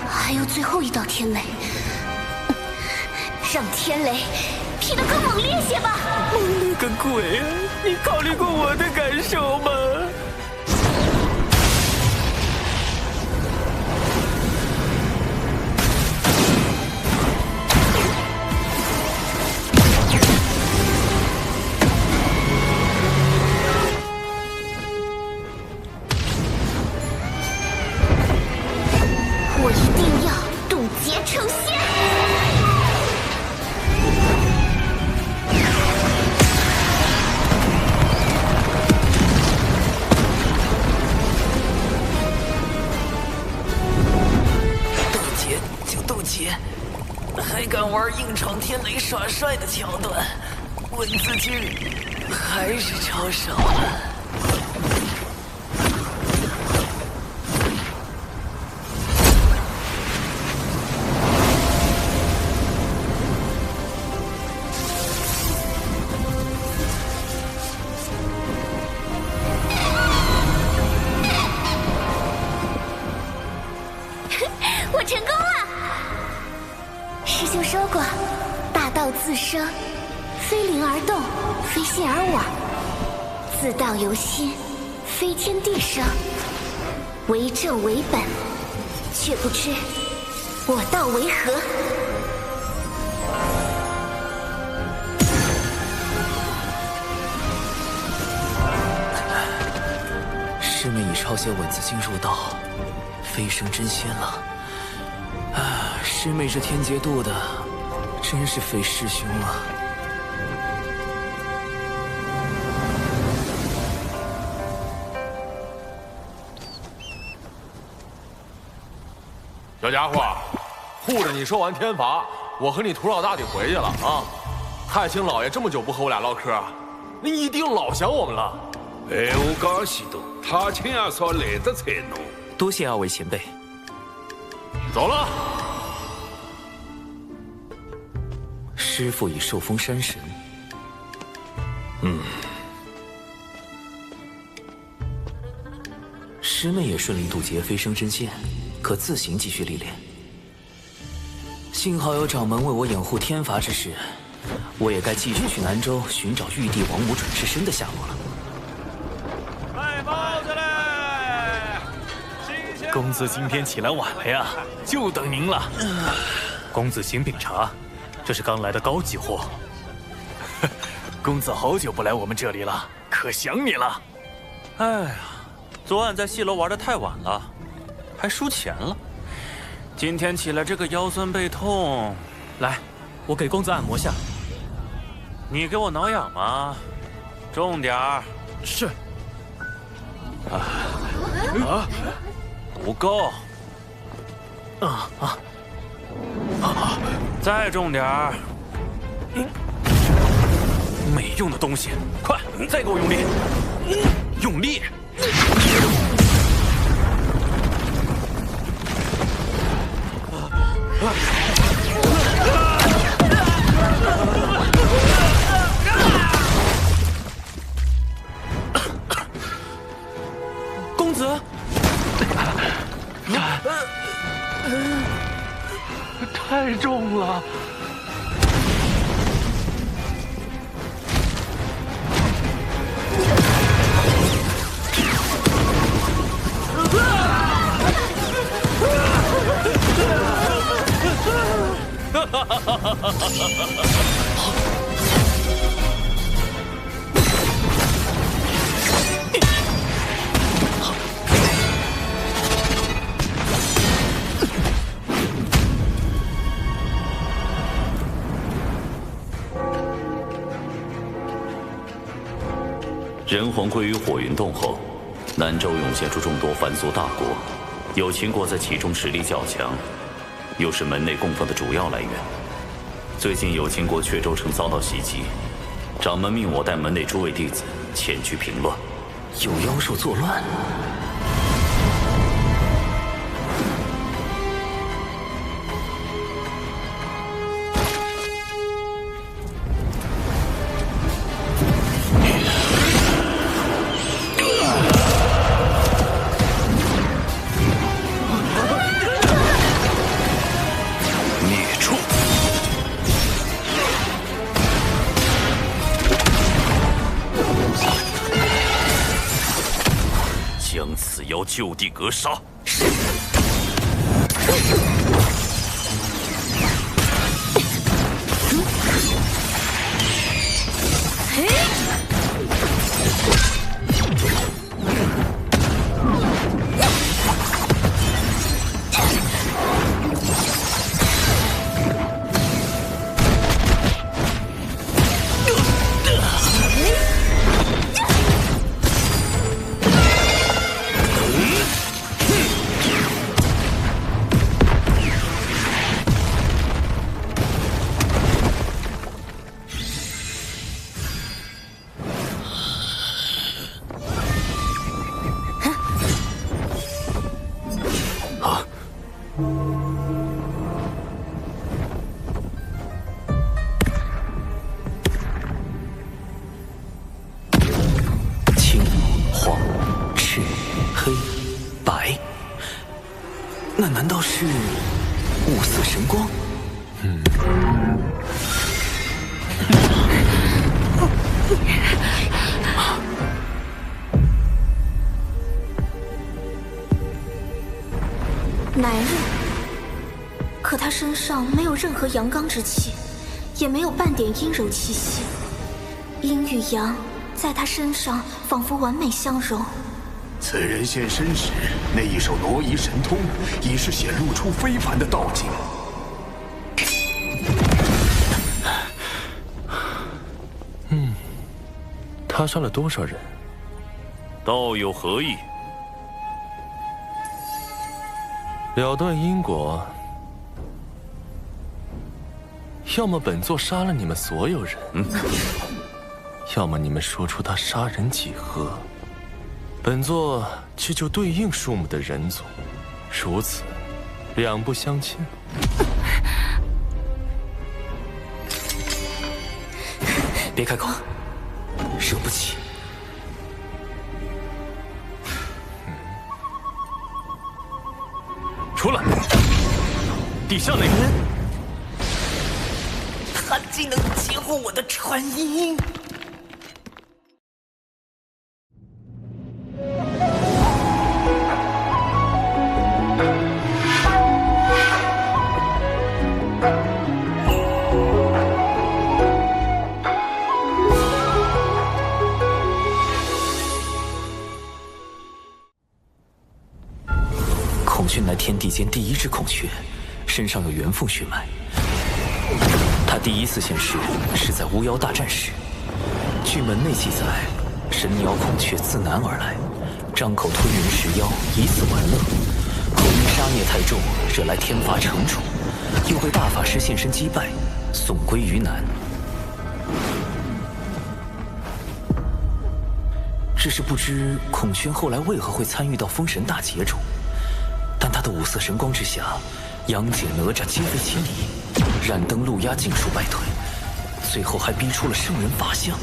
还有最后1道天雷，让天雷劈得更猛烈些吧！猛烈个鬼啊！你考虑过我的感受吗？我一定要渡劫成仙！渡劫，还敢玩硬闯天雷耍帅的桥段，文字君还是超少了。生，非灵而动，非信而往，自道由心，非天地生。为正为本，却不知我道为何。师妹已抄写文字经入道，飞升真仙了。啊，师妹这天劫渡的，真是非师兄啊！小家伙，护着你收完天罚，我和你屠老大得回去了啊！太清老爷这么久不和我俩唠嗑，你一定老想我们了。哎，我讲许多，太清阿嫂来得才浓。多谢二位前辈。走了。师父已受封山神。师妹也顺利渡劫飞升真仙，可自行继续历练。幸好有掌门为我掩护天罚之事，我也该继续去南州寻找玉帝王母转世身的下落了。卖包子嘞！公子今天起来晚了呀，就等您了。公子请品茶，这是刚来的高级货。公子好久不来我们这里了，可想你了。哎呀，昨晚在戏楼玩得太晚了，还输钱了。今天起来这个腰酸背痛，来，我给公子按摩下。你给我挠痒吗？重点儿。是。不够。再重点儿。没用的东西，快，再给我用力，用力！公子，太重了。人皇归于火云洞后，南州涌现出众多凡俗大国，有秦国在其中实力较强，又是门内供奉的主要来源。最近有秦国阙州城遭到袭击，掌门命我带门内诸位弟子前去平乱。有妖兽作乱？就地格杀！那难道是五色神光？男人，可他身上没有任何阳刚之气，也没有半点阴柔气息。阴与阳在他身上仿佛完美相融。此人现身时，那一手挪移神通已是显露出非凡的道境。他杀了多少人？道有何意？了断因果，要么本座杀了你们所有人，要么你们说出他杀人几何，本座去救对应数目的人族，如此两不相欠。别开口，惹不起。出来！地下那个人，他竟能截获我的传音！孔雀乃天地间第一只孔雀，身上有元凤血脉。他第一次现世是在巫妖大战时，据门内记载，神鸟孔雀自南而来，张口吞人食妖，以此玩乐。后因杀孽太重，惹来天罚惩处，又被大法师现身击败，送归于南。只是不知孔雀后来为何会参与到封神大劫中。但他的五色神光之下，杨戬、哪吒皆非其敌，燃灯路鸦尽数败退，最后还逼出了圣人法相。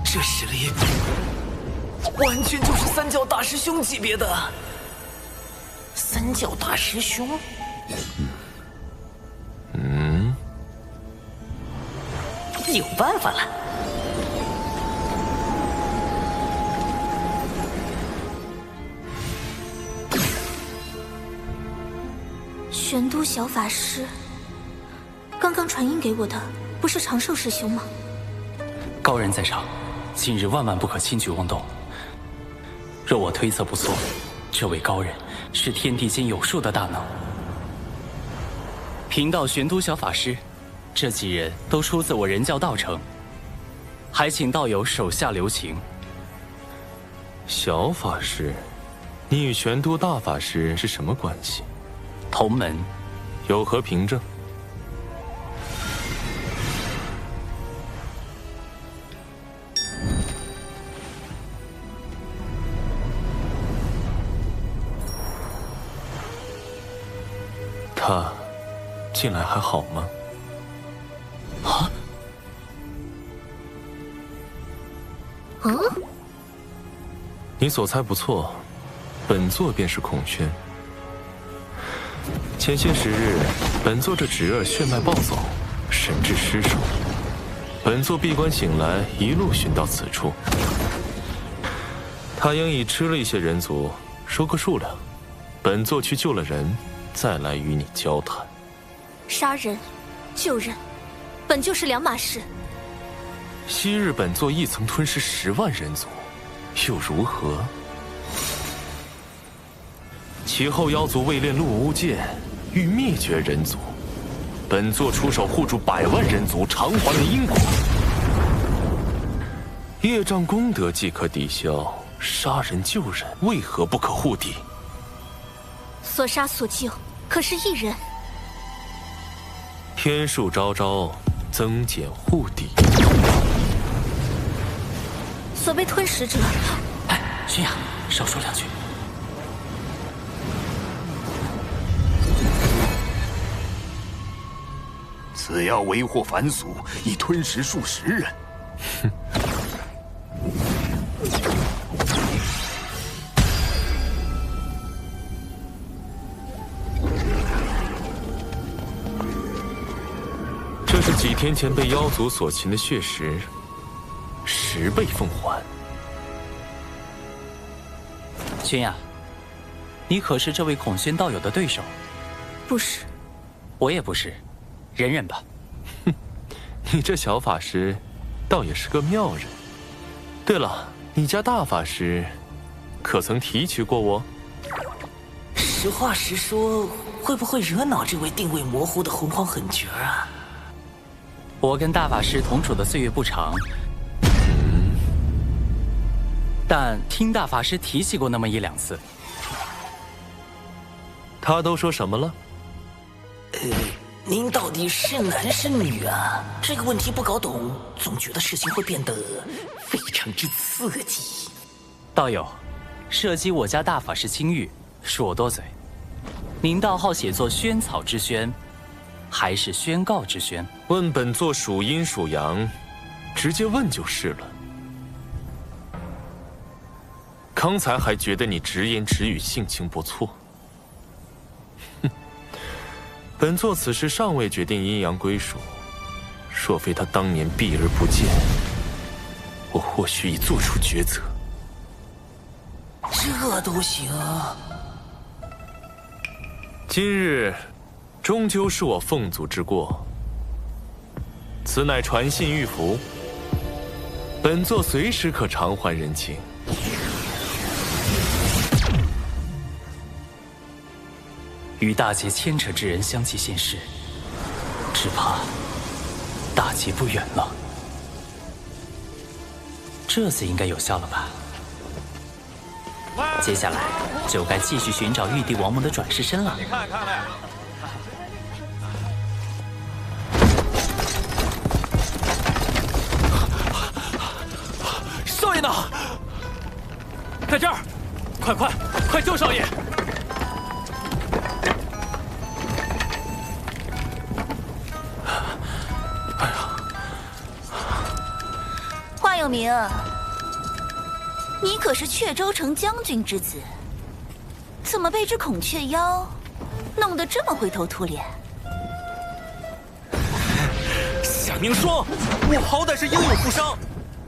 这实力完全就是三教大师兄级别的。三教大师兄？有办法了。玄都小法师，刚刚传音给我的不是长寿师兄吗？高人在上，今日万万不可轻举妄动。若我推测不错，这位高人是天地间有数的大能。贫道玄都小法师，这几人都出自我人教道成，还请道友手下留情。小法师，你与玄都大法师是什么关系？同门。有何凭证？他近来还好吗？啊？你所猜不错，本座便是孔雀。前些时日，本座这侄儿血脉暴走，神智失守。本座闭关醒来，一路寻到此处。他应已吃了一些人族，说个数量，本座去救了人，再来与你交谈。杀人、救人，本就是两码事。昔日本座亦曾吞噬10万人族，又如何？其后妖族为练陆无剑，欲灭绝人族，本座出手护住100万人族，偿还了因果。业障功德即可抵消，杀人救人为何不可护抵？所杀所救，可是一人。天数昭昭，增减护抵。所被吞食者，哎，君雅，少说两句。此妖为祸凡俗，已吞食数10人。哼。这是几天前被妖族所擒的血石， 10倍奉还。轩呀，你可是这位孔宣道友的对手？不是，我也不是，忍忍吧。哼，你这小法师，倒也是个妙人。对了，你家大法师，可曾提取过我？实话实说，会不会惹恼这位定位模糊的洪荒狠角啊？我跟大法师同处的岁月不长，但听大法师提起过那么1、2次。他都说什么了？您到底是男是女啊？这个问题不搞懂，总觉得事情会变得非常之刺激。道友，涉及我家大法师清誉，恕我多嘴。您道号写作萱草之萱，还是宣告之宣？问本座属阴属阳，直接问就是了。刚才还觉得你直言直语，性情不错。哼，本座此时尚未决定阴阳归属，若非他当年避而不见，我或许已做出抉择。这都行？今日终究是我凤祖之过，此乃传信玉符，本座随时可偿还人情。与大劫牵扯之人相继现世，只怕大劫不远了。这次应该有效了吧？接下来就该继续寻找玉帝王母的转世身了。你看看嘞，少爷呢？在这儿，快救少爷！话有明，你可是阙州城将军之子，怎么被这孔雀妖弄得这么灰头土脸？夏明霜，我好歹是应有负伤，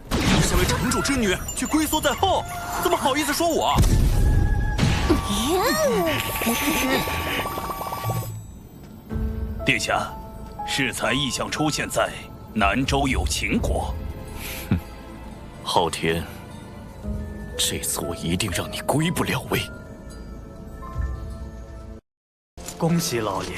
你身为城主之女却龟缩在后，怎么好意思说我？殿下，适才异象出现在南州有秦国。昊天，这次我一定让你归不了位。恭喜老爷。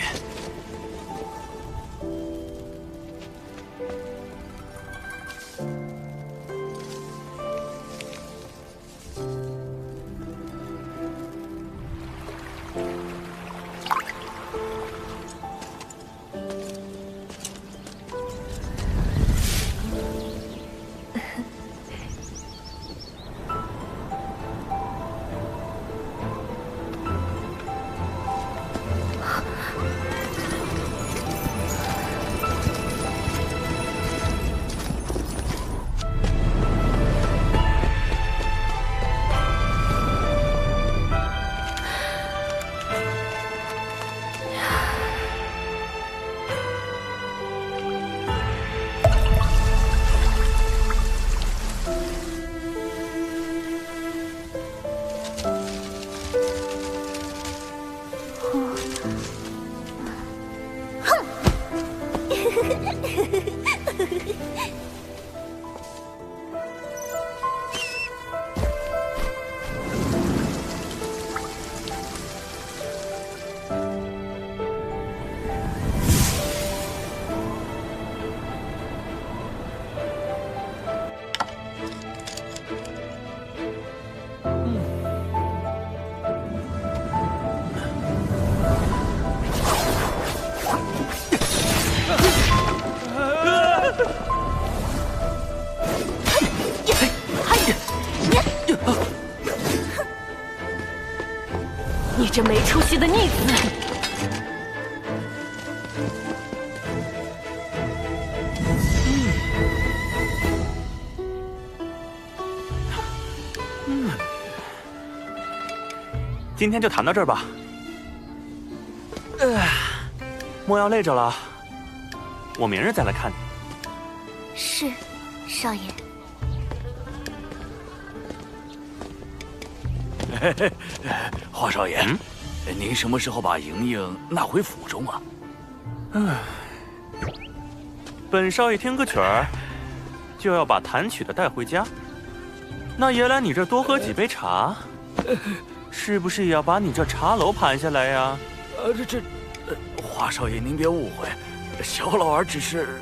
你这没出息的逆子！今天就谈到这儿吧。莫要累着了，我明日再来看你。是，少爷。华少爷，您什么时候把莹莹纳回府中啊？本少爷听个曲儿，就要把弹曲的带回家。那爷来你这多喝几杯茶，是不是也要把你这茶楼盘下来呀？华少爷您别误会，小老儿只是……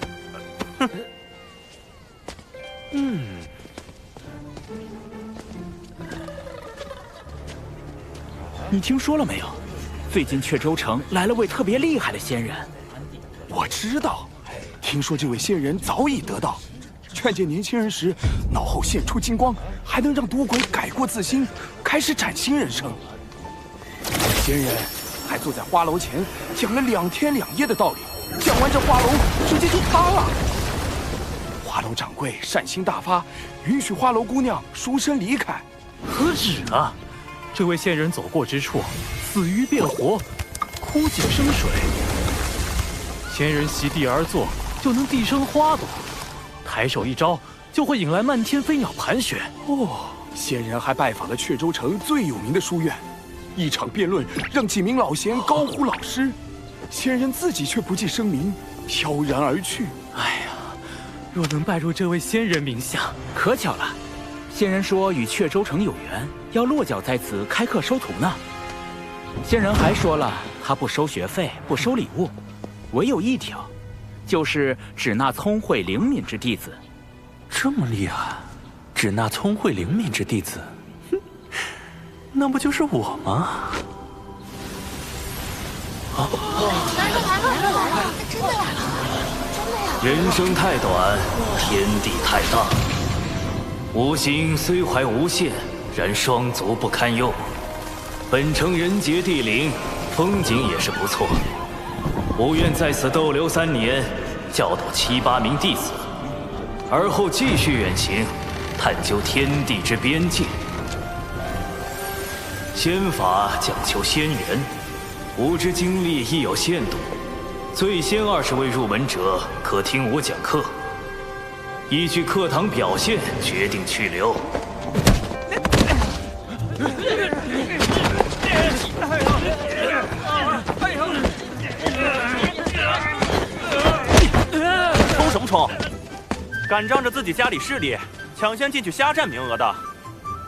你听说了没有？最近雀州城来了位特别厉害的仙人。我知道，听说这位仙人早已得道，劝诫年轻人时，脑后现出金光，还能让赌鬼改过自新，开始崭新人生。仙人还坐在花楼前讲了2天2夜的道理，讲完这花楼直接就塌了。花楼掌柜善心大发，允许花楼姑娘赎身离开。何止啊！这位仙人走过之处，死鱼变活，枯井生水。仙人席地而坐，就能地生花朵；抬手一招，就会引来漫天飞鸟盘旋。仙人还拜访了雀州城最有名的书院，一场辩论让几名老贤高呼老师，仙人自己却不计声名，飘然而去。哎呀，若能拜入这位仙人名下，可巧了。仙人说与雀州城有缘，要落脚在此开课收徒呢。仙人还说了，他不收学费，不收礼物，唯有一条，就是只纳聪慧灵敏之弟子。这么厉害，只纳聪慧灵敏之弟子，那不就是我吗？来了，真的来了，真的呀！人生太短，天地太大。吾心虽怀无限，然双足不堪用。本城人杰地灵，风景也是不错。吾愿在此逗留3年，教导7、8名弟子，而后继续远行，探究天地之边界。仙法讲求仙缘，吾之精力亦有限度，最先20位入门者可听我讲课。依据课堂表现决定去留。冲什么冲？敢仗着自己家里势力抢先进去瞎占名额的，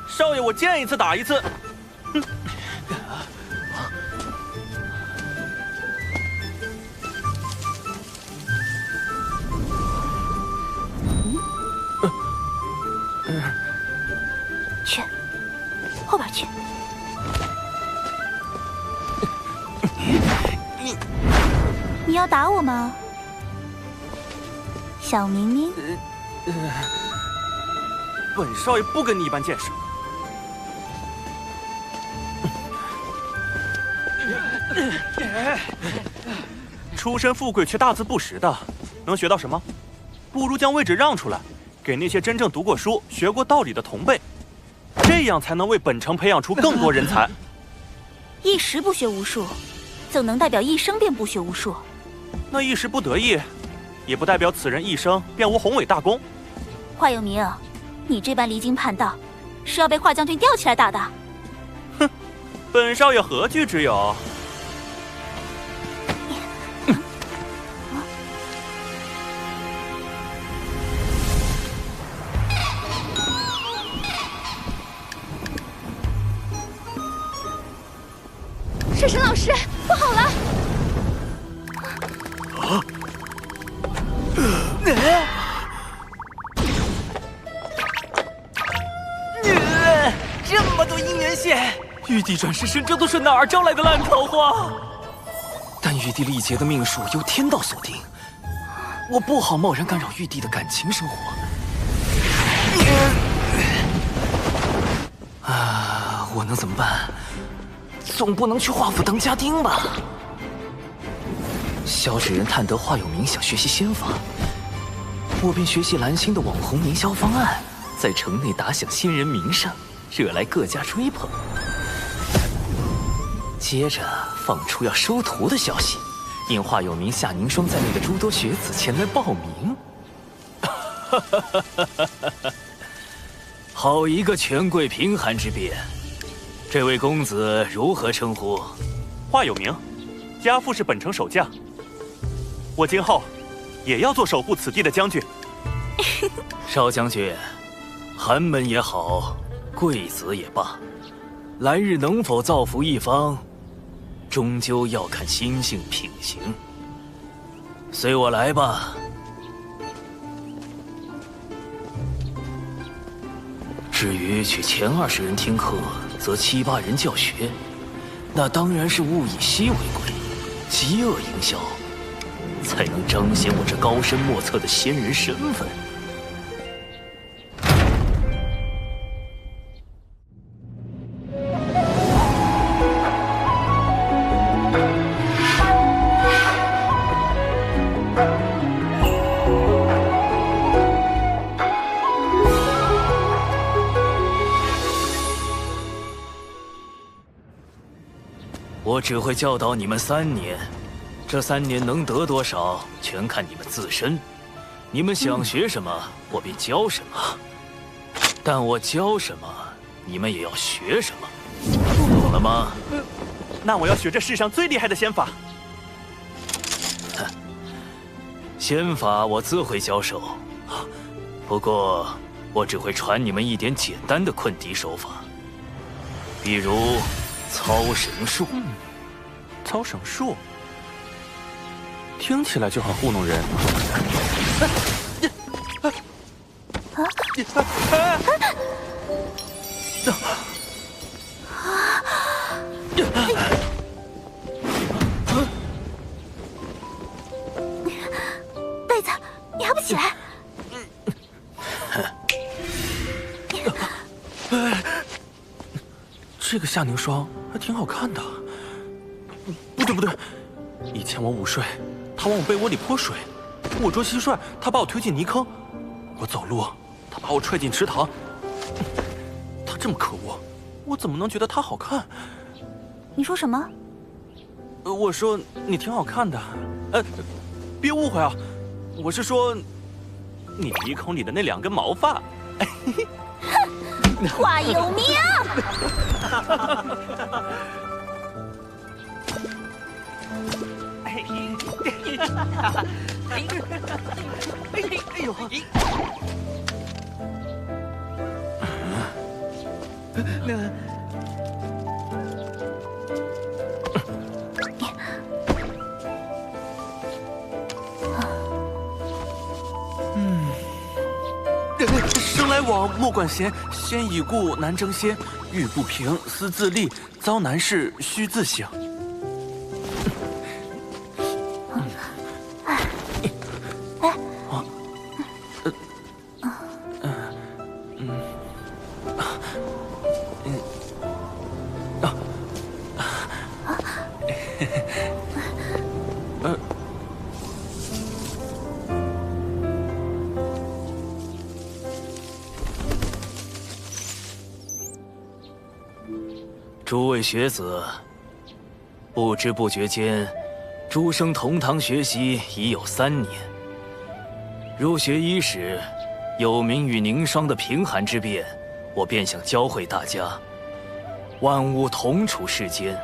少爷我见一次打一次。去，后边去。你要打我吗，小明明？本少爷不跟你一般见识。出身富贵却大字不识的，能学到什么？不如将位置让出来，给那些真正读过书、学过道理的同辈，这样才能为本城培养出更多人才。一时不学无术，怎能代表一生便不学无术？那一时不得意，也不代表此人一生便无宏伟大功。华有明，你这般离经叛道，是要被华将军吊起来打的。哼，本少爷何惧之有？水神老师，不好了！这么多姻缘线，玉帝转世身，这都是哪儿招来的烂桃花？但玉帝历劫的命数由天道所定，我不好贸然干扰玉帝的感情生活。我能怎么办？总不能去华府当家丁吧？萧芷人探得华有明想学习仙法，我便学习蓝星的网红营销方案，在城内打响仙人名声，惹来各家追捧。接着放出要收徒的消息，引华有明、夏凝霜在内的诸多学子前来报名。好一个权贵贫寒之变！这位公子如何称呼？话有名，家父是本城守将。我今后也要做守护此地的将军。少将军，寒门也好，贵子也罢，来日能否造福一方，终究要看心性品行。随我来吧。至于去前20人听课，则7、8人教学，那当然是物以稀为贵，饥饿营销，才能彰显我这高深莫测的仙人身份。我只会教导你们3年，这3年能得多少，全看你们自身。你们想学什么，我便教什么。但我教什么，你们也要学什么，懂了吗？那我要学这世上最厉害的仙法。仙法我自会教授，不过我只会传你们一点简单的困敌手法，比如操绳术。操绳术听起来就很糊弄人。贝子，你还不起来？这个夏凝霜还挺好看的。不对，以前我午睡，他往我被窝里泼水；我捉蟋蟀，他把我推进泥坑；我走路，他把我踹进池塘。他这么可恶，我怎么能觉得他好看？你说什么？我说你挺好看的。别误会啊，我是说你鼻孔里的那2根毛发。话有名。哎呦！生来往，莫管闲，先已故，难争先。欲不平，思自立，遭难事，须自省。诸位学子，不知不觉间，诸生同堂学习已有3年。入学伊始，有名与凝霜的贫寒之变，我便想教会大家：万物同处世间，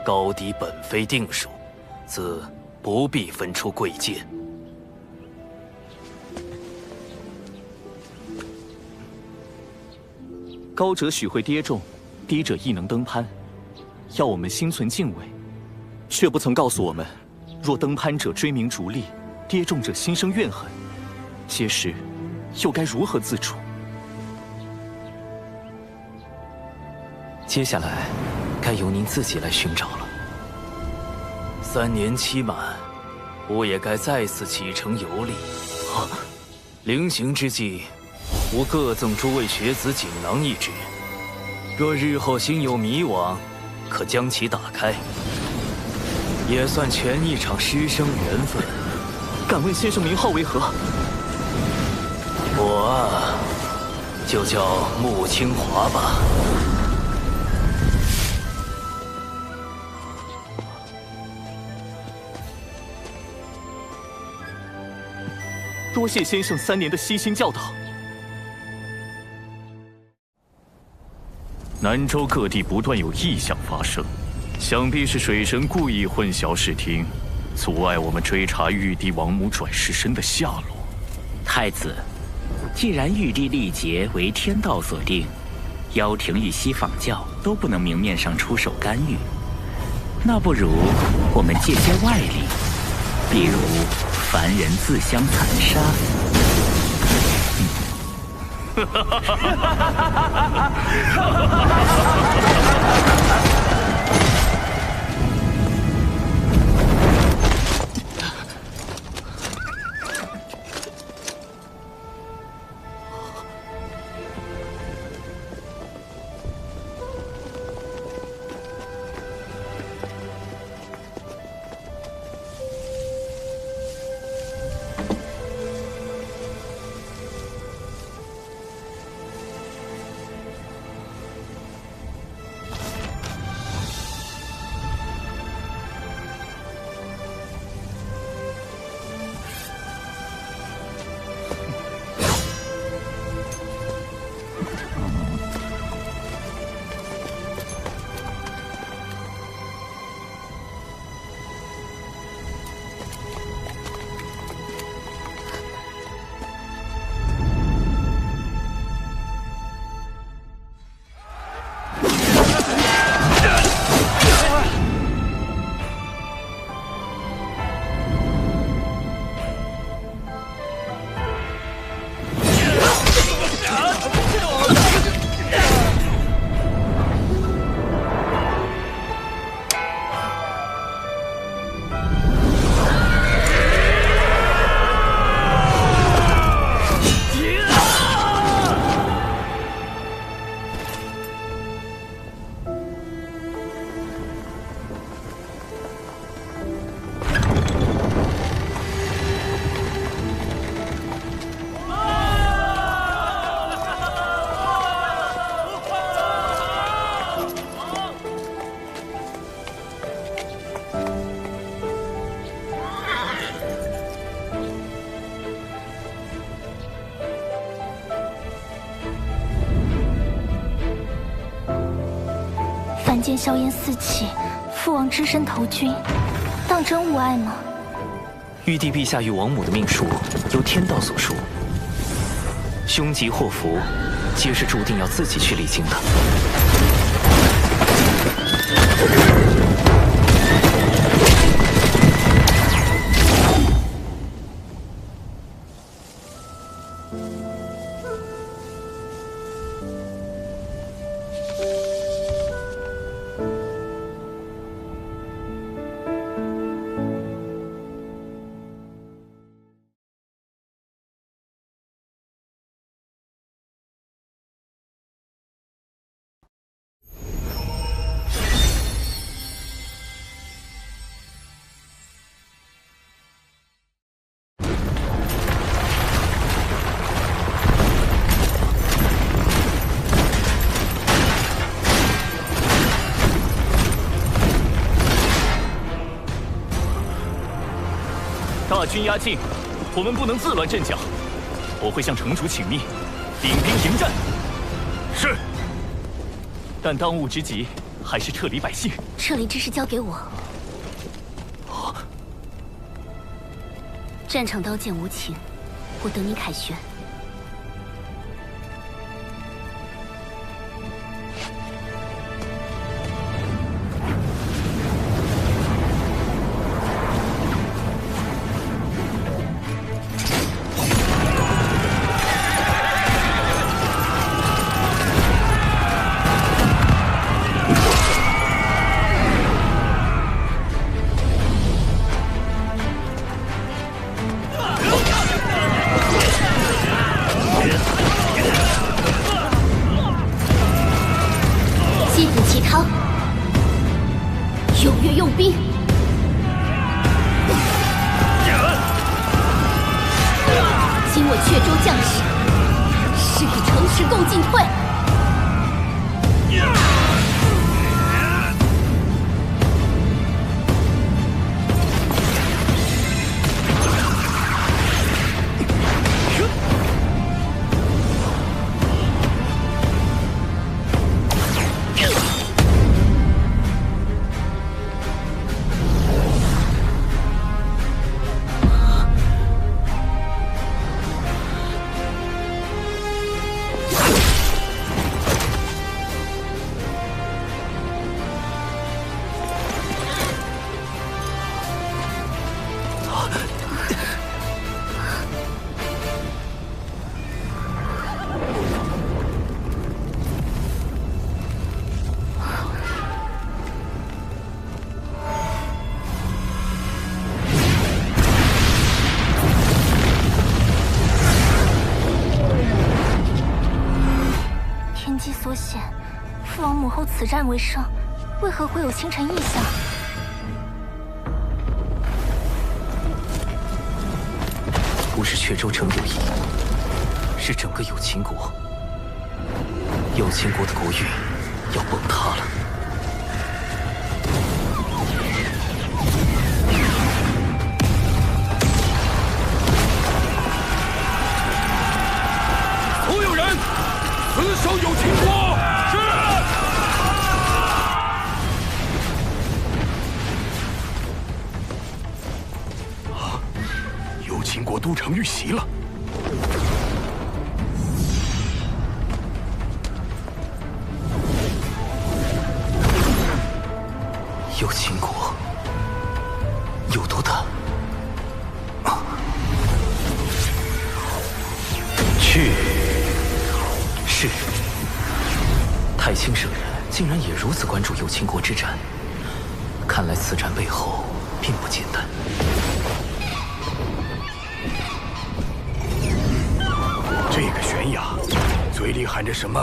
高低本非定数，自不必分出贵贱。高者许会跌重，低者亦能登攀，要我们心存敬畏，却不曾告诉我们，若登攀者追名逐利，跌重者心生怨恨，届时又该如何自处？接下来，该由您自己来寻找了。3年期满，吾也该再次启程游历。临行之际，吾各赠诸位学子锦囊1只。若日后心有迷惘，可将其打开，也算全一场师生缘分。敢问先生名号为何？我啊，就叫穆清华吧。多谢先生3年的悉心教导。南州各地不断有异象发生，想必是水神故意混淆视听，阻碍我们追查玉帝王母转世身的下落。太子，既然玉帝历劫为天道所定，妖庭与西坊教都不能明面上出手干预，那不如我们借些外力，比如凡人自相残杀。凡间硝烟四起，父王只身投军，当真无碍吗？玉帝陛下与王母的命数由天道所述，凶吉祸福，皆是注定要自己去历经的。大军压境，我们不能自乱阵脚。我会向城主请命，领兵迎战。是。但当务之急还是撤离百姓。撤离之事交给我。战场刀剑无情，我等你凯旋。踊跃用兵！今我阙州将士，誓与城池共进退。此战为胜，为何会有星辰异象？不是阙州城有异，是整个有情国。有情国的国运要崩塌了。所有人，死守有情国！是。啊！有情国都城遇袭了。有情国有多大？去。是。太清圣人竟然也如此关注有情国之战，看来此战背后并不简单。这个玄雅，嘴里喊着什么？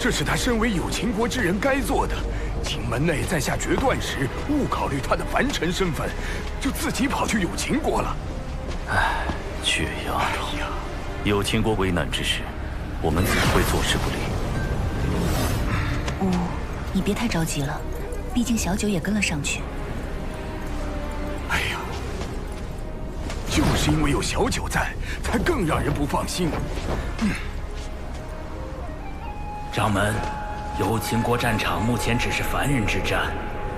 这是他身为有情国之人该做的。请门内在下决断时，勿考虑他的凡尘身份，就自己跑去有情国了。唉，雀阳，有情国危难之时，我们怎会坐视不理？你别太着急了，毕竟小九也跟了上去。哎呀，就是因为有小九在，才更让人不放心。掌门。有情国战场目前只是凡人之战，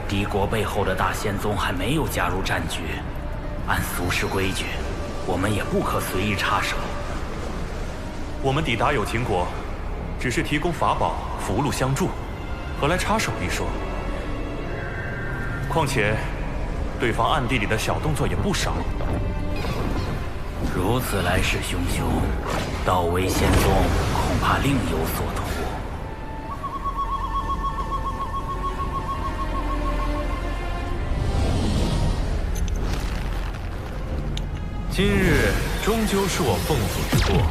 敌国背后的大仙宗还没有加入战局。按俗世规矩，我们也不可随意插手。我们抵达有情国，只是提供法宝、符箓相助，何来插手一说？况且，对方暗地里的小动作也不少。如此来势汹汹，道威仙宗恐怕另有所图。今日终究是我奉祖之过，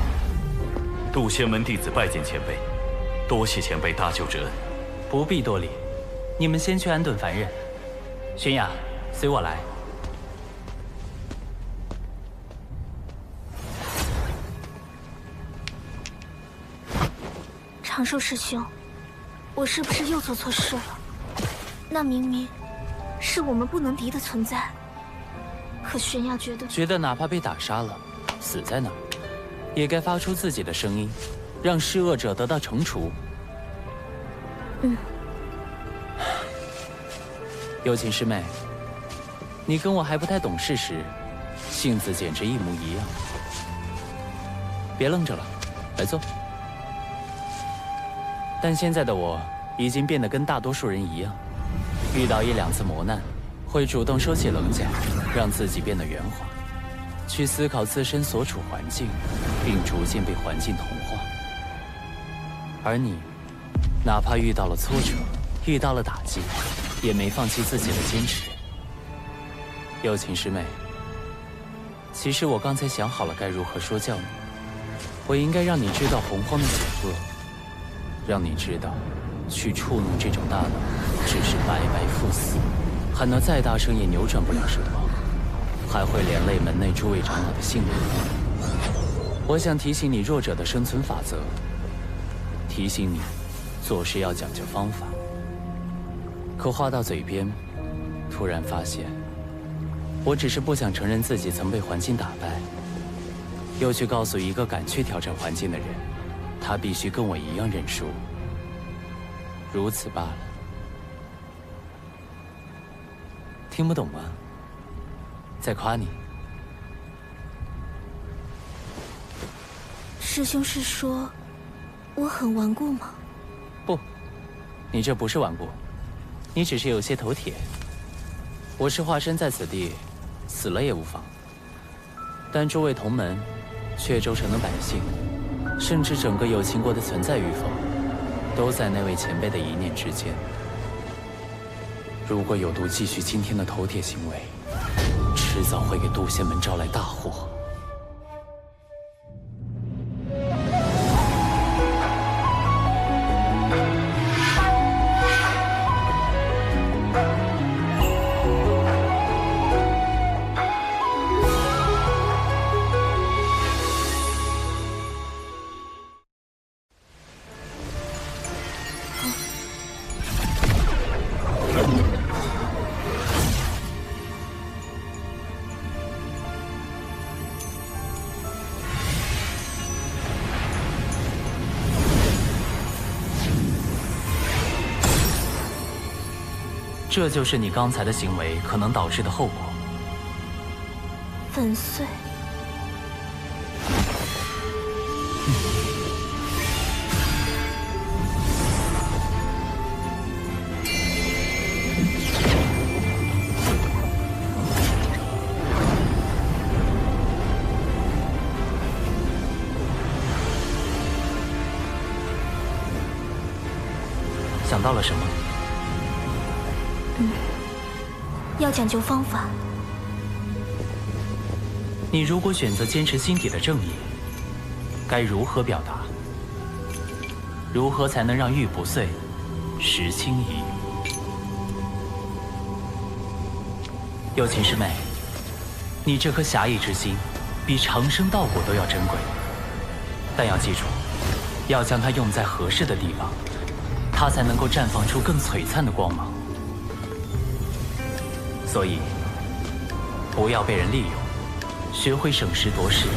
渡仙门弟子拜见前辈，多谢前辈大救之恩。不必多礼，你们先去安顿凡人。玄雅，随我来。长寿师兄，我是不是又做错事了？那明明是我们不能敌的存在。可玄雅觉得哪怕被打杀了，死在那儿，也该发出自己的声音，让施恶者得到惩处。有情师妹，你跟我还不太懂事时，性子简直一模一样。别愣着了，来坐。但现在的我已经变得跟大多数人一样，遇到1、2次磨难，会主动收起棱角，让自己变得圆滑，去思考自身所处环境，并逐渐被环境同化。而你，哪怕遇到了挫折，遇到了打击，也没放弃自己的坚持。有情师妹，其实我刚才想好了该如何说教你。我应该让你知道洪荒的险恶，让你知道，去触怒这种大脑，只是白白赴死。喊得再大声也扭转不了什么，还会连累门内诸位长老的性命。我想提醒你弱者的生存法则，提醒你做事要讲究方法。可话到嘴边，突然发现，我只是不想承认自己曾被环境打败，又去告诉一个敢去挑战环境的人，他必须跟我一样认输，如此罢了。听不懂吗？在夸你。师兄是说我很顽固吗？不，你这不是顽固，你只是有些头铁。我是化身在此地，死了也无妨。但诸位同门、阙州城的百姓，甚至整个有情国的存在与否，都在那位前辈的一念之间。如果有毒继续今天的头铁行为，迟早会给渡仙门招来大祸。这就是你刚才的行为可能导致的后果。粉碎。想到了什么？要讲究方法。你如果选择坚持心底的正义，该如何表达？如何才能让玉不碎，石轻移？有情师妹，你这颗侠义之心，比长生道果都要珍贵。但要记住，要将它用在合适的地方，它才能够绽放出更璀璨的光芒。所以，不要被人利用，学会审时度势，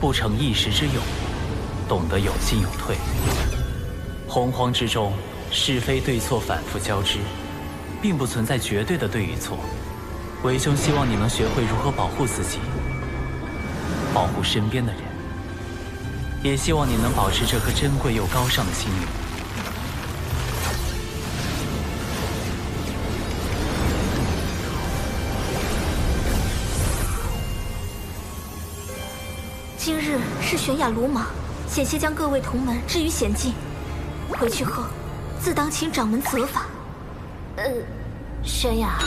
不成一时之勇，懂得有进有退。洪荒之中，是非对错反复交织，并不存在绝对的对与错。为兄希望你能学会如何保护自己，保护身边的人，也希望你能保持这颗珍贵又高尚的心灵。今日是玄雅鲁莽，险些将各位同门置于险境。回去后，自当请掌门责罚。玄雅，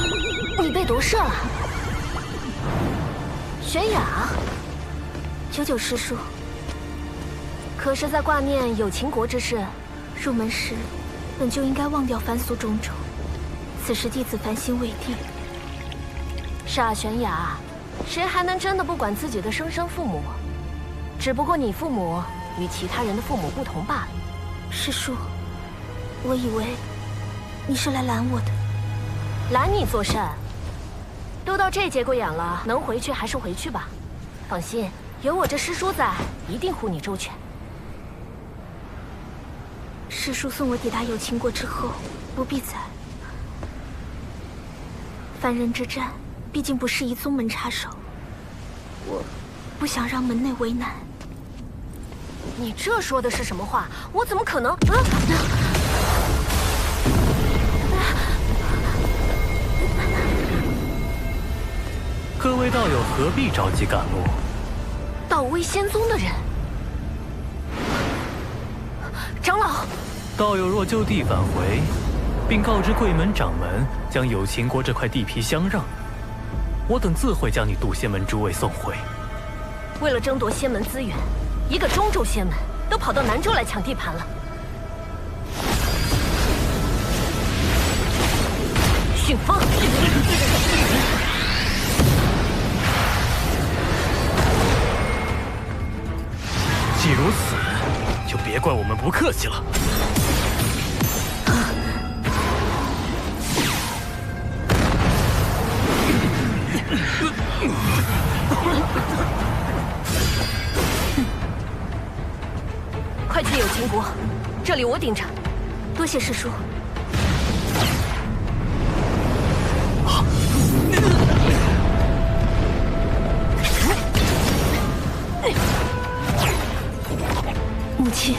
你被夺舍了。玄雅，久久师叔，可是在挂念有秦国之事，入门时本就应该忘掉凡俗种种。此时弟子凡心未定。是啊，玄雅，谁还能真的不管自己的生身父母？只不过你父母与其他人的父母不同罢了。师叔，我以为你是来拦我的。拦你做甚？都到这节骨眼了，能回去还是回去吧。放心，有我这师叔在，一定护你周全。师叔送我抵达有秦国之后，不必再。凡人之战，毕竟不适宜宗门插手，我不想让门内为难。你这说的是什么话？我怎么可能？各位道友何必着急赶路？道威仙宗的人，长老，道友若就地返回，并告知贵门掌门将有秦国这块地皮相让，我等自会将你渡仙门诸位送回。为了争夺仙门资源，一个中州仙门都跑到南州来抢地盘了。迅风，既如此，就别怪我们不客气了。快去有秦国，这里我顶着。多谢师叔。母亲，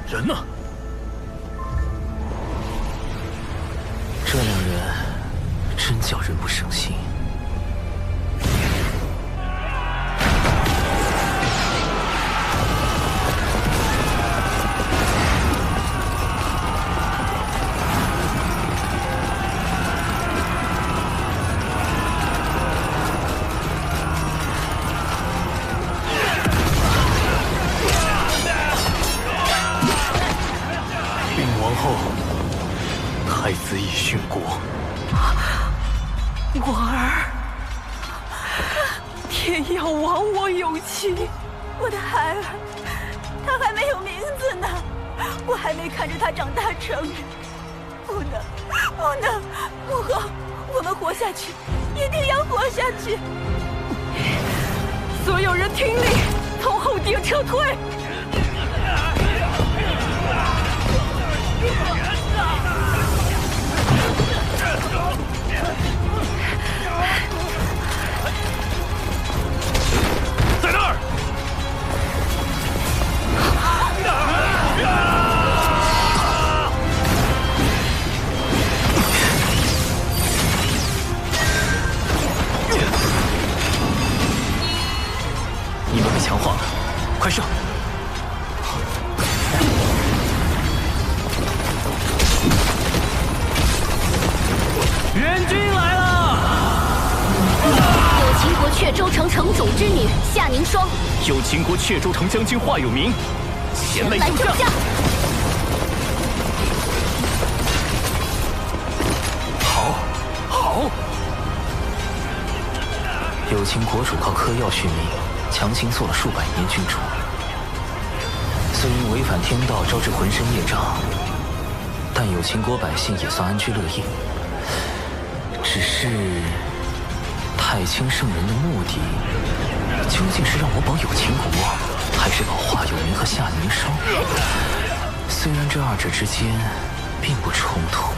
人呢？这两人真叫人不省心。太子已殉国，我儿，天要亡我有情，我的孩儿，他还没有名字呢，我还没看着他长大成人，不不能，不能！母后，我们活下去，一定要活下去！所有人听令，从后殿撤退！在那儿！你们被强化了，快上！援军来了！有秦国阙州城城主之女夏凝霜，有秦国阙州城将军华有明，前来救驾！好，好！有秦国主靠嗑药续命，强行做了数百年君主，虽因违反天道招致浑身业障，但有秦国百姓也算安居乐业。只是太清圣人的目的，究竟是让我保有秦国，还是保华有明和夏凝霜？虽然这二者之间并不冲突。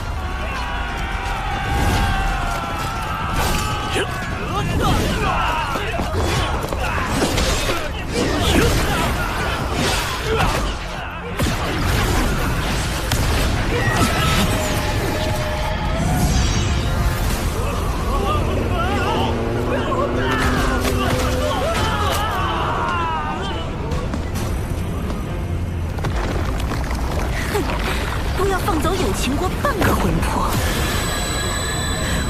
不要放走有秦国半个魂魄！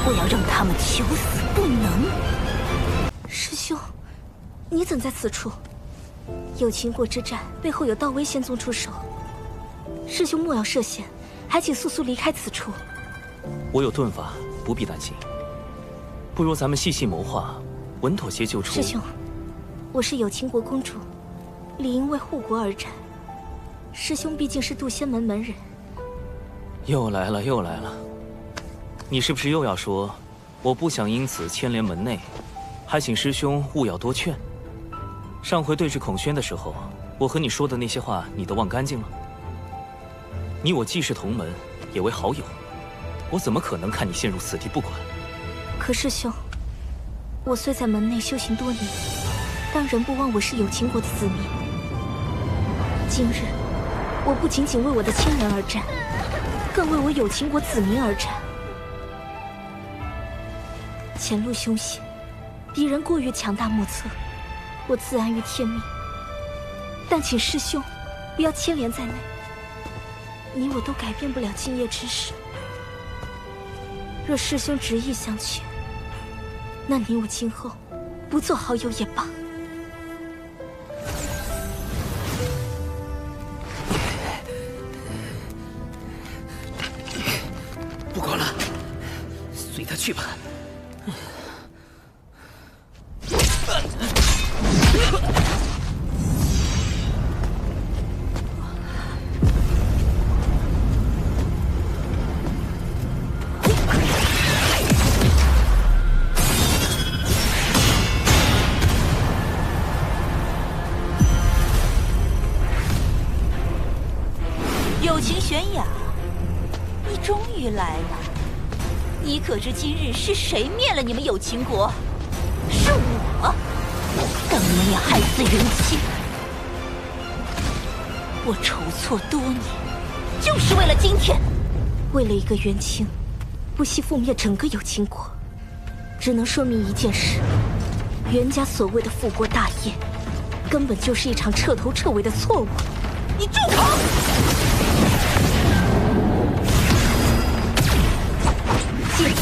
我要让他们求死不能！师兄，你怎在此处？有秦国之战背后有道威仙宗出手，师兄莫要涉险，还请速速离开此处。我有遁法，不必担心。不如咱们细细谋划，稳妥些救出。师兄，我是有秦国公主，理应为护国而战。师兄毕竟是渡仙门门人。又来了，又来了！你是不是又要说，我不想因此牵连门内，还请师兄勿要多劝？上回对峙孔宣的时候，我和你说的那些话，你都忘干净了？你我既是同门，也为好友，我怎么可能看你陷入此地不管？可师兄，我虽在门内修行多年，但仍不忘我是有秦国的子民。今日，我不仅仅为我的亲人而战，更为我有秦国子民而战。前路凶险，敌人过于强大莫测，我自安于天命。但请师兄不要牵连在内，你我都改变不了今夜之事。若师兄执意相劝，那你我今后不做好友也罢。不管了，随他去吧。友情悬崖，你终于来了。你可知今日是谁灭了你们有秦国？是我！当年害死云清，我筹措多年，就是为了今天。为了一个元清，不惜覆灭整个有秦国，只能说明一件事：袁家所谓的复国大业，根本就是一场彻头彻尾的错误。你住口！进！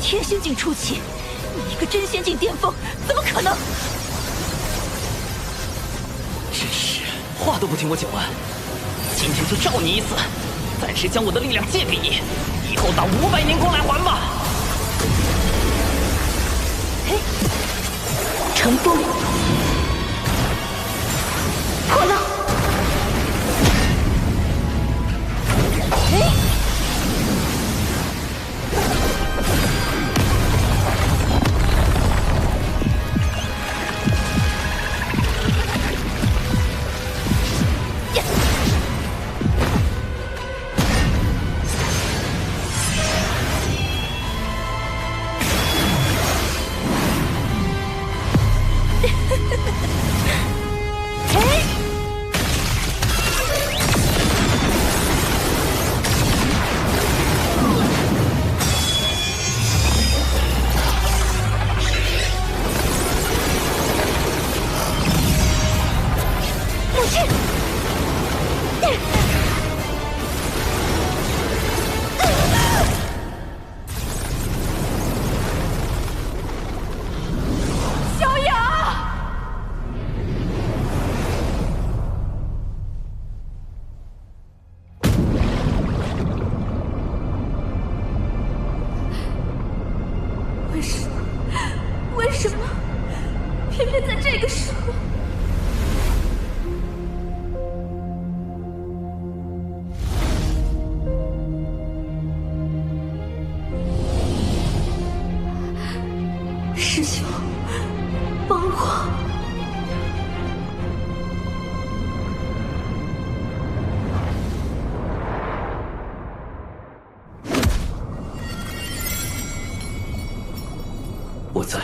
天仙境初期，你一个真仙境巅峰，怎么可能？真是话都不听我讲完，今天就照你一次，暂时将我的力量借给你，以后打500年功来还吧。嘿，乘风破浪，嘿。为什么偏偏在这个时候？师兄，帮我！我在。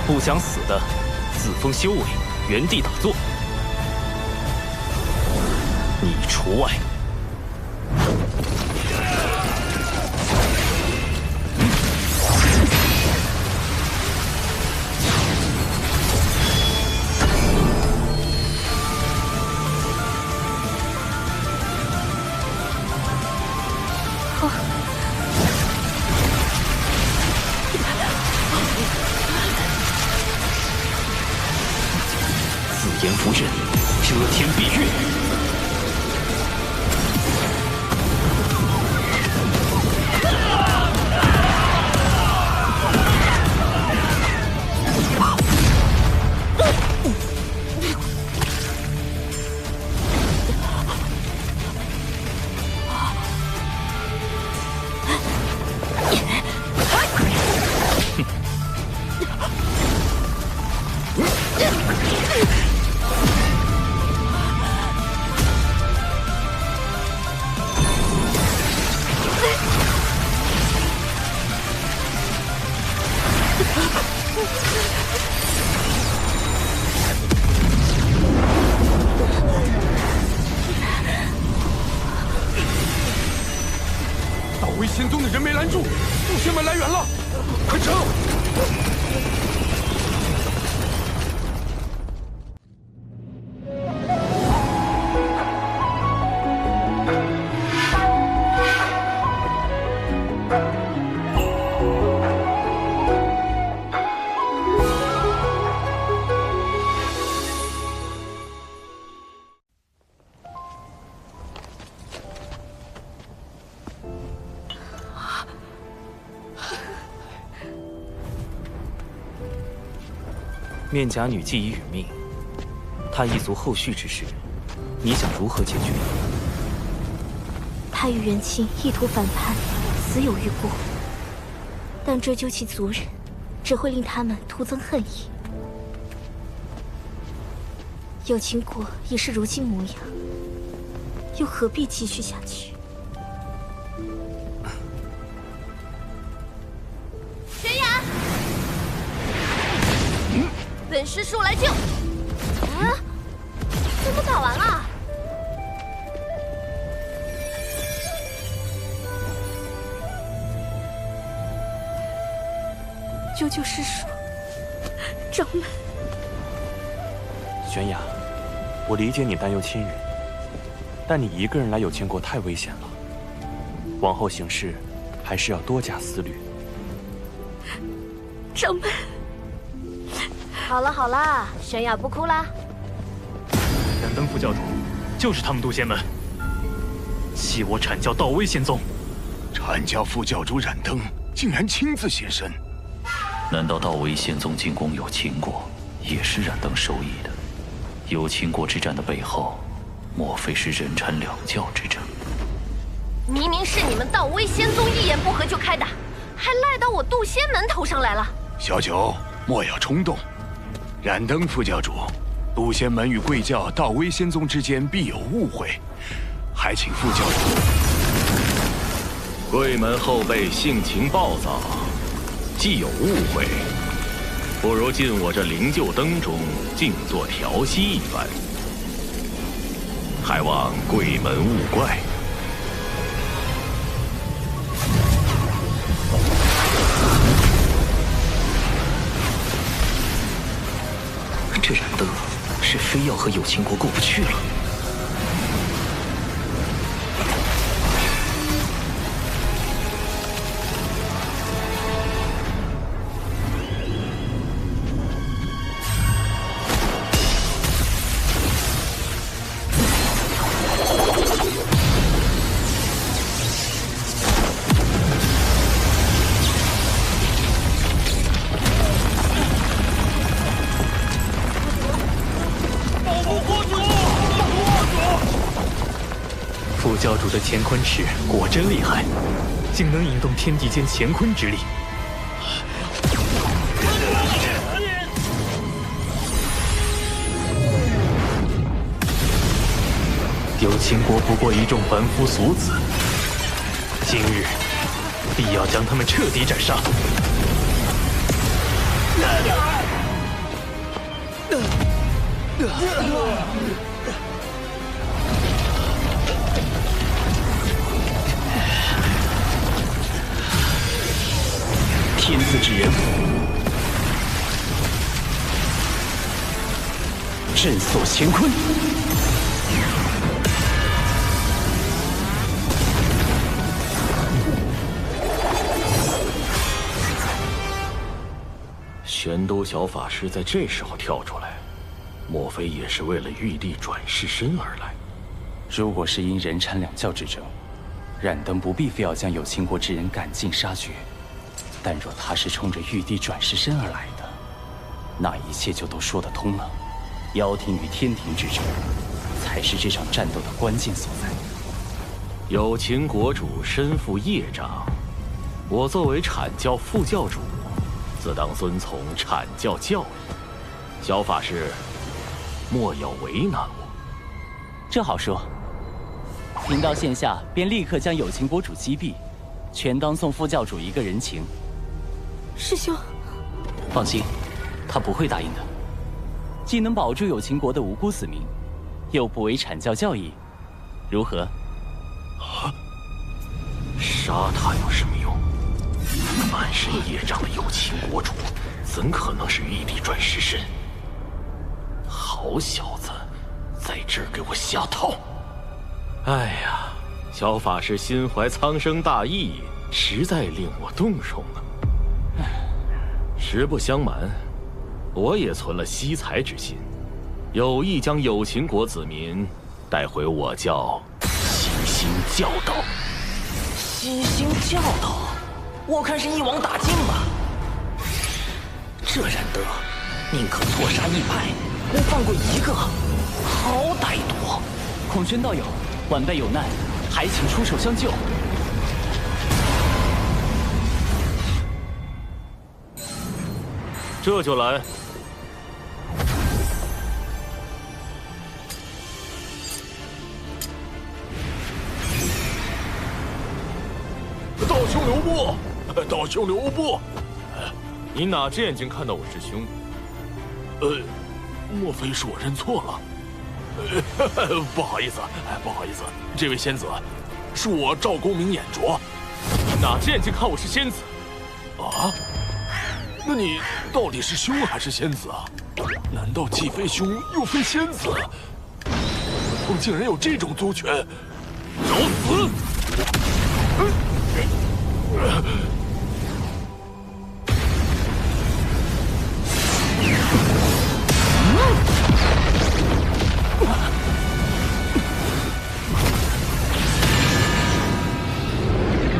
不想死的，自封修为，原地打坐，你除外。自言符阵，遮天蔽月。道威仙宗的人没拦住，祖先们来援了，快撤！面甲女既已殒命，她一族后续之事，你想如何解决？他与元清意图反叛，死有余辜。但追究其族人，只会令他们徒增恨意。有情国已是如今模样，又何必继续下去？玄雅，本师叔来救。啊？怎么打完了？救救师叔，掌门。玄雅，我理解你担忧亲人，但你一个人来有情国太危险了，往后行事还是要多加思虑。掌门，好了好了，玄雅不哭啦。燃灯副教主就是他们渡仙门，欺我阐教道威仙宗。阐教副教主燃灯竟然亲自现身，难道道威仙宗进攻有情国，也是燃灯授意的？有情国之战的背后，莫非是人禅两教之争？明明是你们道威仙宗一言不合就开打，还赖到我渡仙门头上来了。小九，莫要冲动。燃灯副教主，渡仙门与贵教道威仙宗之间必有误会，还请副教主。贵门后辈性情暴躁，既有误会，不如进我这灵鹫灯中静坐调息一番，还望贵门勿怪。这燃灯是非要和有情国过不去了。副教主的乾坤尺果真厉害，竟能引动天地间乾坤之力。有情国不过一众凡夫俗子，今日必要将他们彻底斩杀。天资之人，震锁乾坤。玄都小法师在这时候跳出来，莫非也是为了玉帝转世身而来？如果是因人禅两教之争，燃灯不必非要将有情国之人赶尽杀绝。但若他是冲着玉帝转世身而来的，那一切就都说得通了。妖庭与天庭之争，才是这场战斗的关键所在。有情国主身负业障，我作为阐教副教主，自当遵从阐教教义。小法师，莫要为难我。这好说，贫道现下便立刻将有情国主击毙，全当送副教主一个人情。师兄，放心，他不会答应的。既能保住有情国的无辜子民，又不违阐教教义，如何？啊！杀他有什么用？满身业障的有情国主，怎可能是玉帝转世身？好小子，在这儿给我下套！哎呀，小法师心怀苍生大义，实在令我动容啊！实不相瞒，我也存了惜才之心，有意将有情国子民带回我教西兴教导。西兴教导，我看是一网打尽吧。这燃灯宁可错杀一派，不放过一个，好歹毒！孔宣道友，晚辈有难，还请出手相救。这就来。道兄留步！道兄留步！你哪只眼睛看到我师兄？莫非是我认错了？不好意思，不好意思，这位仙子，是我赵公明眼拙。哪只眼睛看我是仙子？啊！那你到底是凶还是仙子啊？难道既非凶又非仙子？我竟然有这种族权！找死！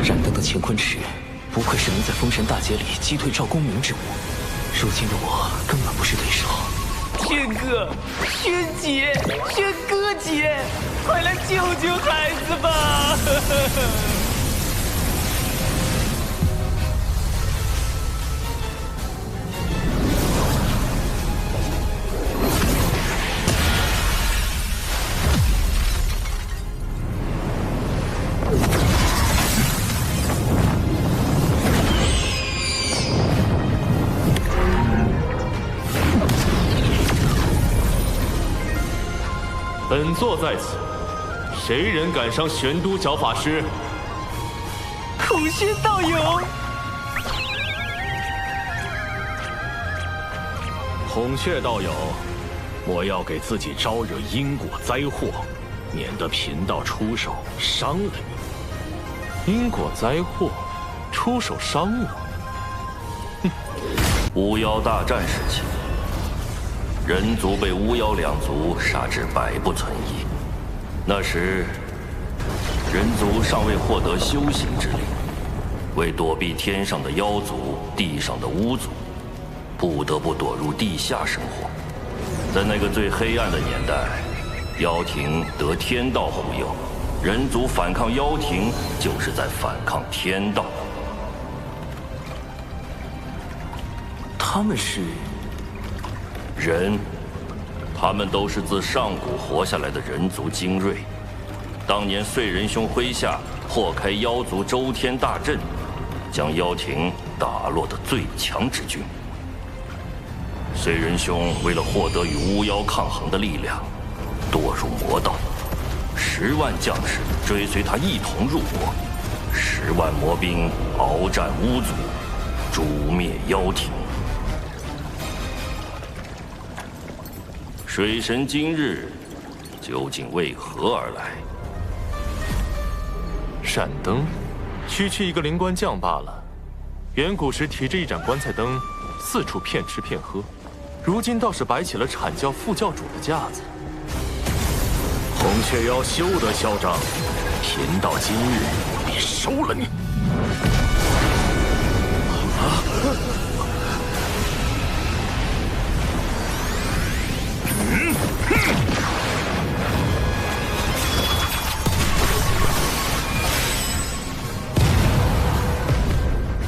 燃灯的乾坤池，不愧是能在封神大劫里击退赵公明之物。如今的我根本不是对手。轩哥，轩姐，轩哥姐，快来救救孩子吧！本座在此，谁人敢伤玄都角法师？孔宣道友，孔雀道友，莫要给自己招惹因果灾祸，免得贫道出手伤了你。因果灾祸，出手伤我？巫妖大战时期，人族被巫妖两族杀至百不存一。那时，人族尚未获得修行之力，为躲避天上的妖族、地上的巫族，不得不躲入地下生活。在那个最黑暗的年代，妖庭得天道护佑，人族反抗妖庭，就是在反抗天道。他们是人，他们都是自上古活下来的人族精锐。当年燧仁兄麾下破开妖族周天大阵，将妖庭打落的最强之军。燧仁兄为了获得与巫妖抗衡的力量，堕入魔道，10万将士追随他一同入魔，10万魔兵鏖战巫族，诛灭妖庭。水神今日究竟为何而来？闪灯，区区一个灵官将罢了。远古时提着一盏棺材灯，四处骗吃骗喝，如今倒是摆起了阐教副教主的架子。孔雀妖休得嚣张，贫道今日必收了你！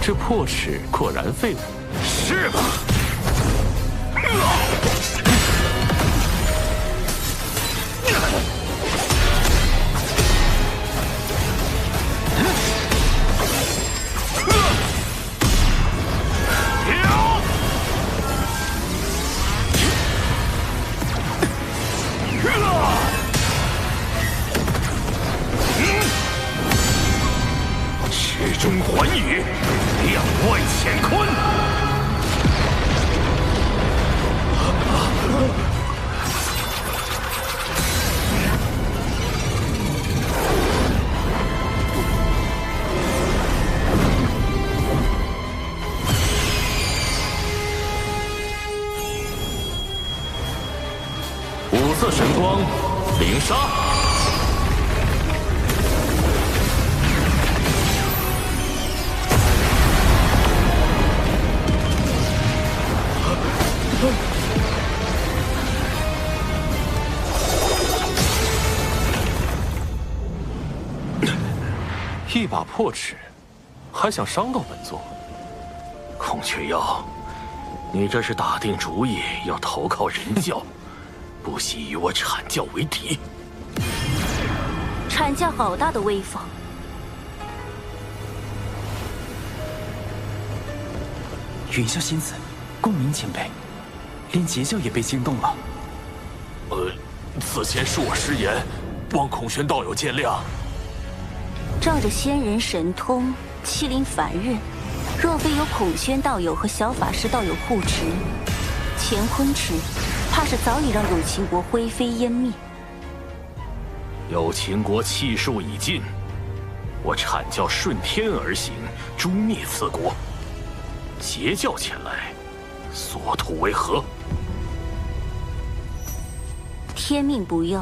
这破齿果然废物。是吧？池中环宇，两外乾坤。五色神光，灵杀。一把破齿，还想伤到本座？孔雀妖，你这是打定主意要投靠人教，不惜与我阐教为敌。阐教好大的威风！云霄仙子，共鸣前辈，连截教也被惊动了。此前恕我失言，望孔玄道友见谅。仗着仙人神通，欺凌凡人，若非有孔宣道友和小法师道友护持，乾坤池怕是早已让有情国灰飞烟灭。有情国气数已尽，我阐教顺天而行，诛灭此国。邪教前来，所图为何？天命不佑，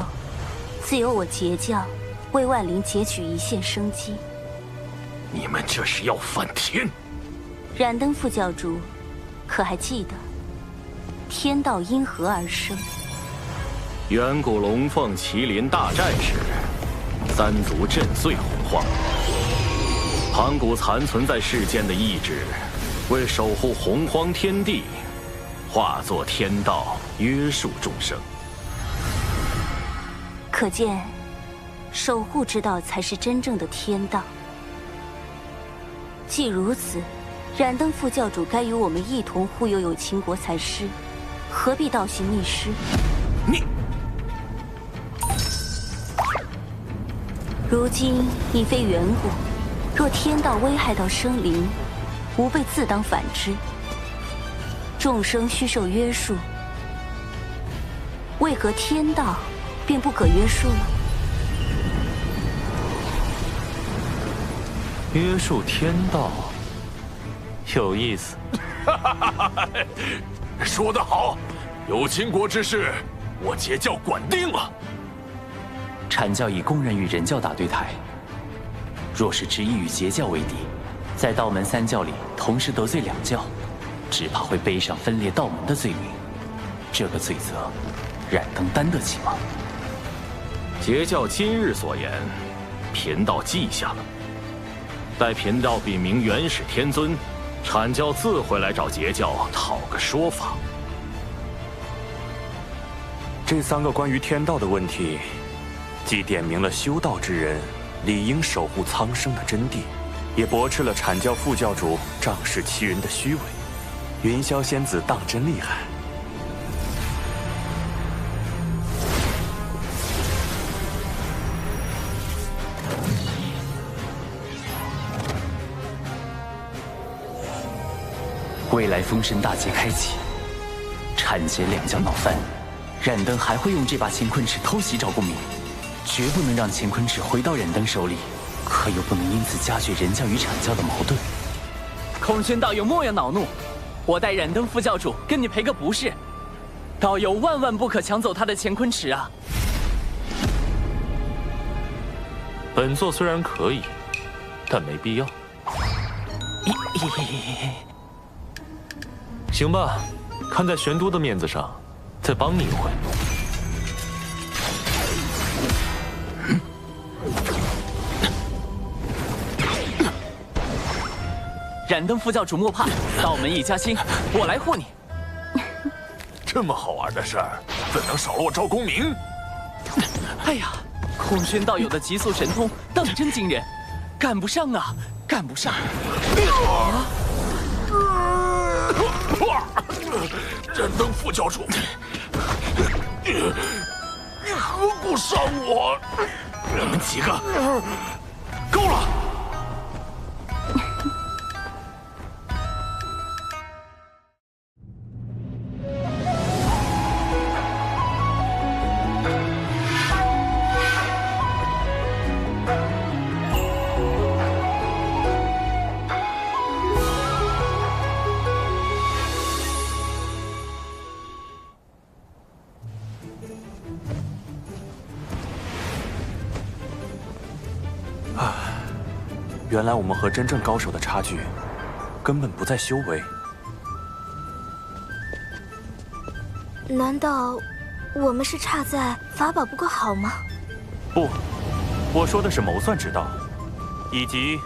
自有我截教为万灵截取一线生机。你们这是要反天！燃灯副教主，可还记得天道因何而生？远古龙凤麒麟大战时，三族震碎洪荒，盘古残存在世间的意志，为守护洪荒天地，化作天道，约束众生。可见，守护之道才是真正的天道。既如此，燃灯副教主该与我们一同护佑有情国才是，何必倒行逆施？你，如今已非远古，若天道危害到生灵，吾辈自当反之。众生须受约束，为何天道便不可约束了？约束天道，有意思。说得好，有情国之事，我截教管定了。阐教已公然与人教打对台，若是执意与截教为敌，在道门三教里同时得罪两教，只怕会背上分裂道门的罪名。这个罪责，燃灯担得起吗？截教今日所言，贫道记下了。待贫道禀明元始天尊，阐教自会来找截教讨个说法。这3个关于天道的问题，既点明了修道之人理应守护苍生的真谛，也驳斥了阐教副教主仗势欺人的虚伪。云霄仙子当真厉害。未来封神大劫开启，阐截两教闹翻，燃灯还会用这把乾坤尺偷袭赵公明，绝不能让乾坤尺回到燃灯手里，可又不能因此加剧人教与阐教的矛盾。空轩道友莫要恼怒，我代燃灯副教主跟你赔个不是，道友万万不可抢走他的乾坤尺啊！本座虽然可以，但没必要。行吧，看在玄都的面子上，再帮你一回。燃灯副教主莫怕，道门一家亲，我来护你。这么好玩的事儿，怎能少了我赵公明？哎呀，空轩道友的极速神通当真惊人，赶不上啊，赶不上！燃灯副教主，你何故伤我？你们几个，够了！原来我们和真正高手的差距，根本不在修为。难道我们是差在法宝不够好吗？不，我说的是谋算之道，以及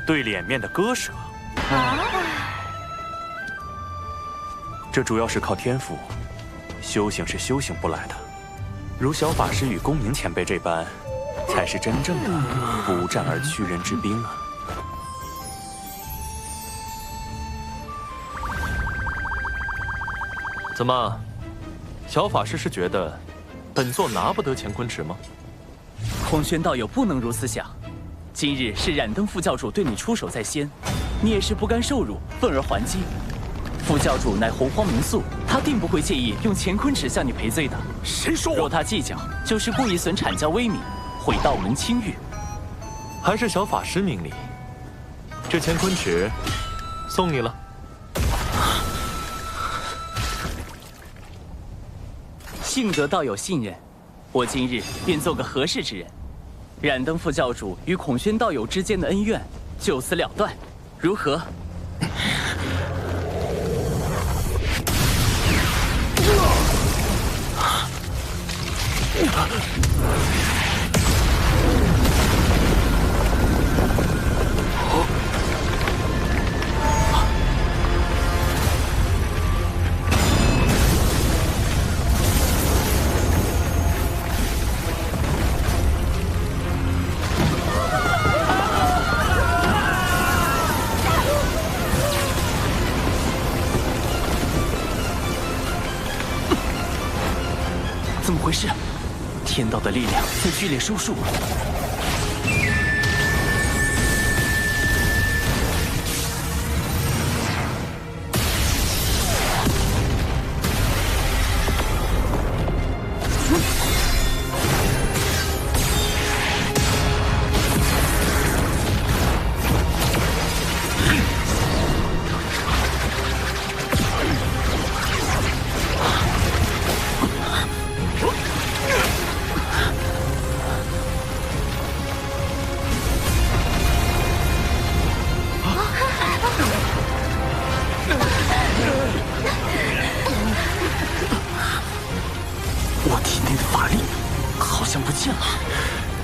对脸面的割舍。这主要是靠天赋，修行是修行不来的。如小法师与公明前辈这般，才是真正的不战而屈人之兵啊！怎么，小法师是觉得本座拿不得乾坤尺吗？空轩道友不能如此想，今日是冉登副教主对你出手在先，你也是不甘受辱，愤而还击。副教主乃洪荒民宿，他定不会介意用乾坤尺向你赔罪的。谁说？若他计较，就是故意损阐教威名，毁道门清誉。还是小法师明理，这乾坤尺送你了。幸得道友信任，我今日便做个和事之人。冉登副教主与孔宣道友之间的恩怨就此了断，如何？怎么回事？天道的力量在剧烈收束。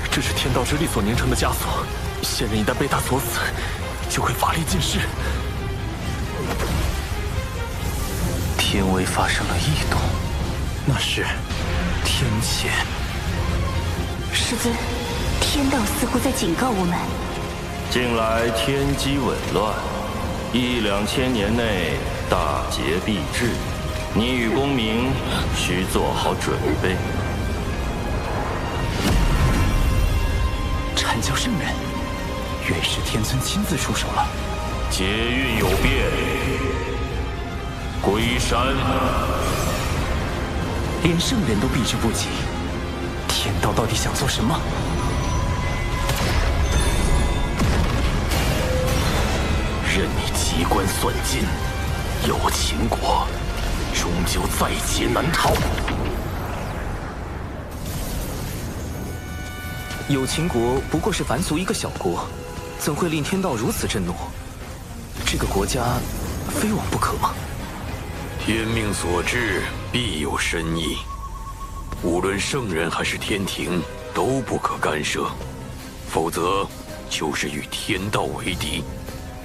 这是天道之力所凝成的枷锁，仙人一旦被他锁死，就会法力尽失。天威发生了异动，那是天谴。师尊，天道似乎在警告我们。近来天机紊乱，1、2千年内大劫必至，你与公明需做好准备。阐教圣人，原是天尊亲自出手了。劫运有变，归山。连圣人都避之不及，天道到底想做什么？任你机关算尽，有秦国终究在劫难逃。有秦国不过是凡俗一个小国，怎会令天道如此震怒？这个国家非我不可吗？天命所至，必有深意。无论圣人还是天庭，都不可干涉，否则就是与天道为敌，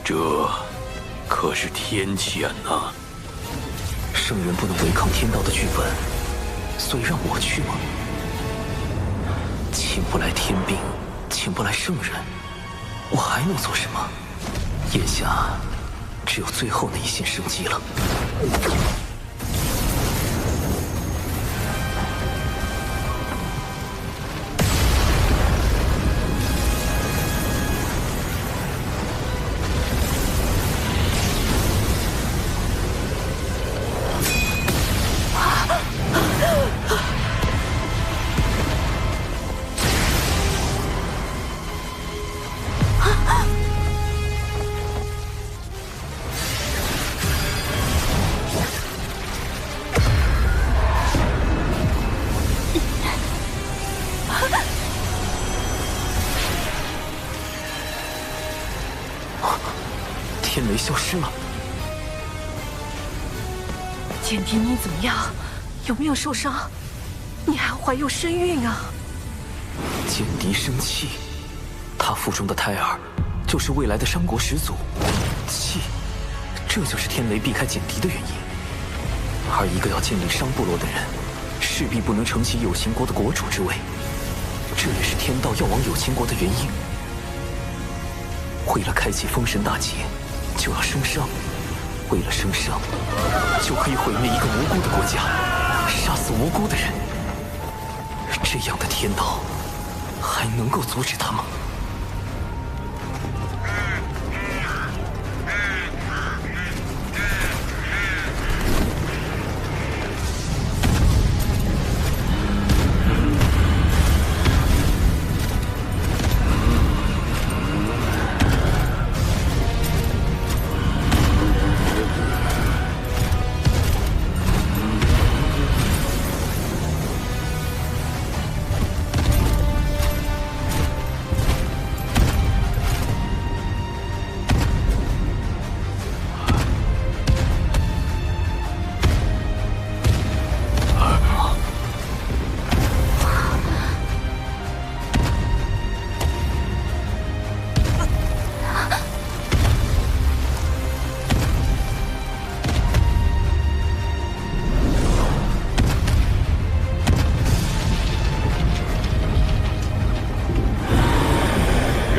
这可是天谴呐！圣人不能违抗天道的剧本，所以让我去吗？请不来天兵，请不来圣人，我还能做什么？眼下只有最后那一线生机了。天雷消失了。简迪，你怎么样？有没有受伤？你还怀有身孕啊！简迪生气，他腹中的胎儿就是未来的商国始祖。气，这就是天雷避开简迪的原因。而一个要建立商部落的人，势必不能承袭有秦国的国主之位，这也是天道要往有秦国的原因。为了开启封神大劫，就要生伤；为了生伤，就可以毁灭一个无辜的国家，杀死无辜的人。这样的天道，还能够阻止他吗？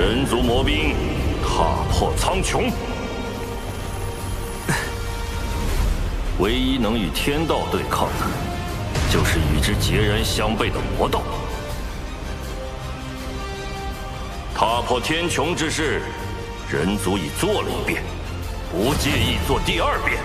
人族魔兵踏破苍穹。唯一能与天道对抗的，就是与之截然相悖的魔道。踏破天穹之事，人族已做了一遍，不介意做第2遍。